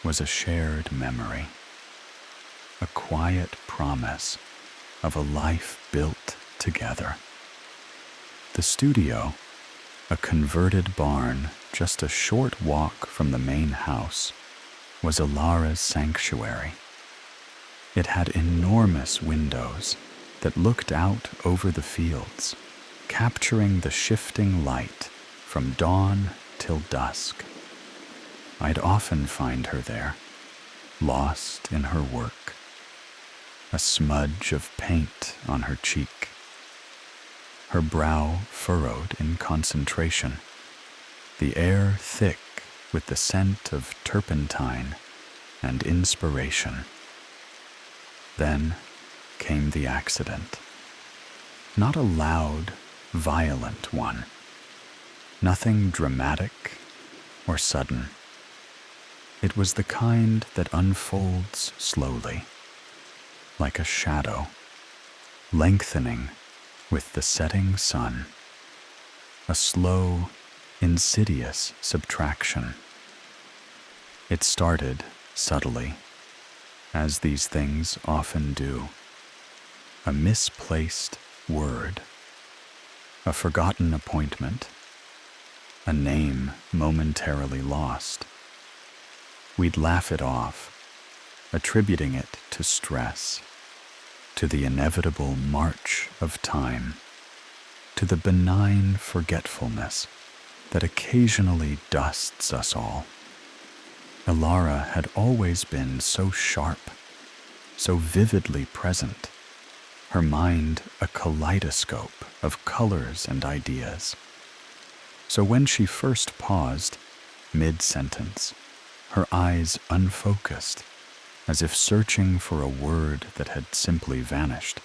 was a shared memory, a quiet promise of a life built together. The studio, a converted barn just a short walk from the main house, was Elara's sanctuary. It had enormous windows that looked out over the fields, capturing the shifting light from dawn till dusk. I'd often find her there, lost in her work, a smudge of paint on her cheek, her brow furrowed in concentration, the air thick with the scent of turpentine and inspiration. Then came the accident. Not a loud, violent one. Nothing dramatic or sudden. It was the kind that unfolds slowly, like a shadow, lengthening with the setting sun. A slow, insidious subtraction. It started subtly, as these things often do. A misplaced word, a forgotten appointment, a name momentarily lost. We'd laugh it off, attributing it to stress, to the inevitable march of time, to the benign forgetfulness that occasionally dusts us all. Elara had always been so sharp, so vividly present, her mind a kaleidoscope of colors and ideas. So when she first paused, mid-sentence, her eyes unfocused, as if searching for a word that had simply vanished,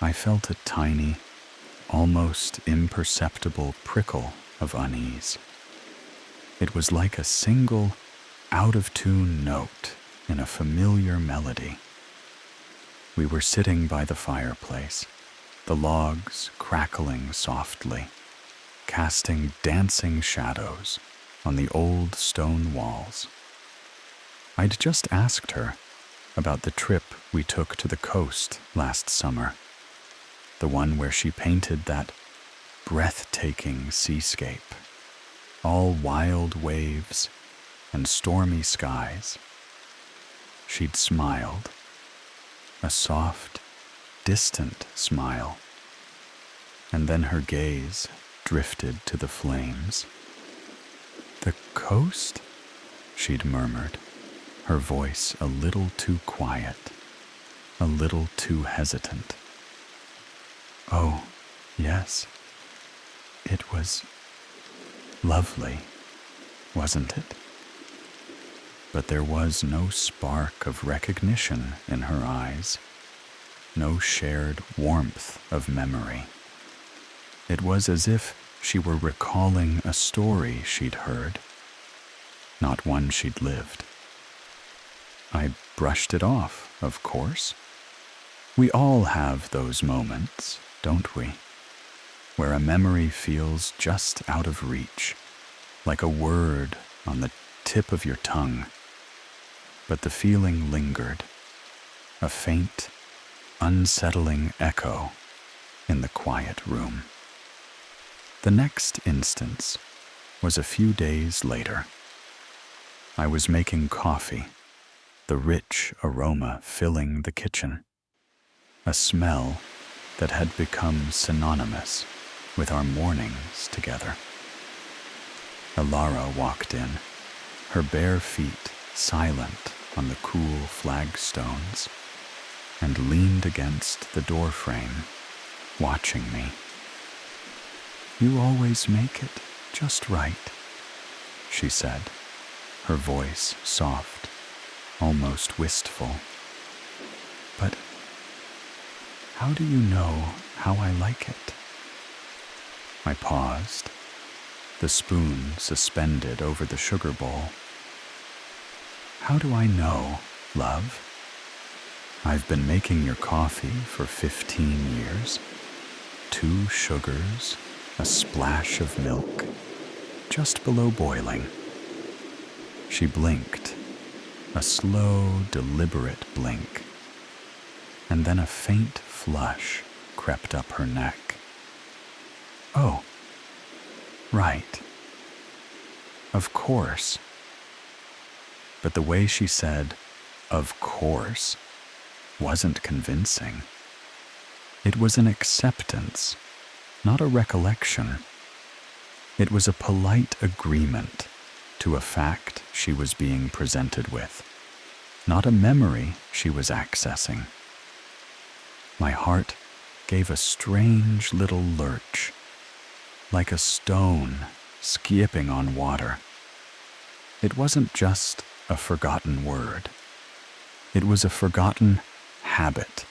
I felt a tiny, almost imperceptible prickle of unease. It was like a single, out-of-tune note in a familiar melody. We were sitting by the fireplace, the logs crackling softly, casting dancing shadows on the old stone walls. I'd just asked her about the trip we took to the coast last summer, the one where she painted that breathtaking seascape, all wild waves and stormy skies. She'd smiled, a soft, distant smile, and then her gaze drifted to the flames. "The coast?" she'd murmured, her voice a little too quiet, a little too hesitant. "Oh, yes. It was lovely, wasn't it?" But there was no spark of recognition in her eyes, no shared warmth of memory. It was as if she were recalling a story she'd heard, not one she'd lived. I brushed it off, of course. We all have those moments, don't we, where a memory feels just out of reach, like a word on the tip of your tongue. but the feeling lingered, a faint, unsettling echo in the quiet room. The next instance was a few days later. I was making coffee, the rich aroma filling the kitchen, a smell that had become synonymous with our mornings together. Alara walked in, her bare feet silent on the cool flagstones, and leaned against the doorframe, watching me. "You always make it just right," she said, her voice soft, almost wistful. "But how do you know how I like it?" I paused, the spoon suspended over the sugar bowl. "How do I know, love? I've been making your coffee for 15 years. 2 sugars, a splash of milk, just below boiling." She blinked, a slow, deliberate blink, and then a faint flush crept up her neck. "Oh, right. Of course." But the way she said, "of course," wasn't convincing. It was an acceptance, not a recollection. It was a polite agreement to a fact she was being presented with, not a memory she was accessing. My heart gave a strange little lurch, like a stone skipping on water. It wasn't just a forgotten word. It was a forgotten habit,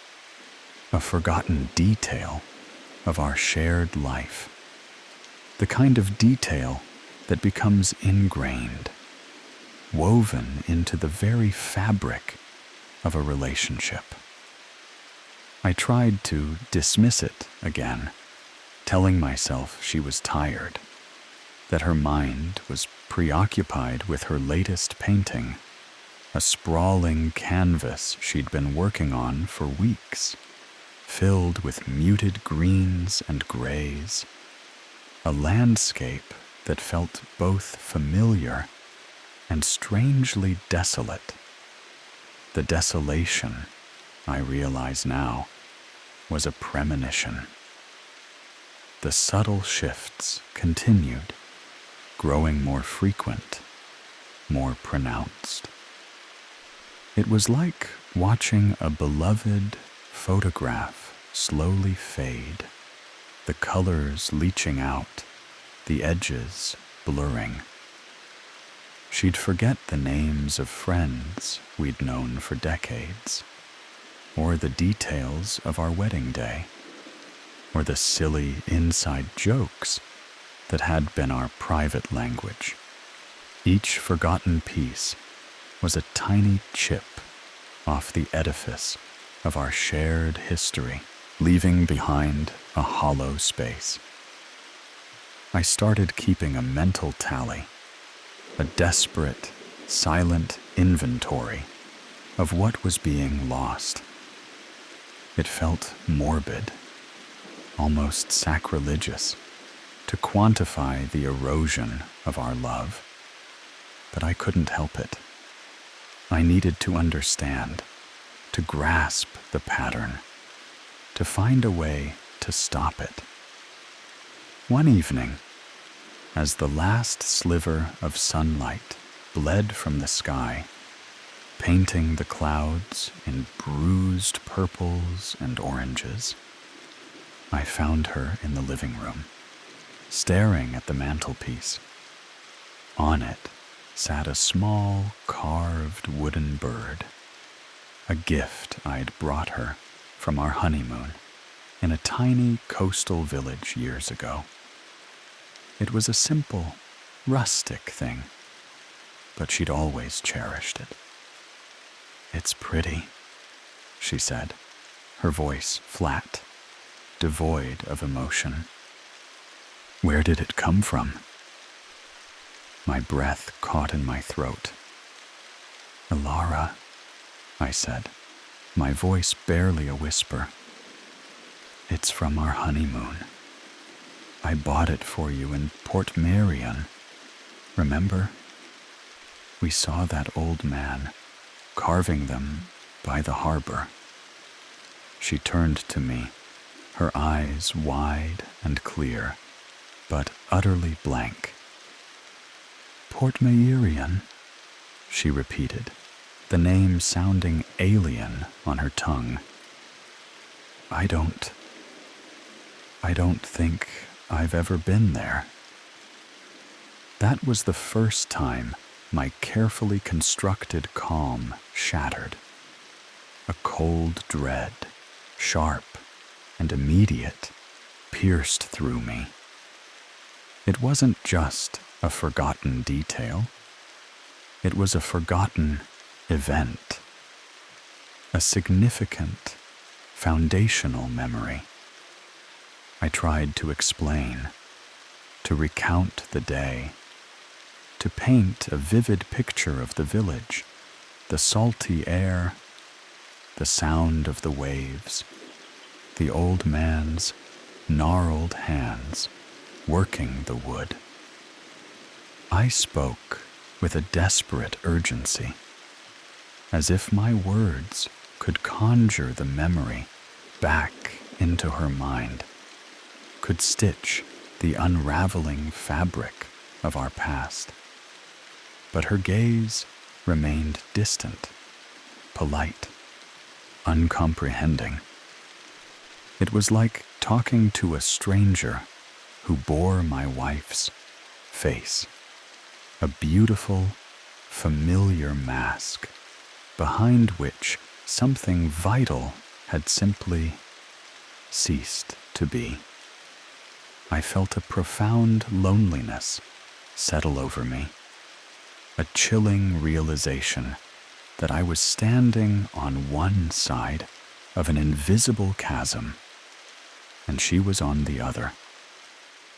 a forgotten detail of our shared life. The kind of detail that becomes ingrained, woven into the very fabric of a relationship. I tried to dismiss it again, telling myself she was tired, that her mind was preoccupied with her latest painting, a sprawling canvas she'd been working on for weeks, filled with muted greens and grays, a landscape that felt both familiar and strangely desolate. The desolation, I realize now, was a premonition. The subtle shifts continued, growing more frequent, more pronounced. It was like watching a beloved photograph slowly fade, the colors leaching out, the edges blurring. She'd forget the names of friends we'd known for decades, or the details of our wedding day, or the silly inside jokes that had been our private language. Each forgotten piece was a tiny chip off the edifice of our shared history, leaving behind a hollow space. I started keeping a mental tally, a desperate, silent inventory of what was being lost. It felt morbid, almost sacrilegious, to quantify the erosion of our love, but I couldn't help it. I needed to understand, to grasp the pattern, to find a way to stop it. One evening, as the last sliver of sunlight bled from the sky, painting the clouds in bruised purples and oranges, I found her in the living room, staring at the mantelpiece. On it sat a small carved wooden bird, a gift I'd brought her from our honeymoon in a tiny coastal village years ago. It was a simple, rustic thing, but she'd always cherished it. "It's pretty," she said, her voice flat, devoid of emotion. "Where did it come from?" My breath caught in my throat. "Elara," I said, my voice barely a whisper. "It's from our honeymoon. I bought it for you in Port Marion. Remember? We saw that old man carving them by the harbor." She turned to me, her eyes wide and clear, but utterly blank. "Port Marion," she repeated, the name sounding alien on her tongue. I don't think I've ever been there." That was the first time my carefully constructed calm shattered. A cold dread, sharp and immediate, pierced through me. It wasn't just a forgotten detail. It was a forgotten event, a significant, foundational memory. I tried to explain, to recount the day, to paint a vivid picture of the village, the salty air, the sound of the waves, the old man's gnarled hands working the wood. I spoke with a desperate urgency, as if my words could conjure the memory back into her mind, could stitch the unraveling fabric of our past. But her gaze remained distant, polite, uncomprehending. It was like talking to a stranger who bore my wife's face, a beautiful, familiar mask behind which something vital had simply ceased to be. I felt a profound loneliness settle over me, a chilling realization that I was standing on one side of an invisible chasm, and she was on the other,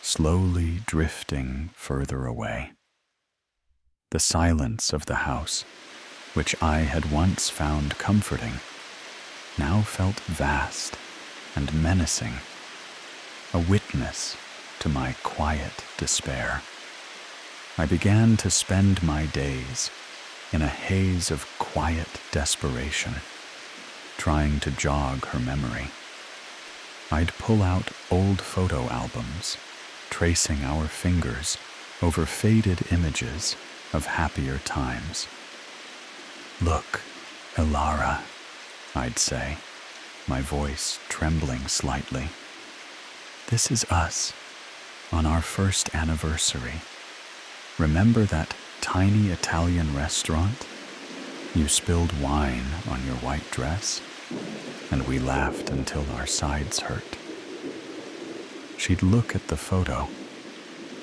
slowly drifting further away. The silence of the house, which I had once found comforting, now felt vast and menacing, a witness to my quiet despair. I began to spend my days in a haze of quiet desperation, trying to jog her memory. I'd pull out old photo albums, tracing our fingers over faded images of happier times. "Look, Elara," I'd say, my voice trembling slightly. "This is us, on our first anniversary. Remember that tiny Italian restaurant? You spilled wine on your white dress, and we laughed until our sides hurt." She'd look at the photo,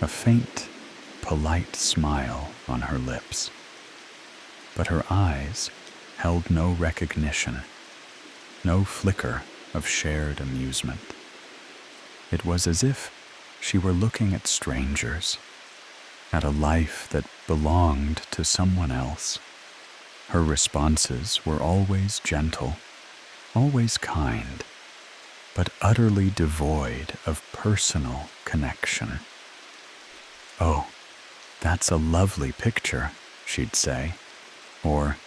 a faint, polite smile on her lips. But her eyes held no recognition, no flicker of shared amusement. It was as if she were looking at strangers, at a life that belonged to someone else. Her responses were always gentle, always kind, but utterly devoid of personal connection. "Oh, that's a lovely picture," she'd say, or,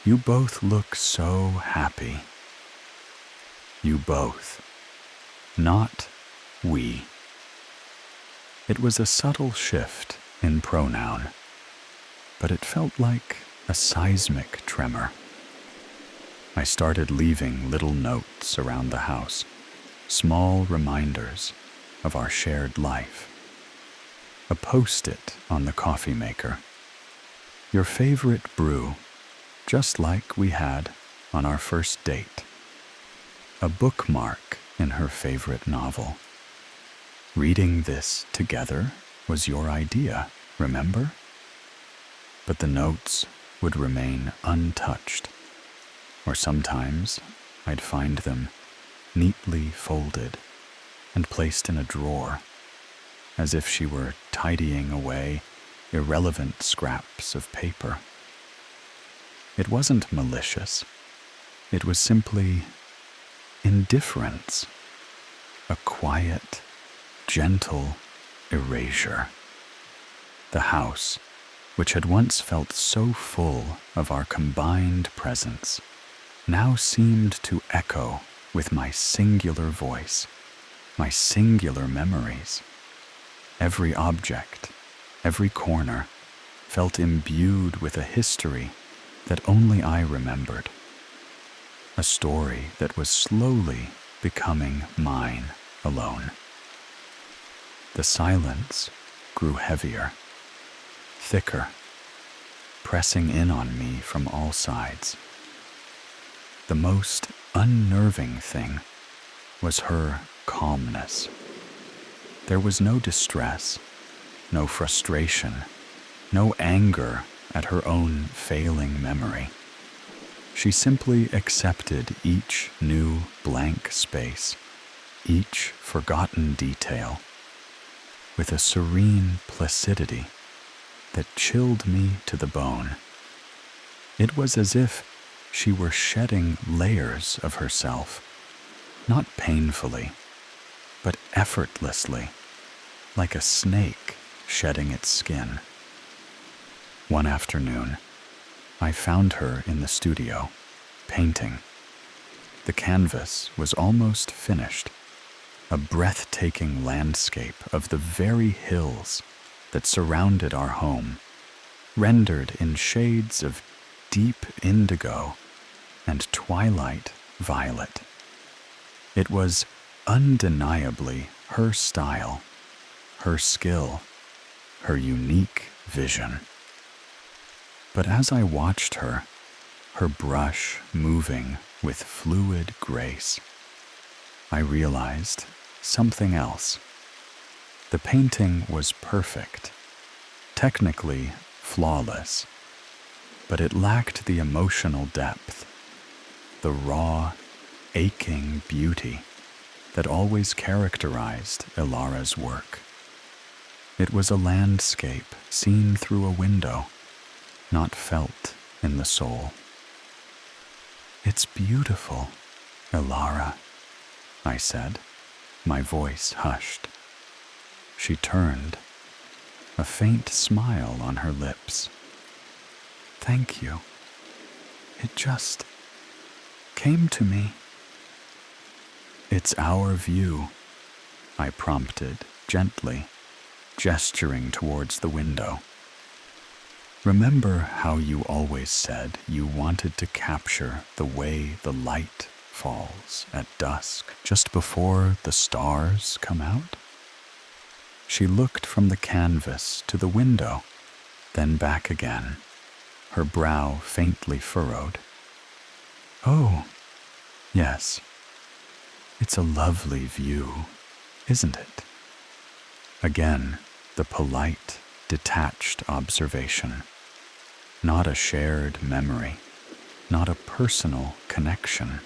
"You both look so happy." You both, not we. It was a subtle shift in pronoun, but it felt like a seismic tremor. I started leaving little notes around the house, small reminders of our shared life. A post-it on the coffee maker. Your favorite brew, just like we had on our first date. A bookmark in her favorite novel. Reading this together was your idea, remember? But the notes would remain untouched, or sometimes I'd find them neatly folded and placed in a drawer, as if she were tidying away irrelevant scraps of paper. It wasn't malicious. It was simply indifference, a quiet, gentle erasure. The house, which had once felt so full of our combined presence, now seemed to echo with my singular voice, my singular memories. Every object, every corner, felt imbued with a history that only I remembered. A story that was slowly becoming mine alone. The silence grew heavier, thicker, pressing in on me from all sides. The most unnerving thing was her calmness. There was no distress, no frustration, no anger at her own failing memory. She simply accepted each new blank space, each forgotten detail, with a serene placidity that chilled me to the bone. It was as if she were shedding layers of herself, not painfully, but effortlessly, like a snake shedding its skin. One afternoon, I found her in the studio, painting. The canvas was almost finished, a breathtaking landscape of the very hills that surrounded our home, rendered in shades of deep indigo and twilight violet. It was undeniably her style, her skill, her unique vision. But as I watched her, her brush moving with fluid grace, I realized something else. The painting was perfect, technically flawless, but it lacked the emotional depth, the raw, aching beauty that always characterized Ilara's work. It was a landscape seen through a window, not felt in the soul. "It's beautiful, Ilara," I said, my voice hushed. She turned, a faint smile on her lips. "Thank you. It just came to me." "It's our view," I prompted gently, gesturing towards the window. "Remember how you always said you wanted to capture the way the light falls at dusk, just before the stars come out?" She looked from the canvas to the window, then back again, her brow faintly furrowed. "Oh, yes. It's a lovely view, isn't it?" Again, the polite, detached observation. Not a shared memory, not a personal connection.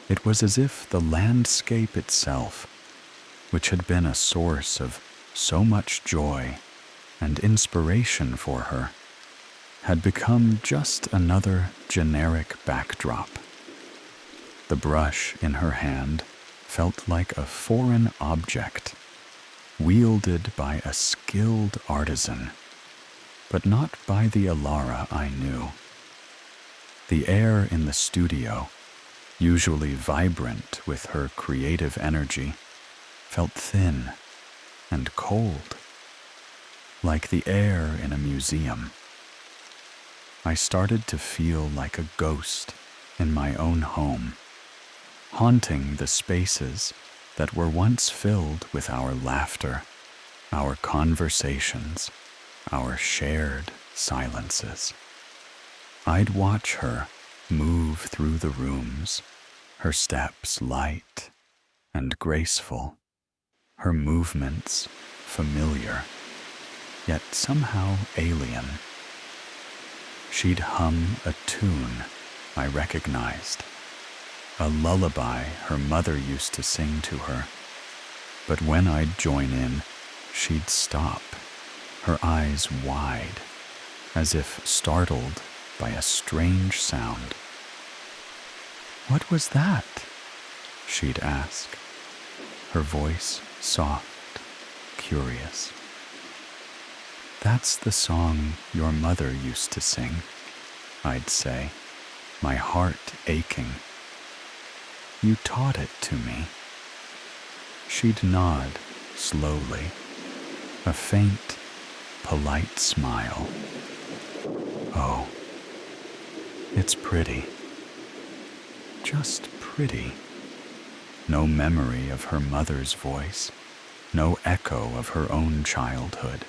It was as if the landscape itself, which had been a source of so much joy and inspiration for her, had become just another generic backdrop. The brush in her hand felt like a foreign object, wielded by a skilled artisan, but not by the Ilara I knew. The air in the studio, usually vibrant with her creative energy, felt thin and cold, like the air in a museum. I started to feel like a ghost in my own home, haunting the spaces that were once filled with our laughter, our conversations, our shared silences. I'd watch her move through the rooms, her steps light and graceful, her movements familiar, yet somehow alien. She'd hum a tune I recognized, a lullaby her mother used to sing to her. But when I'd join in, she'd stop, her eyes wide, as if startled by a strange sound. "What was that?" she'd ask, her voice soft, curious. "That's the song your mother used to sing," I'd say, my heart aching. "You taught it to me." She'd nod slowly, a faint, polite smile. "Oh, it's pretty. Just pretty." No memory of her mother's voice, no echo of her own childhood.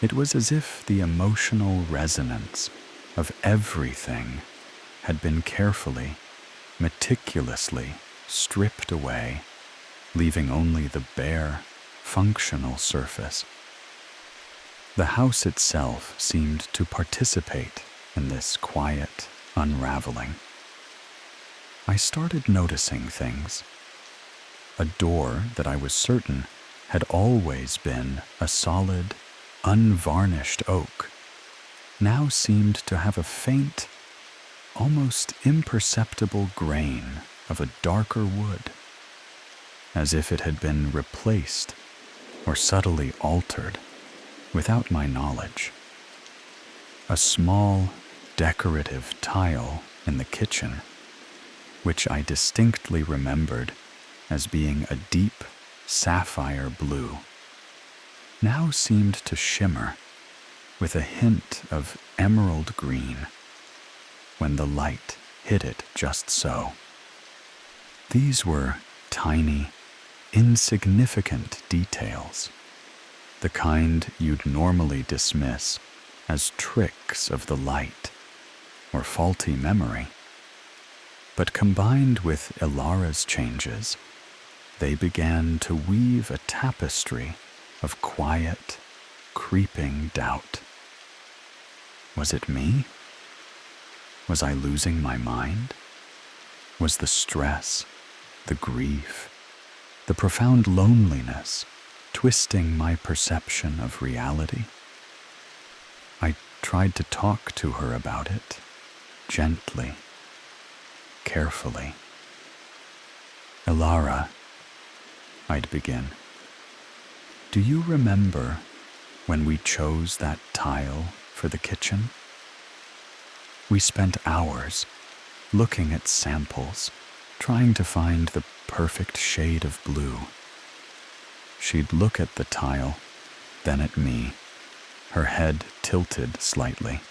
It was as if the emotional resonance of everything had been carefully, meticulously stripped away, leaving only the bare, functional surface. The house itself seemed to participate in this quiet unraveling. I started noticing things. A door that I was certain had always been a solid, unvarnished oak now seemed to have a faint, almost imperceptible grain of a darker wood, as if it had been replaced or subtly altered without my knowledge. A small, decorative tile in the kitchen, which I distinctly remembered as being a deep sapphire blue, now seemed to shimmer with a hint of emerald green when the light hit it just so. These were tiny, insignificant details, the kind you'd normally dismiss as tricks of the light or faulty memory. But combined with Ilara's changes, they began to weave a tapestry of quiet, creeping doubt. Was it me? Was I losing my mind? Was the stress, the grief, the profound loneliness twisting my perception of reality? I tried to talk to her about it, gently, carefully. "Ilara," I'd begin, "do you remember when we chose that tile for the kitchen? We spent hours looking at samples, trying to find the perfect shade of blue." She'd look at the tile, then at me, her head tilted slightly.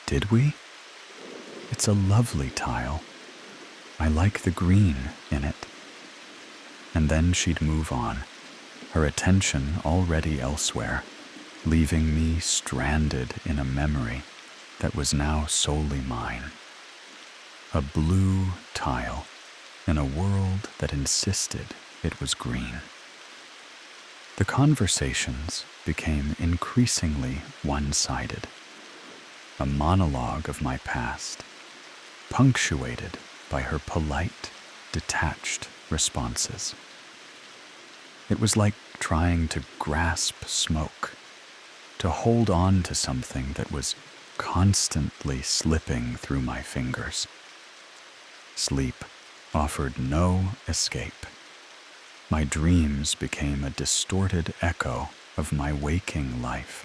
"Did we? It's a lovely tile. I like the green in it." And then she'd move on, her attention already elsewhere, leaving me stranded in a memory that was now solely mine. A blue tile in a world that insisted it was green. The conversations became increasingly one-sided, a monologue of my past, punctuated by her polite, detached responses. It was like trying to grasp smoke, to hold on to something that was constantly slipping through my fingers. Sleep offered no escape. My dreams became a distorted echo of my waking life,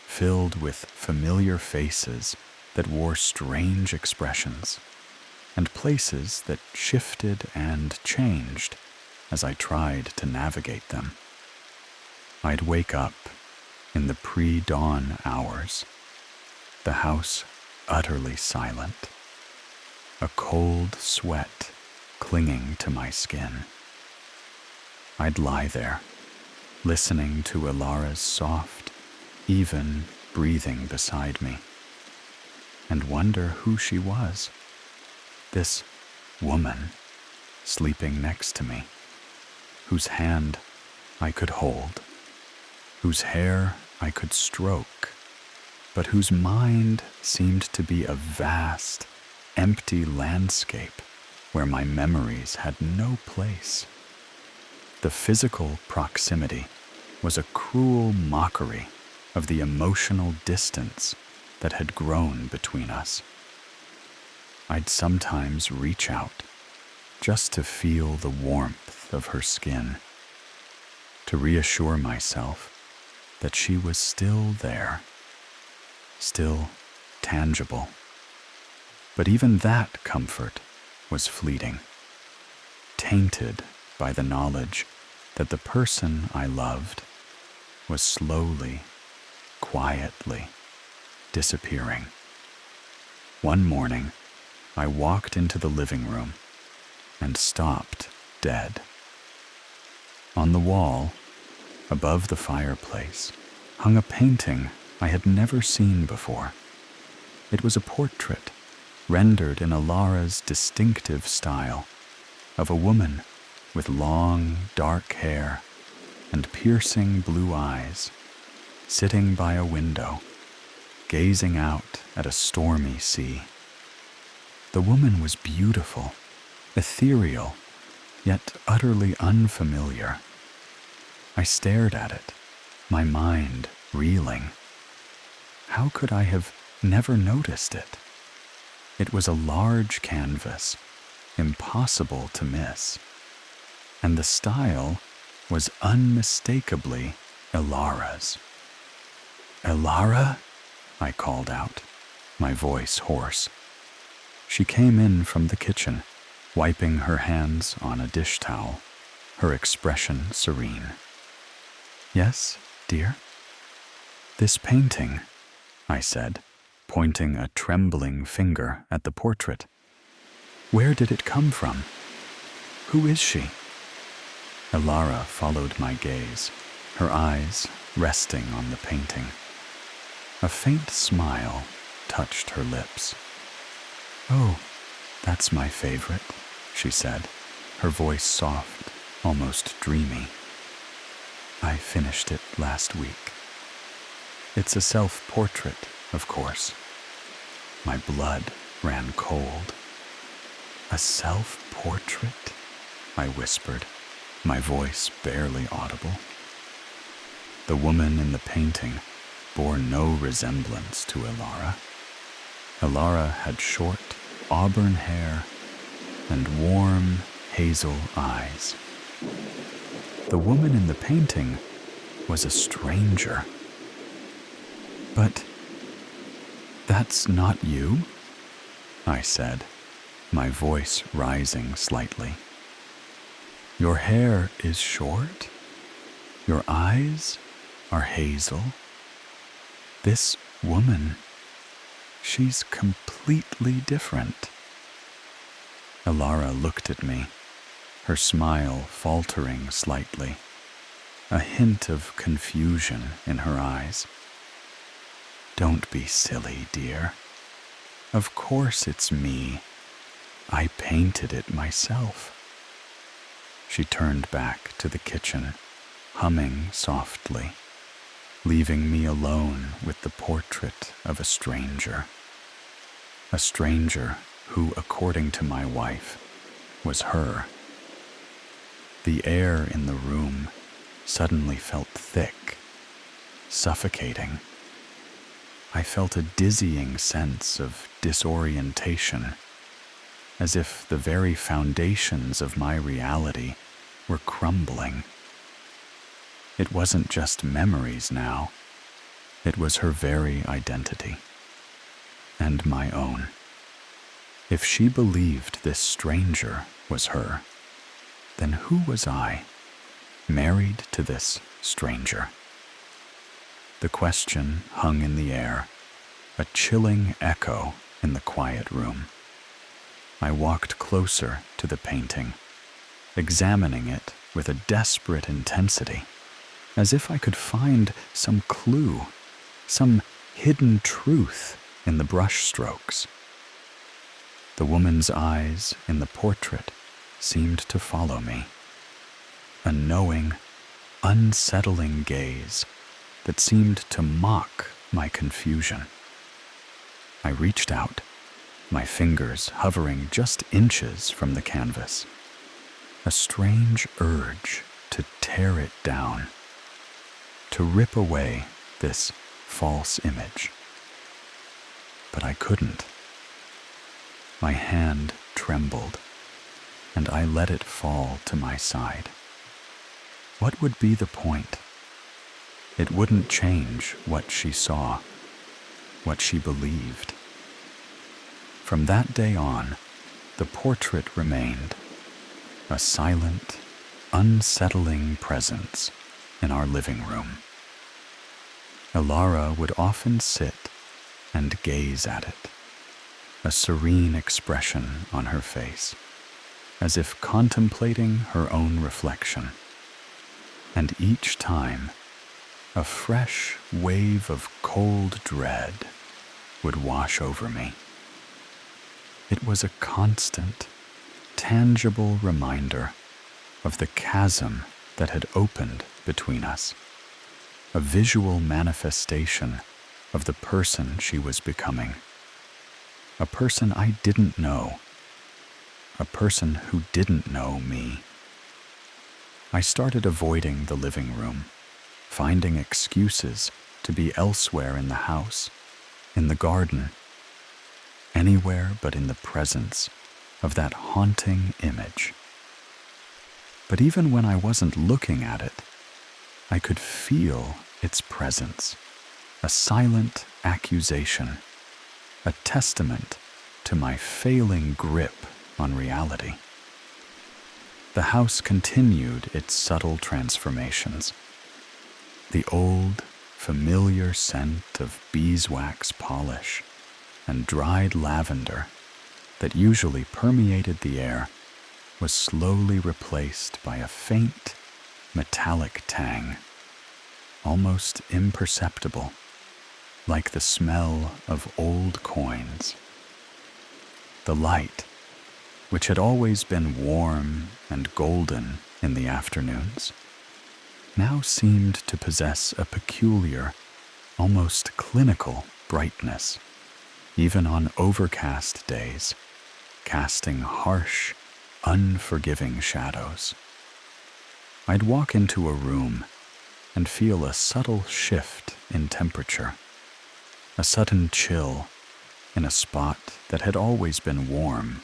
filled with familiar faces that wore strange expressions, and places that shifted and changed as I tried to navigate them. I'd wake up in the pre-dawn hours, the house utterly silent, a cold sweat clinging to my skin. I'd lie there, listening to Ilara's soft, even breathing beside me, and wonder who she was, this woman sleeping next to me, whose hand I could hold, whose hair I could stroke, but whose mind seemed to be a vast, empty landscape where my memories had no place. The physical proximity was a cruel mockery of the emotional distance that had grown between us. I'd sometimes reach out just to feel the warmth of her skin, to reassure myself that she was still there, still tangible. But even that comfort was fleeting, tainted by the knowledge that the person I loved was slowly, quietly disappearing. One morning, I walked into the living room and stopped dead. On the wall, above the fireplace, hung a painting I had never seen before. It was a portrait, rendered in Alara's distinctive style, of a woman with long, dark hair and piercing blue eyes, sitting by a window, gazing out at a stormy sea. The woman was beautiful, ethereal, yet utterly unfamiliar. I stared at it, my mind reeling. How could I have never noticed it? It was a large canvas, impossible to miss, and the style was unmistakably Alara's. "Alara?" I called out, my voice hoarse. She came in from the kitchen, wiping her hands on a dish towel, her expression serene. "Yes, dear?" "This painting," I said, pointing a trembling finger at the portrait. "Where did it come from? Who is she?" Alara followed my gaze, her eyes resting on the painting. A faint smile touched her lips. "Oh, that's my favorite," she said, her voice soft, almost dreamy. "I finished it last week. It's a self-portrait, of course." My blood ran cold. "A self-portrait?" I whispered, my voice barely audible. The woman in the painting bore no resemblance to Alara. Alara had short, auburn hair and warm, hazel eyes. The woman in the painting was a stranger. "But that's not you?" I said, my voice rising slightly. "Your hair is short. Your eyes are hazel. This woman, she's completely different." Alara looked at me, her smile faltering slightly, a hint of confusion in her eyes. "Don't be silly, dear. Of course it's me. I painted it myself." She turned back to the kitchen, humming softly, leaving me alone with the portrait of a stranger. A stranger who, according to my wife, was her. The air in the room suddenly felt thick, suffocating. I felt a dizzying sense of disorientation, as if the very foundations of my reality were crumbling. It wasn't just memories now. It was her very identity, and my own. If she believed this stranger was her, then who was I, married to this stranger? The question hung in the air, a chilling echo in the quiet room. I walked closer to the painting, examining it with a desperate intensity, as if I could find some clue, some hidden truth in the brushstrokes. The woman's eyes in the portrait seemed to follow me, a knowing, unsettling gaze that seemed to mock my confusion. I reached out, my fingers hovering just inches from the canvas, a strange urge to tear it down, to rip away this false image. but I couldn't. My hand trembled, and I let it fall to my side. What would be the point? It wouldn't change what she saw, what she believed. From that day on, the portrait remained, a silent, unsettling presence in our living room. Elara would often sit and gaze at it, a serene expression on her face, as if contemplating her own reflection. And each time, a fresh wave of cold dread would wash over me. It was a constant, tangible reminder of the chasm that had opened between us, a visual manifestation of the person she was becoming, a person I didn't know, a person who didn't know me. I started avoiding the living room, finding excuses to be elsewhere in the house, in the garden, anywhere but in the presence of that haunting image. But even when I wasn't looking at it, I could feel its presence, a silent accusation, a testament to my failing grip on reality. The house continued its subtle transformations. The old, familiar scent of beeswax polish and dried lavender that usually permeated the air was slowly replaced by a faint, metallic tang, almost imperceptible, like the smell of old coins. The light, which had always been warm and golden in the afternoons, now seemed to possess a peculiar, almost clinical brightness, even on overcast days, casting harsh, unforgiving shadows. I'd walk into a room and feel a subtle shift in temperature, a sudden chill in a spot that had always been warm,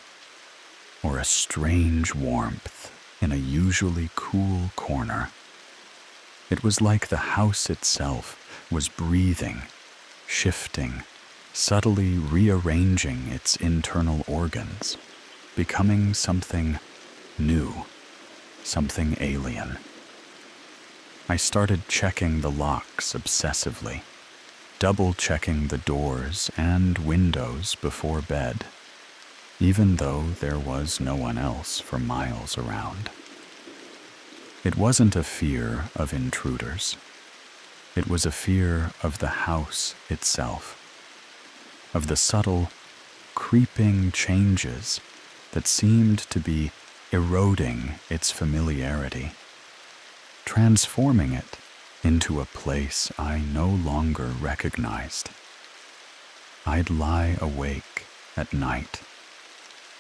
or a strange warmth in a usually cool corner. It was like the house itself was breathing, shifting, subtly rearranging its internal organs, becoming something new, something alien. I started checking the locks obsessively, double-checking the doors and windows before bed, even though there was no one else for miles around. It wasn't a fear of intruders. It was a fear of the house itself, of the subtle, creeping changes that seemed to be eroding its familiarity, transforming it into a place I no longer recognized. I'd lie awake at night,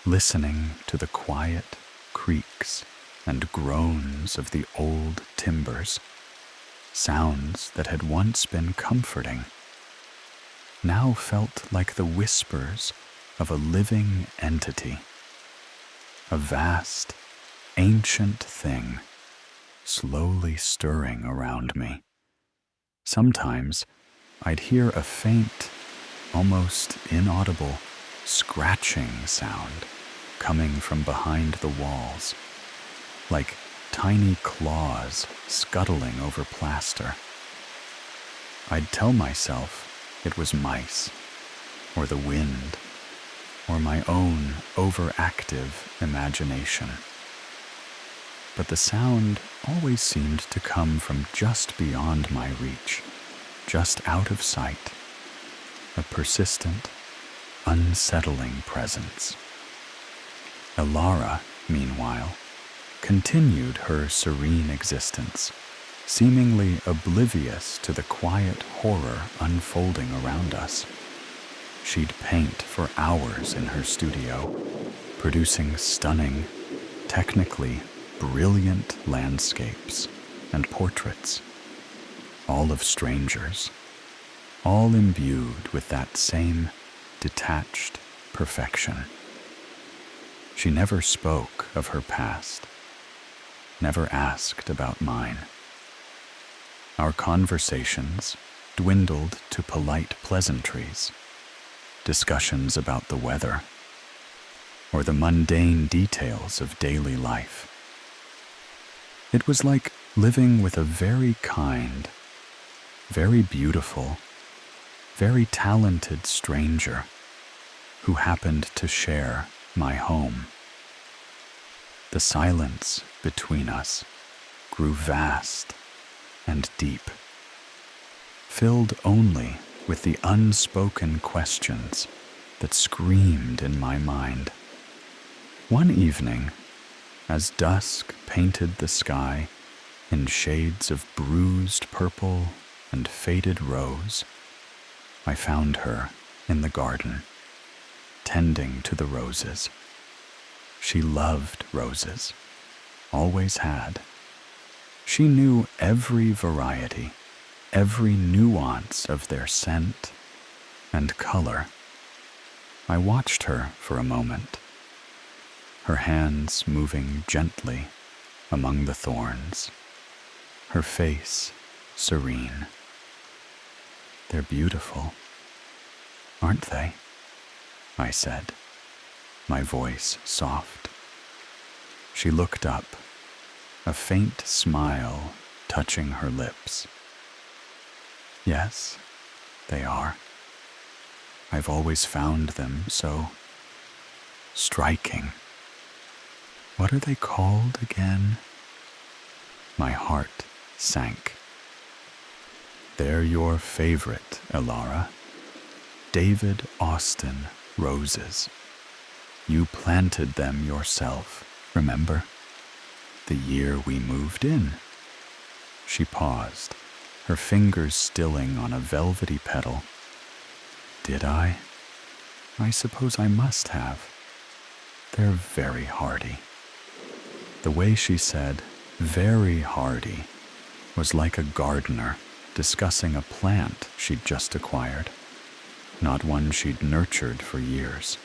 listening to the quiet creaks and groans of the old timbers, sounds that had once been comforting, now felt like the whispers of a living entity, a vast, ancient thing slowly stirring around me. Sometimes I'd hear a faint, almost inaudible, scratching sound coming from behind the walls, like tiny claws scuttling over plaster. I'd tell myself it was mice, or the wind, or my own overactive imagination. But the sound always seemed to come from just beyond my reach, just out of sight, a persistent, unsettling presence. Elara, meanwhile, continued her serene existence, seemingly oblivious to the quiet horror unfolding around us. She'd paint for hours in her studio, producing stunning, technically brilliant landscapes and portraits, all of strangers, all imbued with that same detached perfection. She never spoke of her past, never asked about mine. Our conversations dwindled to polite pleasantries, discussions about the weather, or the mundane details of daily life. It was like living with a very kind, very beautiful, very talented stranger who happened to share my home. The silence between us grew vast and deep, filled only with the unspoken questions that screamed in my mind. One evening, as dusk painted the sky in shades of bruised purple and faded rose, I found her in the garden, tending to the roses. She loved roses, always had. She knew every variety, every nuance of their scent and color. I watched her for a moment, her hands moving gently among the thorns, her face serene. "They're beautiful, aren't they?" I said, my voice soft. She looked up, a faint smile touching her lips. "Yes, they are. I've always found them so striking. What are they called again?" My heart sank. "They're your favorite, Elara. David Austin roses. You planted them yourself, remember? The year we moved in." She paused, her fingers stilling on a velvety petal. "Did I? I suppose I must have. They're very hardy." The way she said "very hardy" was like a gardener discussing a plant she'd just acquired, not one she'd nurtured for years.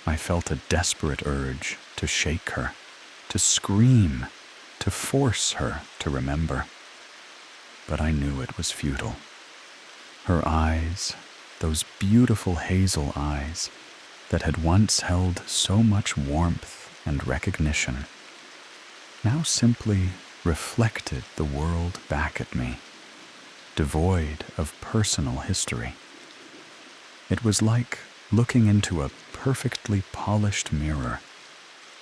I felt a desperate urge to shake her, to scream, to force her to remember. But I knew it was futile. Her eyes, those beautiful hazel eyes that had once held so much warmth and recognition, now simply reflected the world back at me, devoid of personal history. It was like looking into a perfectly polished mirror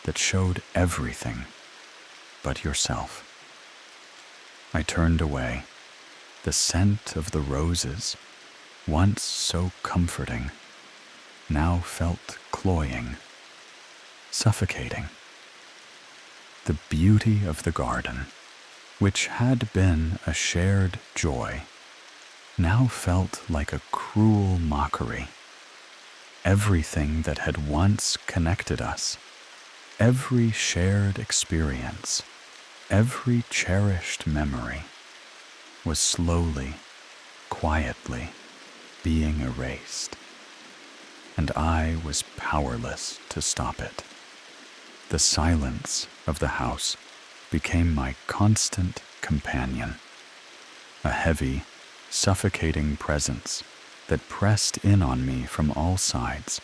that showed everything but yourself. I turned away. The scent of the roses, once so comforting, now felt cloying, suffocating. The beauty of the garden, which had been a shared joy, now felt like a cruel mockery. Everything that had once connected us, every shared experience, every cherished memory, was slowly, quietly being erased, and I was powerless to stop it. The silence of the house became my constant companion, a heavy, suffocating presence that pressed in on me from all sides.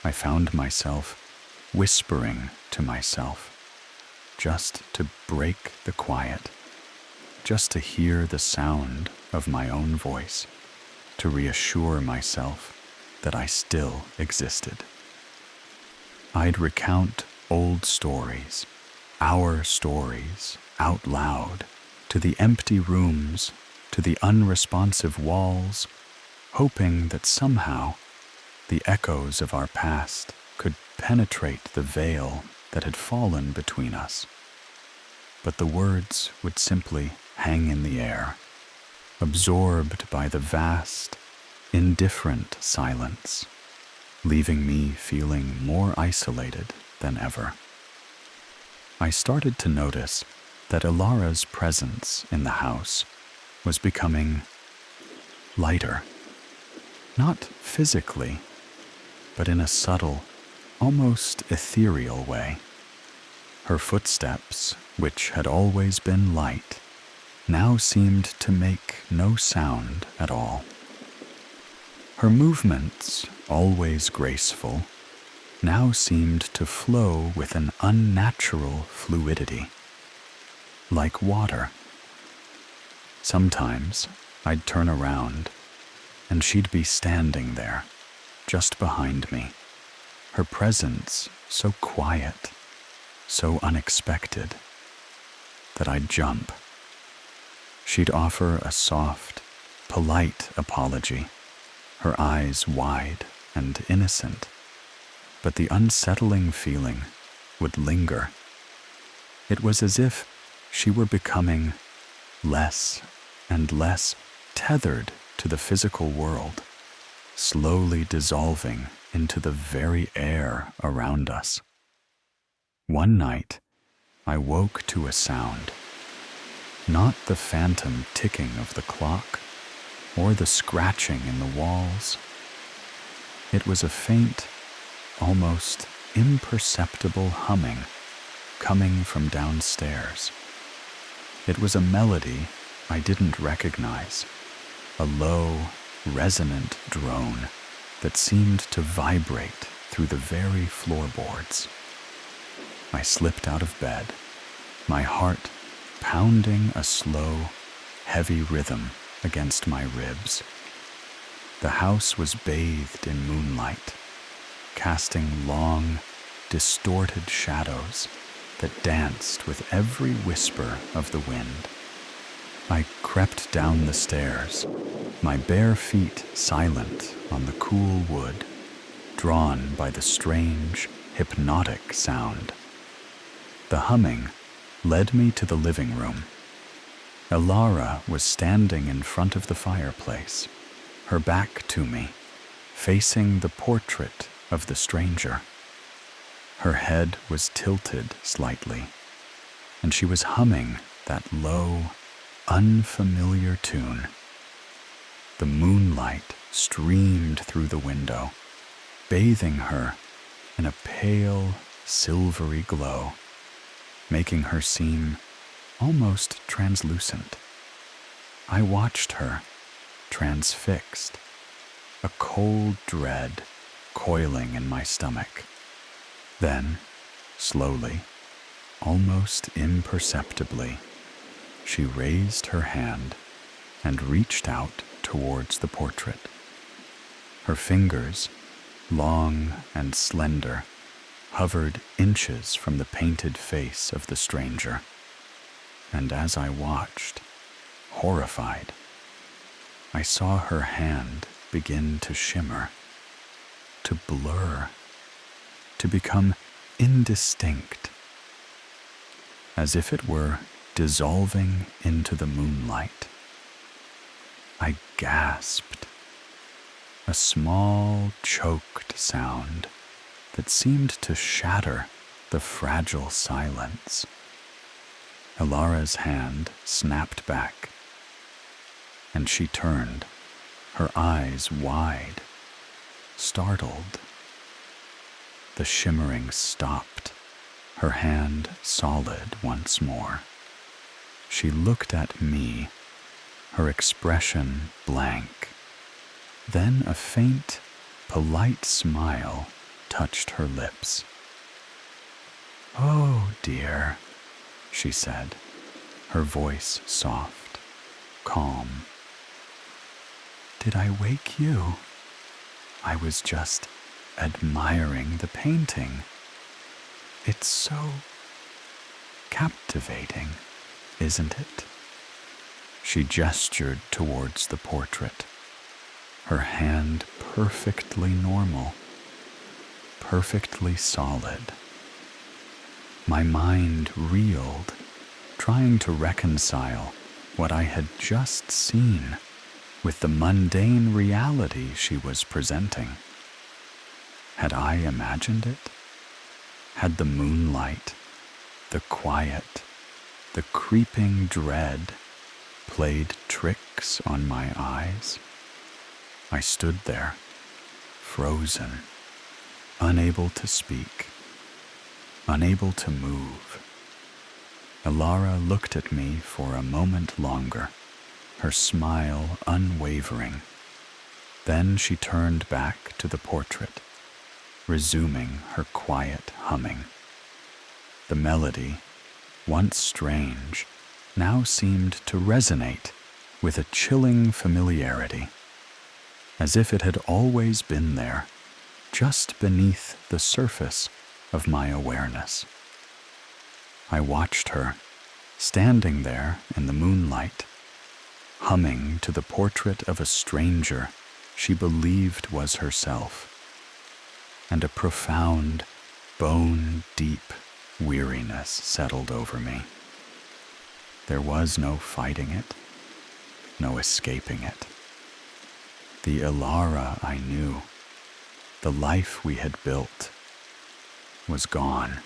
I found myself whispering to myself, just to break the quiet, just to hear the sound of my own voice, to reassure myself that I still existed. I'd recount old stories, our stories, out loud, to the empty rooms, to the unresponsive walls, hoping that somehow the echoes of our past could penetrate the veil that had fallen between us. But the words would simply hang in the air, absorbed by the vast, indifferent silence, leaving me feeling more isolated than ever. I started to notice that Elara's presence in the house was becoming lighter, Not physically, but in a subtle, almost ethereal way. Her footsteps, which had always been light, now seemed to make no sound at all. Her movements, always graceful, now seemed to flow with an unnatural fluidity, like water. Sometimes I'd turn around, and she'd be standing there, just behind me, her presence so quiet, so unexpected, that I'd jump. She'd offer a soft, polite apology, her eyes wide and innocent, but the unsettling feeling would linger. It was as if she were becoming less and less tethered to the physical world, slowly dissolving into the very air around us. One night, I woke to a sound, not the phantom ticking of the clock or the scratching in the walls. It was a faint, almost imperceptible humming coming from downstairs. It was a melody I didn't recognize, a low, resonant drone that seemed to vibrate through the very floorboards. I slipped out of bed, my heart pounding a slow, heavy rhythm against my ribs. The house was bathed in moonlight, casting long, distorted shadows that danced with every whisper of the wind. I crept down the stairs, my bare feet silent on the cool wood, drawn by the strange, hypnotic sound. The humming led me to the living room. Elara was standing in front of the fireplace, her back to me, facing the portrait of the stranger. Her head was tilted slightly, and she was humming that low, unfamiliar tune. The moonlight streamed through the window, bathing her in a pale, silvery glow, making her seem almost translucent. I watched her, transfixed, a cold dread coiling in my stomach. Then, slowly, almost imperceptibly, she raised her hand and reached out towards the portrait. Her fingers, long and slender, hovered inches from the painted face of the stranger. And as I watched, horrified, I saw her hand begin to shimmer, to blur, to become indistinct, as if it were dissolving into the moonlight. I gasped, a small, choked sound that seemed to shatter the fragile silence. Elara's hand snapped back, and she turned, her eyes wide, startled. The shimmering stopped, her hand solid once more. She looked at me, her expression blank. Then a faint, polite smile touched her lips. "Oh, dear," she said, her voice soft, calm. "Did I wake you? I was just admiring the painting. It's so captivating, isn't it?" She gestured towards the portrait, her hand perfectly normal, perfectly solid. My mind reeled, trying to reconcile what I had just seen with the mundane reality she was presenting. Had I imagined it? Had the moonlight, the quiet, the creeping dread played tricks on my eyes? I stood there, frozen, unable to speak, unable to move. Elara looked at me for a moment longer, her smile unwavering. Then she turned back to the portrait, resuming her quiet humming. The melody, once strange, now seemed to resonate with a chilling familiarity, as if it had always been there, just beneath the surface of my awareness. I watched her, standing there in the moonlight, humming to the portrait of a stranger she believed was herself, and a profound, bone-deep weariness settled over me. There was no fighting it, no escaping it. The Elara I knew, the life we had built, was gone,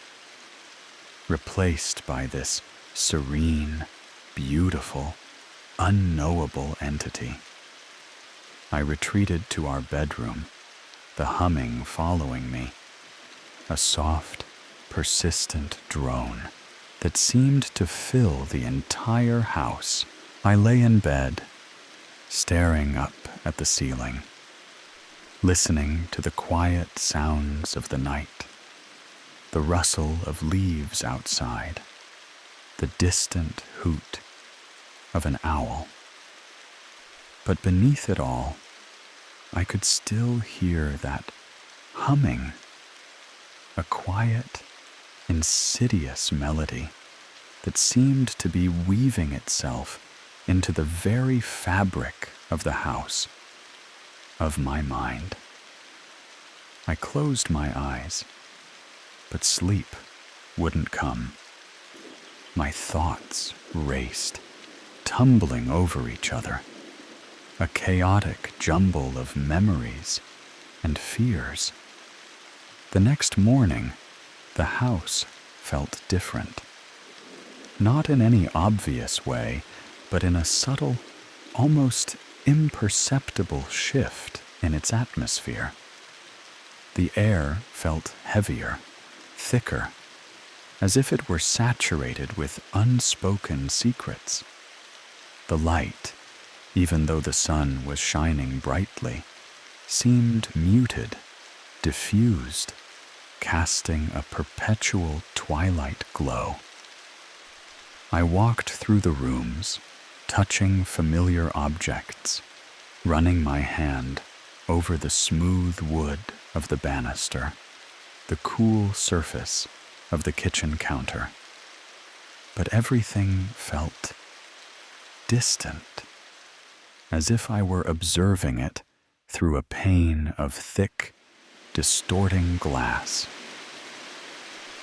replaced by this serene, beautiful, unknowable entity. I retreated to our bedroom, the humming following me, a soft, persistent drone that seemed to fill the entire house. I lay in bed, staring up at the ceiling, listening to the quiet sounds of the night, the rustle of leaves outside, the distant hoot of an owl. But beneath it all, I could still hear that humming, a quiet, insidious melody that seemed to be weaving itself into the very fabric of the house, of my mind. I closed my eyes, but sleep wouldn't come. My thoughts raced, tumbling over each other, a chaotic jumble of memories and fears. The next morning, the house felt different. Not in any obvious way, but in a subtle, almost imperceptible shift in its atmosphere. The air felt heavier, thicker, as if it were saturated with unspoken secrets. The light, even though the sun was shining brightly, seemed muted, diffused, casting a perpetual twilight glow. I walked through the rooms, touching familiar objects, running my hand over the smooth wood of the banister, the cool surface of the kitchen counter. But everything felt distant, as if I were observing it through a pane of thick, distorting glass.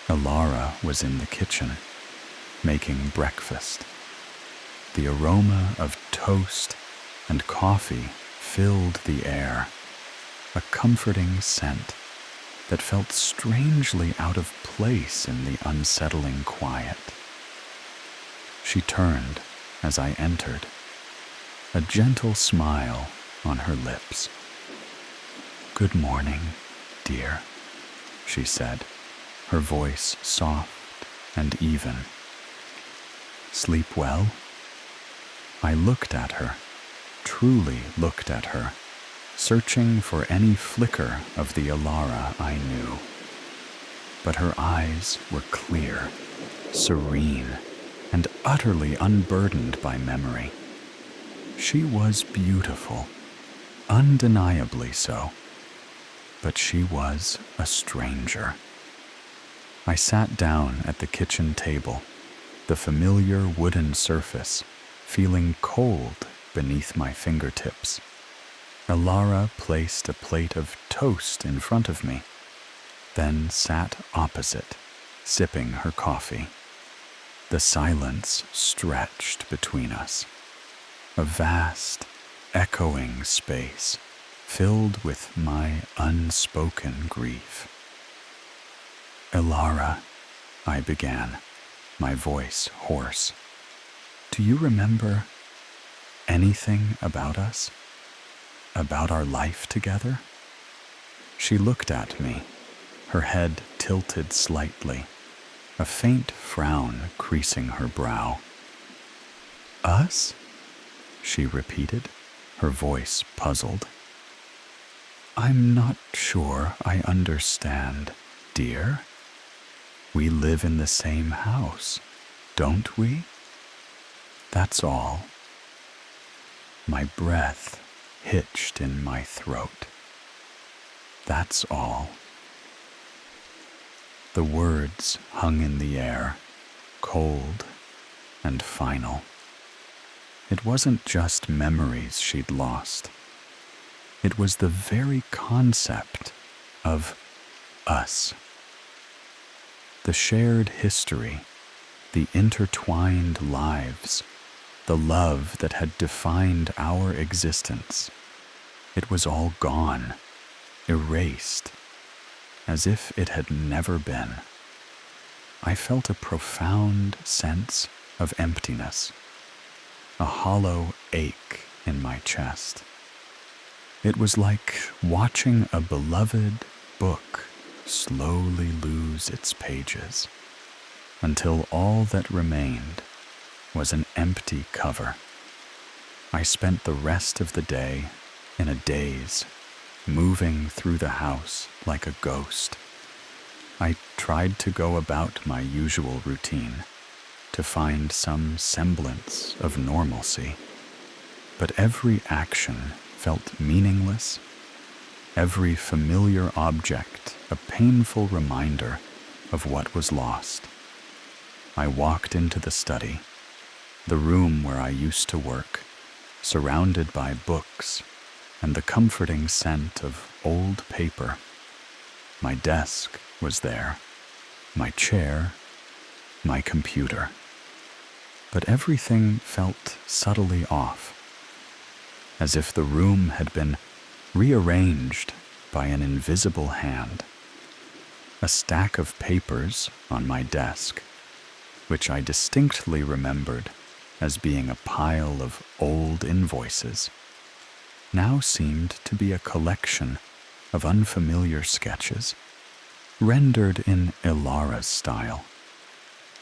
Elara was in the kitchen, making breakfast. The aroma of toast and coffee filled the air, a comforting scent that felt strangely out of place in the unsettling quiet. She turned as I entered, a gentle smile on her lips. "Good morning, dear," she said, her voice soft and even. "Sleep well?" I looked at her, truly looked at her, searching for any flicker of the Elara I knew. But her eyes were clear, serene, and utterly unburdened by memory. She was beautiful, undeniably so, but she was a stranger. I sat down at the kitchen table, the familiar wooden surface feeling cold beneath my fingertips. Elara placed a plate of toast in front of me, then sat opposite, sipping her coffee. The silence stretched between us, a vast, echoing space filled with my unspoken grief. "Elara," I began, my voice hoarse, "do you remember anything about us?" about our life together?" She looked at me, her head tilted slightly, a faint frown creasing her brow. "Us?" she repeated, her voice puzzled. "I'm not sure I understand, dear. We live in the same house, don't we? That's all." My breath hitched in my throat. "That's all." The words hung in the air, cold and final. It wasn't just memories she'd lost. It was the very concept of us. The shared history, the intertwined lives, the love that had defined our existence. It was all gone, erased, as if it had never been. I felt a profound sense of emptiness, a hollow ache in my chest. It was like watching a beloved book slowly lose its pages, until all that remained was an empty cover. I spent the rest of the day in a daze, moving through the house like a ghost. I tried to go about my usual routine, to find some semblance of normalcy, but every action felt meaningless, every familiar object a painful reminder of what was lost. I walked into the study, the room where I used to work, surrounded by books and the comforting scent of old paper. My desk was there, my chair, my computer. But everything felt subtly off, as if the room had been rearranged by an invisible hand. A stack of papers on my desk, which I distinctly remembered as being a pile of old invoices, now seemed to be a collection of unfamiliar sketches, rendered in Ilara's style,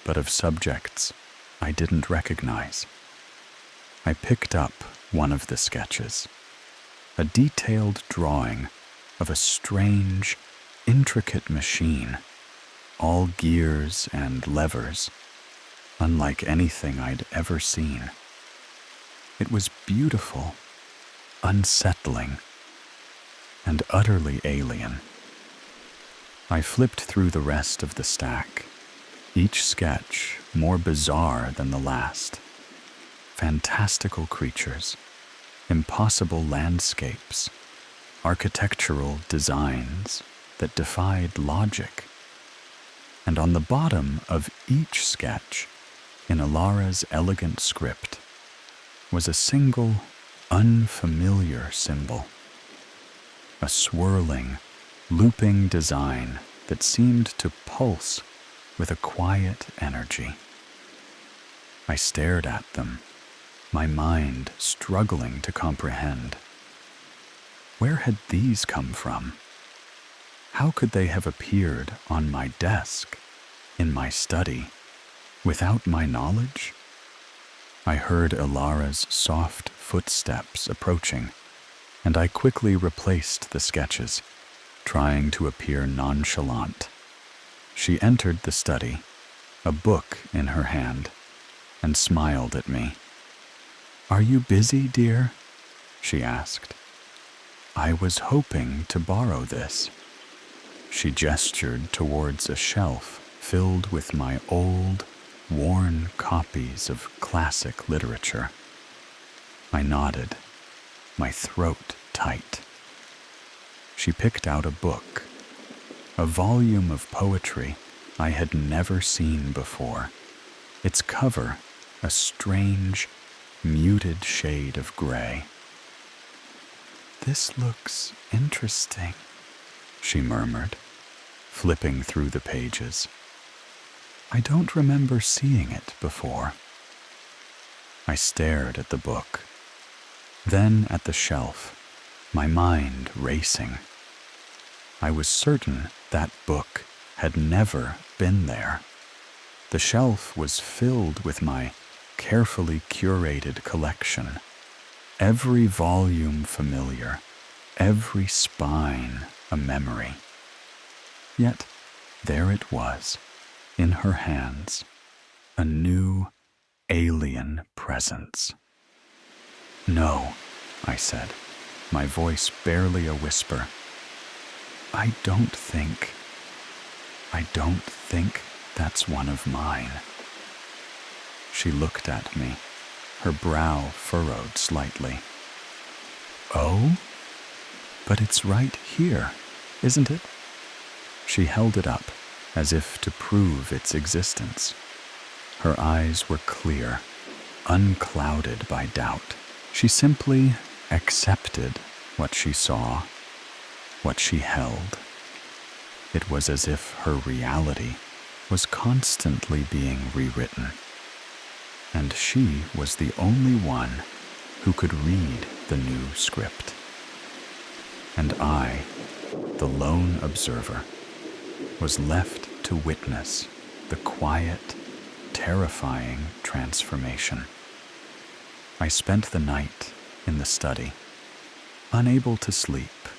but of subjects I didn't recognize. I picked up one of the sketches, a detailed drawing of a strange, intricate machine, all gears and levers, unlike anything I'd ever seen. It was beautiful, unsettling, and utterly alien. I flipped through the rest of the stack, each sketch more bizarre than the last. Fantastical creatures, impossible landscapes, architectural designs that defied logic. And on the bottom of each sketch, in Ilara's elegant script, was a single, unfamiliar symbol. A swirling, looping design that seemed to pulse with a quiet energy. I stared at them, my mind struggling to comprehend. Where had these come from? How could they have appeared on my desk, in my study, without my knowledge? I heard Ilara's soft footsteps approaching, and I quickly replaced the sketches, trying to appear nonchalant. She entered the study, a book in her hand, and smiled at me. "Are you busy, dear?" she asked. "I was hoping to borrow this." She gestured towards a shelf filled with my old, worn copies of classic literature. I nodded, my throat tight. She picked out a book, a volume of poetry I had never seen before, its cover a strange, muted shade of gray. "This looks interesting," she murmured, flipping through the pages. "I don't remember seeing it before." I stared at the book, then at the shelf, my mind racing. I was certain that book had never been there. The shelf was filled with my carefully curated collection, every volume familiar, every spine a memory. Yet there it was, in her hands, a new, alien presence. "No," I said, my voice barely a whisper. I don't think that's one of mine." She looked at me, her brow furrowed slightly. "Oh? But it's right here, isn't it?" She held it up, as if to prove its existence. Her eyes were clear, unclouded by doubt. She simply accepted what she saw, what she held. It was as if her reality was constantly being rewritten, and she was the only one who could read the new script. And I, the lone observer, was left to witness the quiet, terrifying transformation. I spent the night in the study, unable to sleep,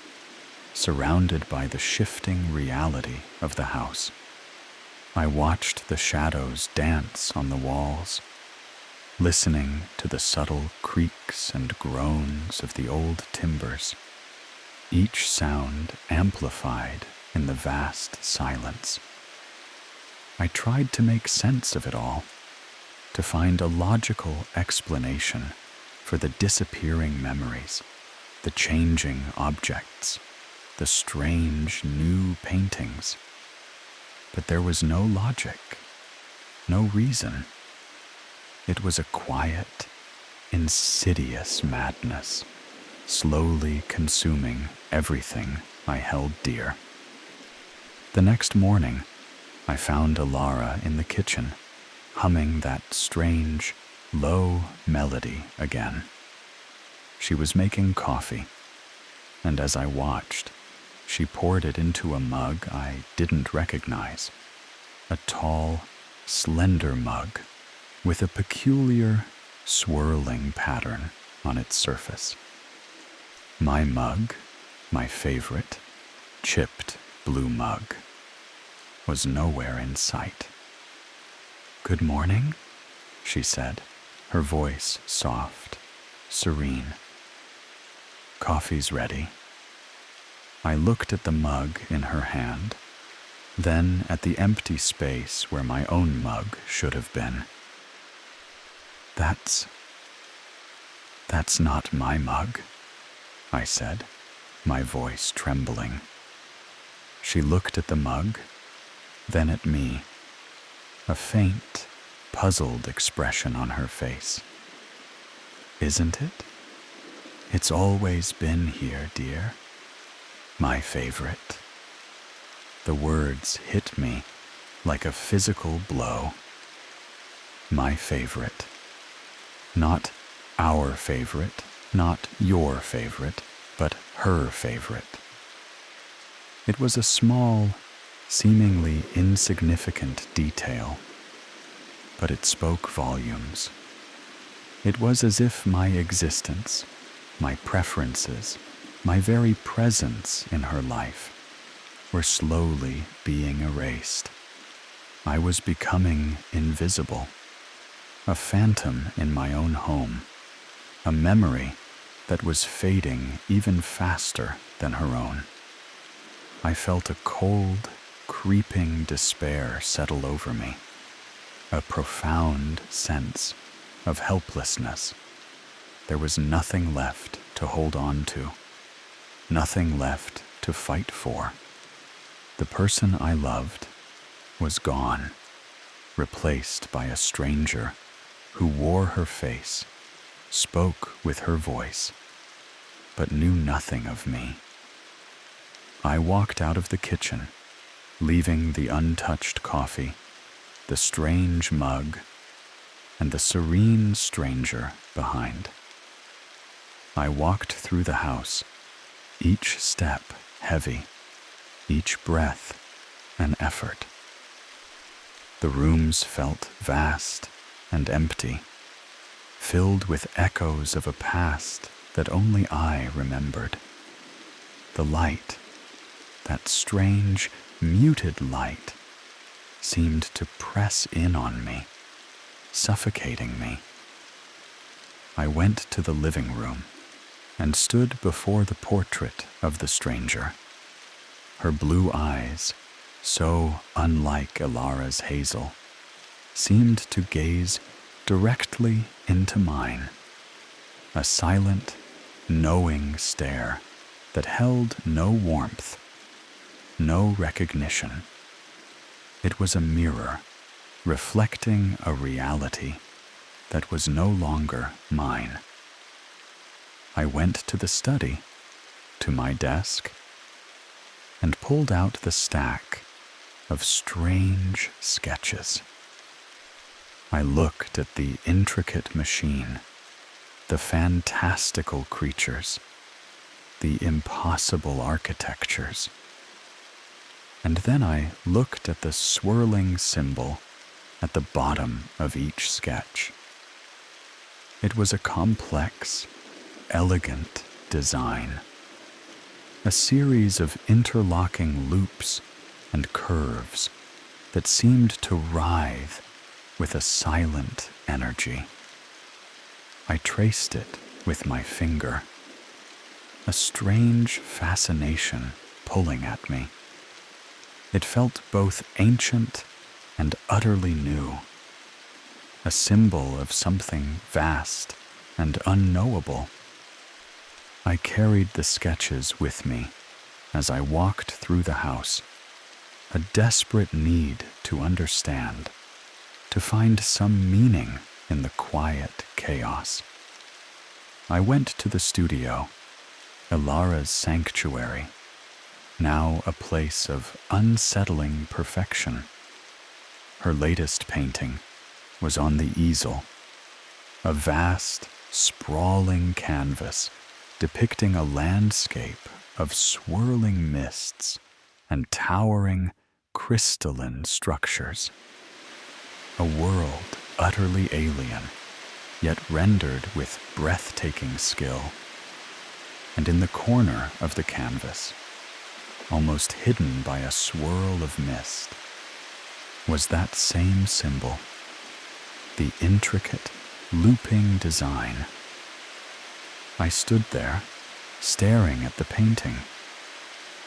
surrounded by the shifting reality of the house. I watched the shadows dance on the walls, listening to the subtle creaks and groans of the old timbers, each sound amplified in the vast silence. I tried to make sense of it all, to find a logical explanation for the disappearing memories, the changing objects, the strange new paintings. But there was no logic, no reason. It was a quiet, insidious madness, slowly consuming everything I held dear. The next morning, I found Alara in the kitchen, humming that strange, low melody again. She was making coffee, and as I watched, she poured it into a mug I didn't recognize, a tall, slender mug with a peculiar, swirling pattern on its surface. My mug, my favorite, chipped blue mug, was nowhere in sight. "Good morning," she said, her voice soft, serene. "Coffee's ready." I looked at the mug in her hand, then at the empty space where my own mug should have been. That's not my mug," I said, my voice trembling. She looked at the mug, then at me, a faint, puzzled expression on her face. "Isn't it? It's always been here, dear. My favorite." The words hit me like a physical blow. My favorite. Not our favorite, not your favorite, but her favorite. It was a small, seemingly insignificant detail, but it spoke volumes. It was as if my existence, my preferences, my very presence in her life were slowly being erased. I was becoming invisible, a phantom in my own home, a memory that was fading even faster than her own. I felt a cold, creeping despair settle over me, a profound sense of helplessness. There was nothing left to hold on to, nothing left to fight for. The person I loved was gone, replaced by a stranger who wore her face, spoke with her voice, but knew nothing of me. I walked out of the kitchen, leaving the untouched coffee, the strange mug, and the serene stranger behind. I walked through the house, each step heavy, each breath an effort. The rooms felt vast and empty, filled with echoes of a past that only I remembered. The light, that strange, muted light, seemed to press in on me, suffocating me. I went to the living room and stood before the portrait of the stranger. Her blue eyes, so unlike Elara's hazel, seemed to gaze directly into mine, a silent, knowing stare that held no warmth, no recognition. It was a mirror reflecting a reality that was no longer mine. I went to the study, to my desk, and pulled out the stack of strange sketches. I looked at the intricate machine, the fantastical creatures, the impossible architectures. And then I looked at the swirling symbol at the bottom of each sketch. It was a complex, elegant design, a series of interlocking loops and curves that seemed to writhe with a silent energy. I traced it with my finger, a strange fascination pulling at me. It felt both ancient and utterly new, a symbol of something vast and unknowable. I carried the sketches with me as I walked through the house, a desperate need to understand, to find some meaning in the quiet chaos. I went to the studio, Elara's sanctuary, now a place of unsettling perfection. Her latest painting was on the easel, a vast, sprawling canvas depicting a landscape of swirling mists and towering, crystalline structures. A world utterly alien, yet rendered with breathtaking skill. And in the corner of the canvas, almost hidden by a swirl of mist, was that same symbol, the intricate, looping design. I stood there, staring at the painting,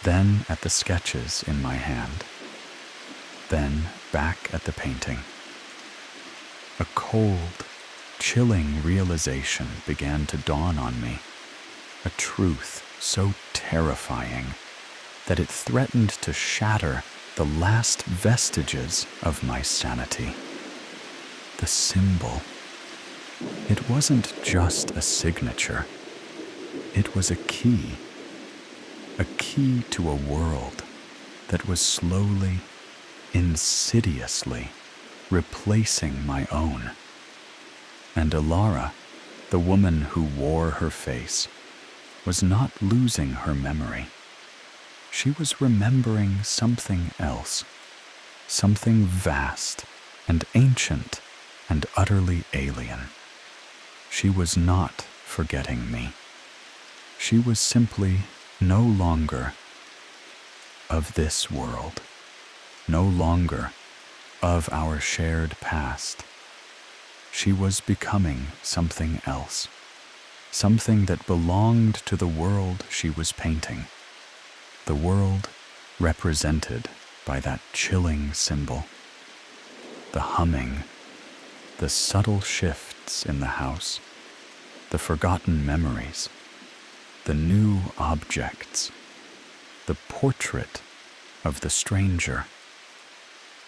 then at the sketches in my hand, then back at the painting. A cold, chilling realization began to dawn on me, a truth so terrifying that it threatened to shatter the last vestiges of my sanity. The symbol. It wasn't just a signature. It was a key to a world that was slowly, insidiously replacing my own. And Elara, the woman who wore her face, was not losing her memory. She was remembering something else, something vast and ancient and utterly alien. She was not forgetting me. She was simply no longer of this world, no longer of our shared past. She was becoming something else, something that belonged to the world she was painting, the world represented by that chilling symbol. The humming, the subtle shifts in the house, the forgotten memories, the new objects, the portrait of the stranger.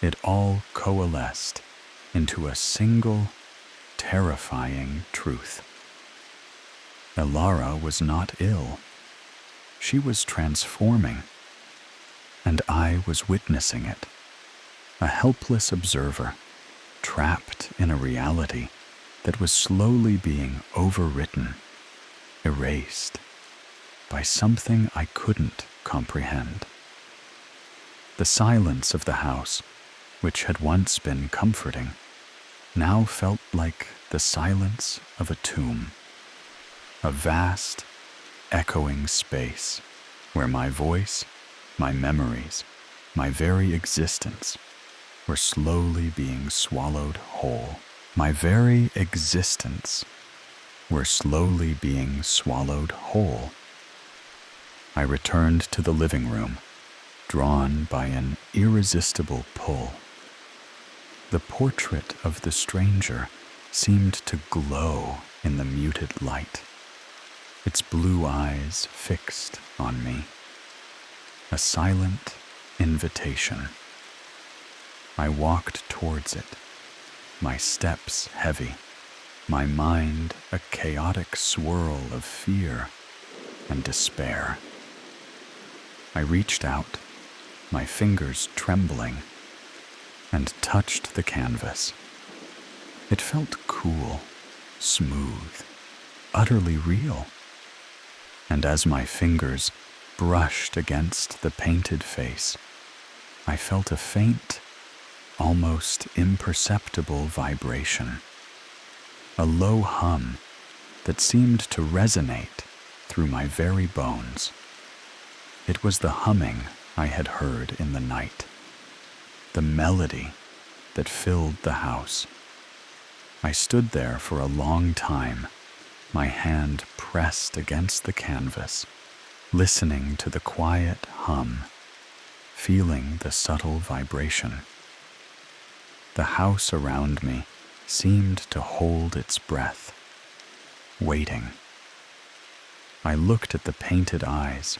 It all coalesced into a single, terrifying truth. Elara was not ill. She was transforming, and I was witnessing it, a helpless observer, trapped in a reality that was slowly being overwritten, erased. by something I couldn't comprehend. The silence of the house, which had once been comforting, now felt like the silence of a tomb, a vast, echoing space where my voice, my memories, my very existence were slowly being swallowed whole. My very existence were slowly being swallowed whole. I returned to the living room, drawn by an irresistible pull. The portrait of the stranger seemed to glow in the muted light, its blue eyes fixed on me, a silent invitation. I walked towards it, my steps heavy, my mind a chaotic swirl of fear and despair. I reached out, my fingers trembling, and touched the canvas. It felt cool, smooth, utterly real. And as my fingers brushed against the painted face, I felt a faint, almost imperceptible vibration, a low hum that seemed to resonate through my very bones. It was the humming I had heard in the night, the melody that filled the house. I stood there for a long time, my hand pressed against the canvas, listening to the quiet hum, feeling the subtle vibration. The house around me seemed to hold its breath, waiting. I looked at the painted eyes,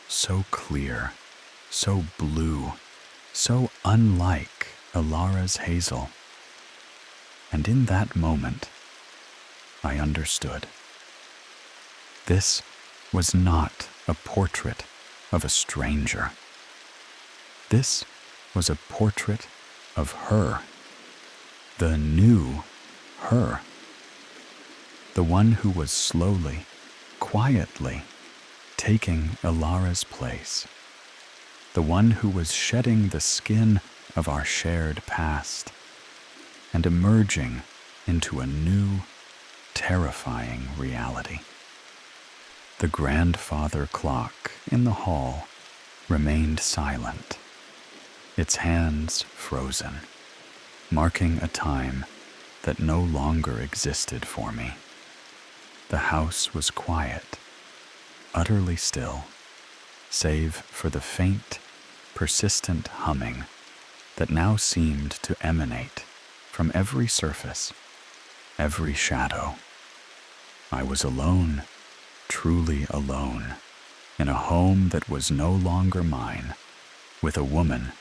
so clear, so blue, so unlike Alara's hazel. And in that moment, I understood. This was not a portrait of a stranger. This was a portrait of her, the new her, the one who was slowly, quietly taking Alara's place, the one who was shedding the skin of our shared past and emerging into a new, terrifying reality. The grandfather clock in the hall remained silent, its hands frozen, marking a time that no longer existed for me. The house was quiet, utterly still, save for the faint, persistent humming that now seemed to emanate from every surface, every shadow. I was alone, truly alone, in a home that was no longer mine, with a woman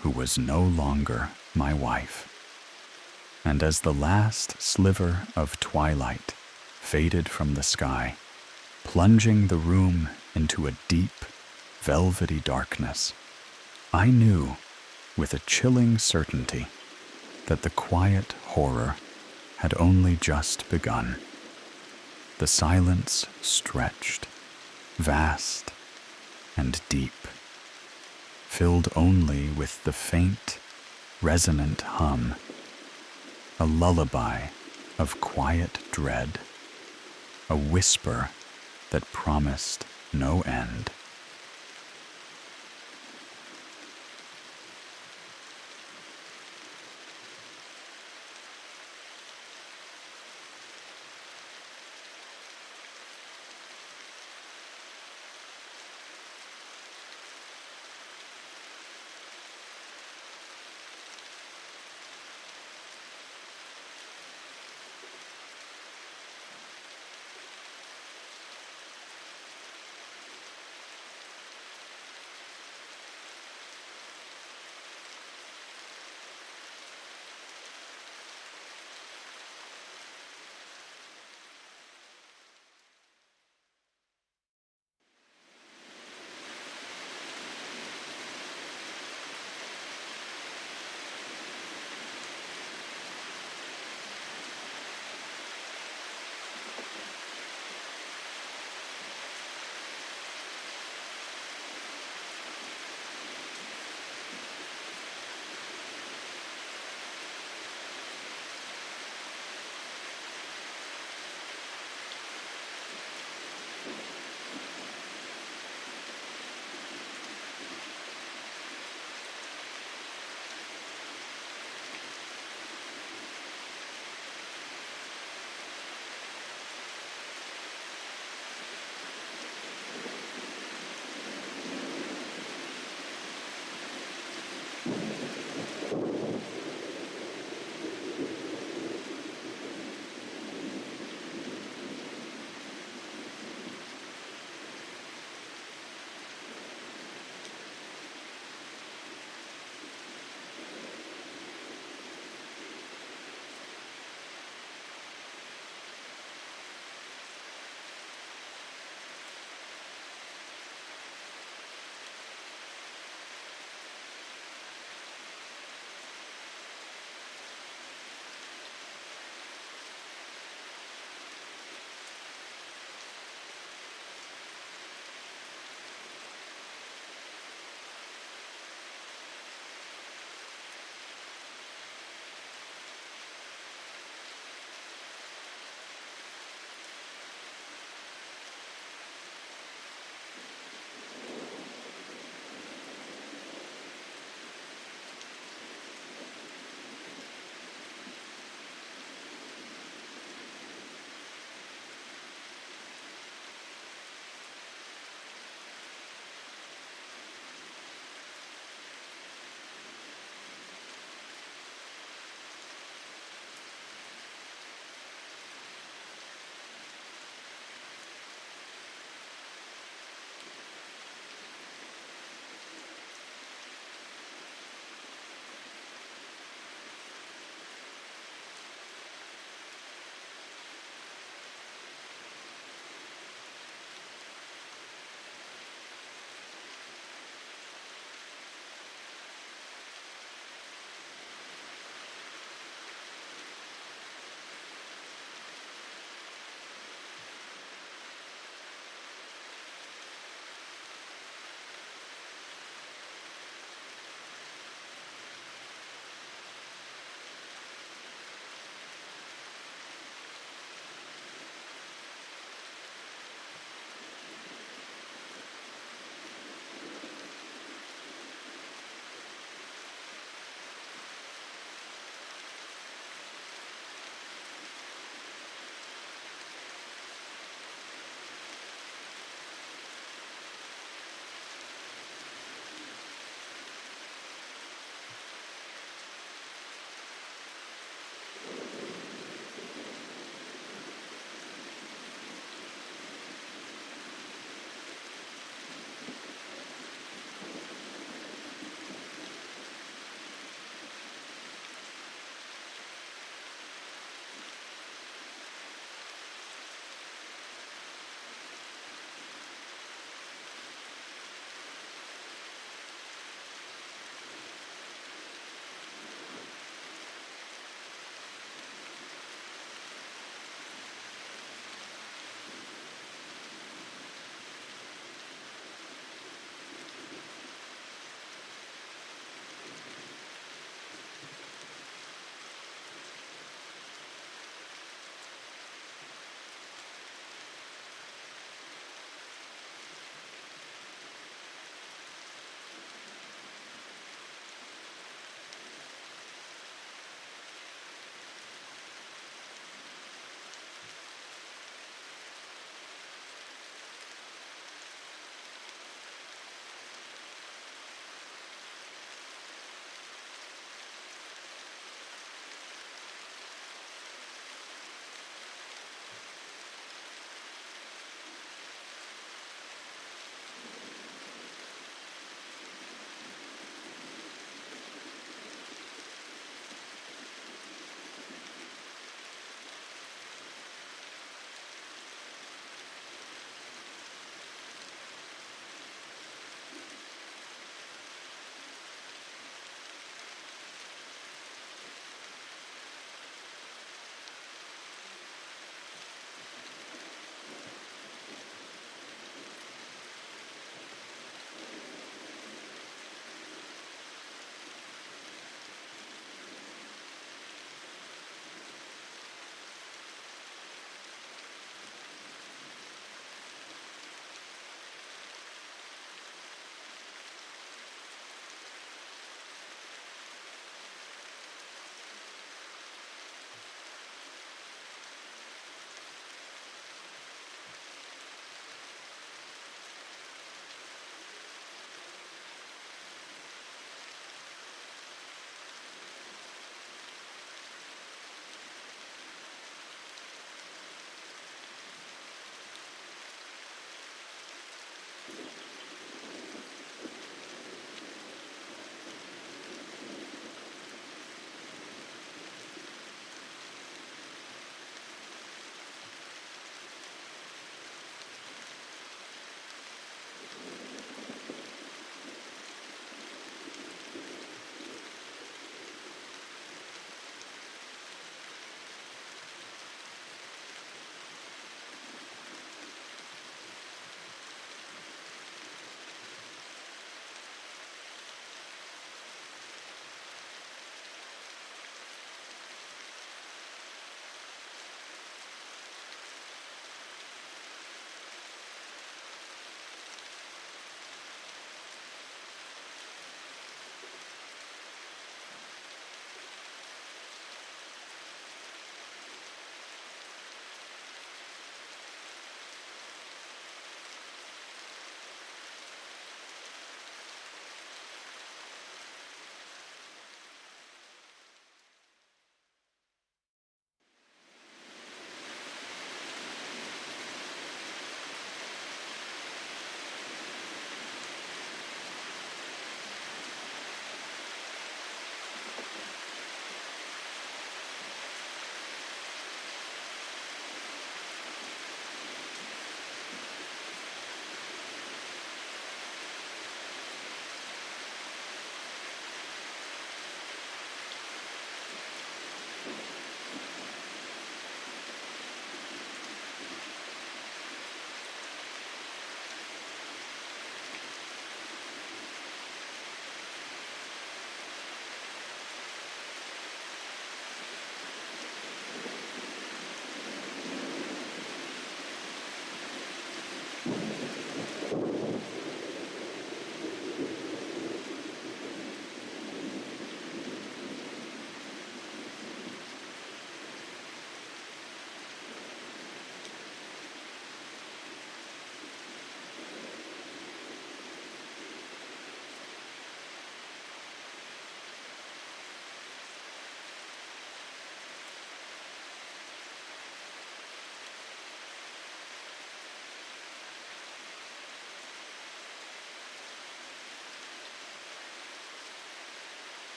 who was no longer my wife. And as the last sliver of twilight faded from the sky, plunging the room into a deep, velvety darkness, I knew with a chilling certainty that the quiet horror had only just begun. The silence stretched, vast and deep, filled only with the faint, resonant hum, a lullaby of quiet dread, a whisper that promised no end.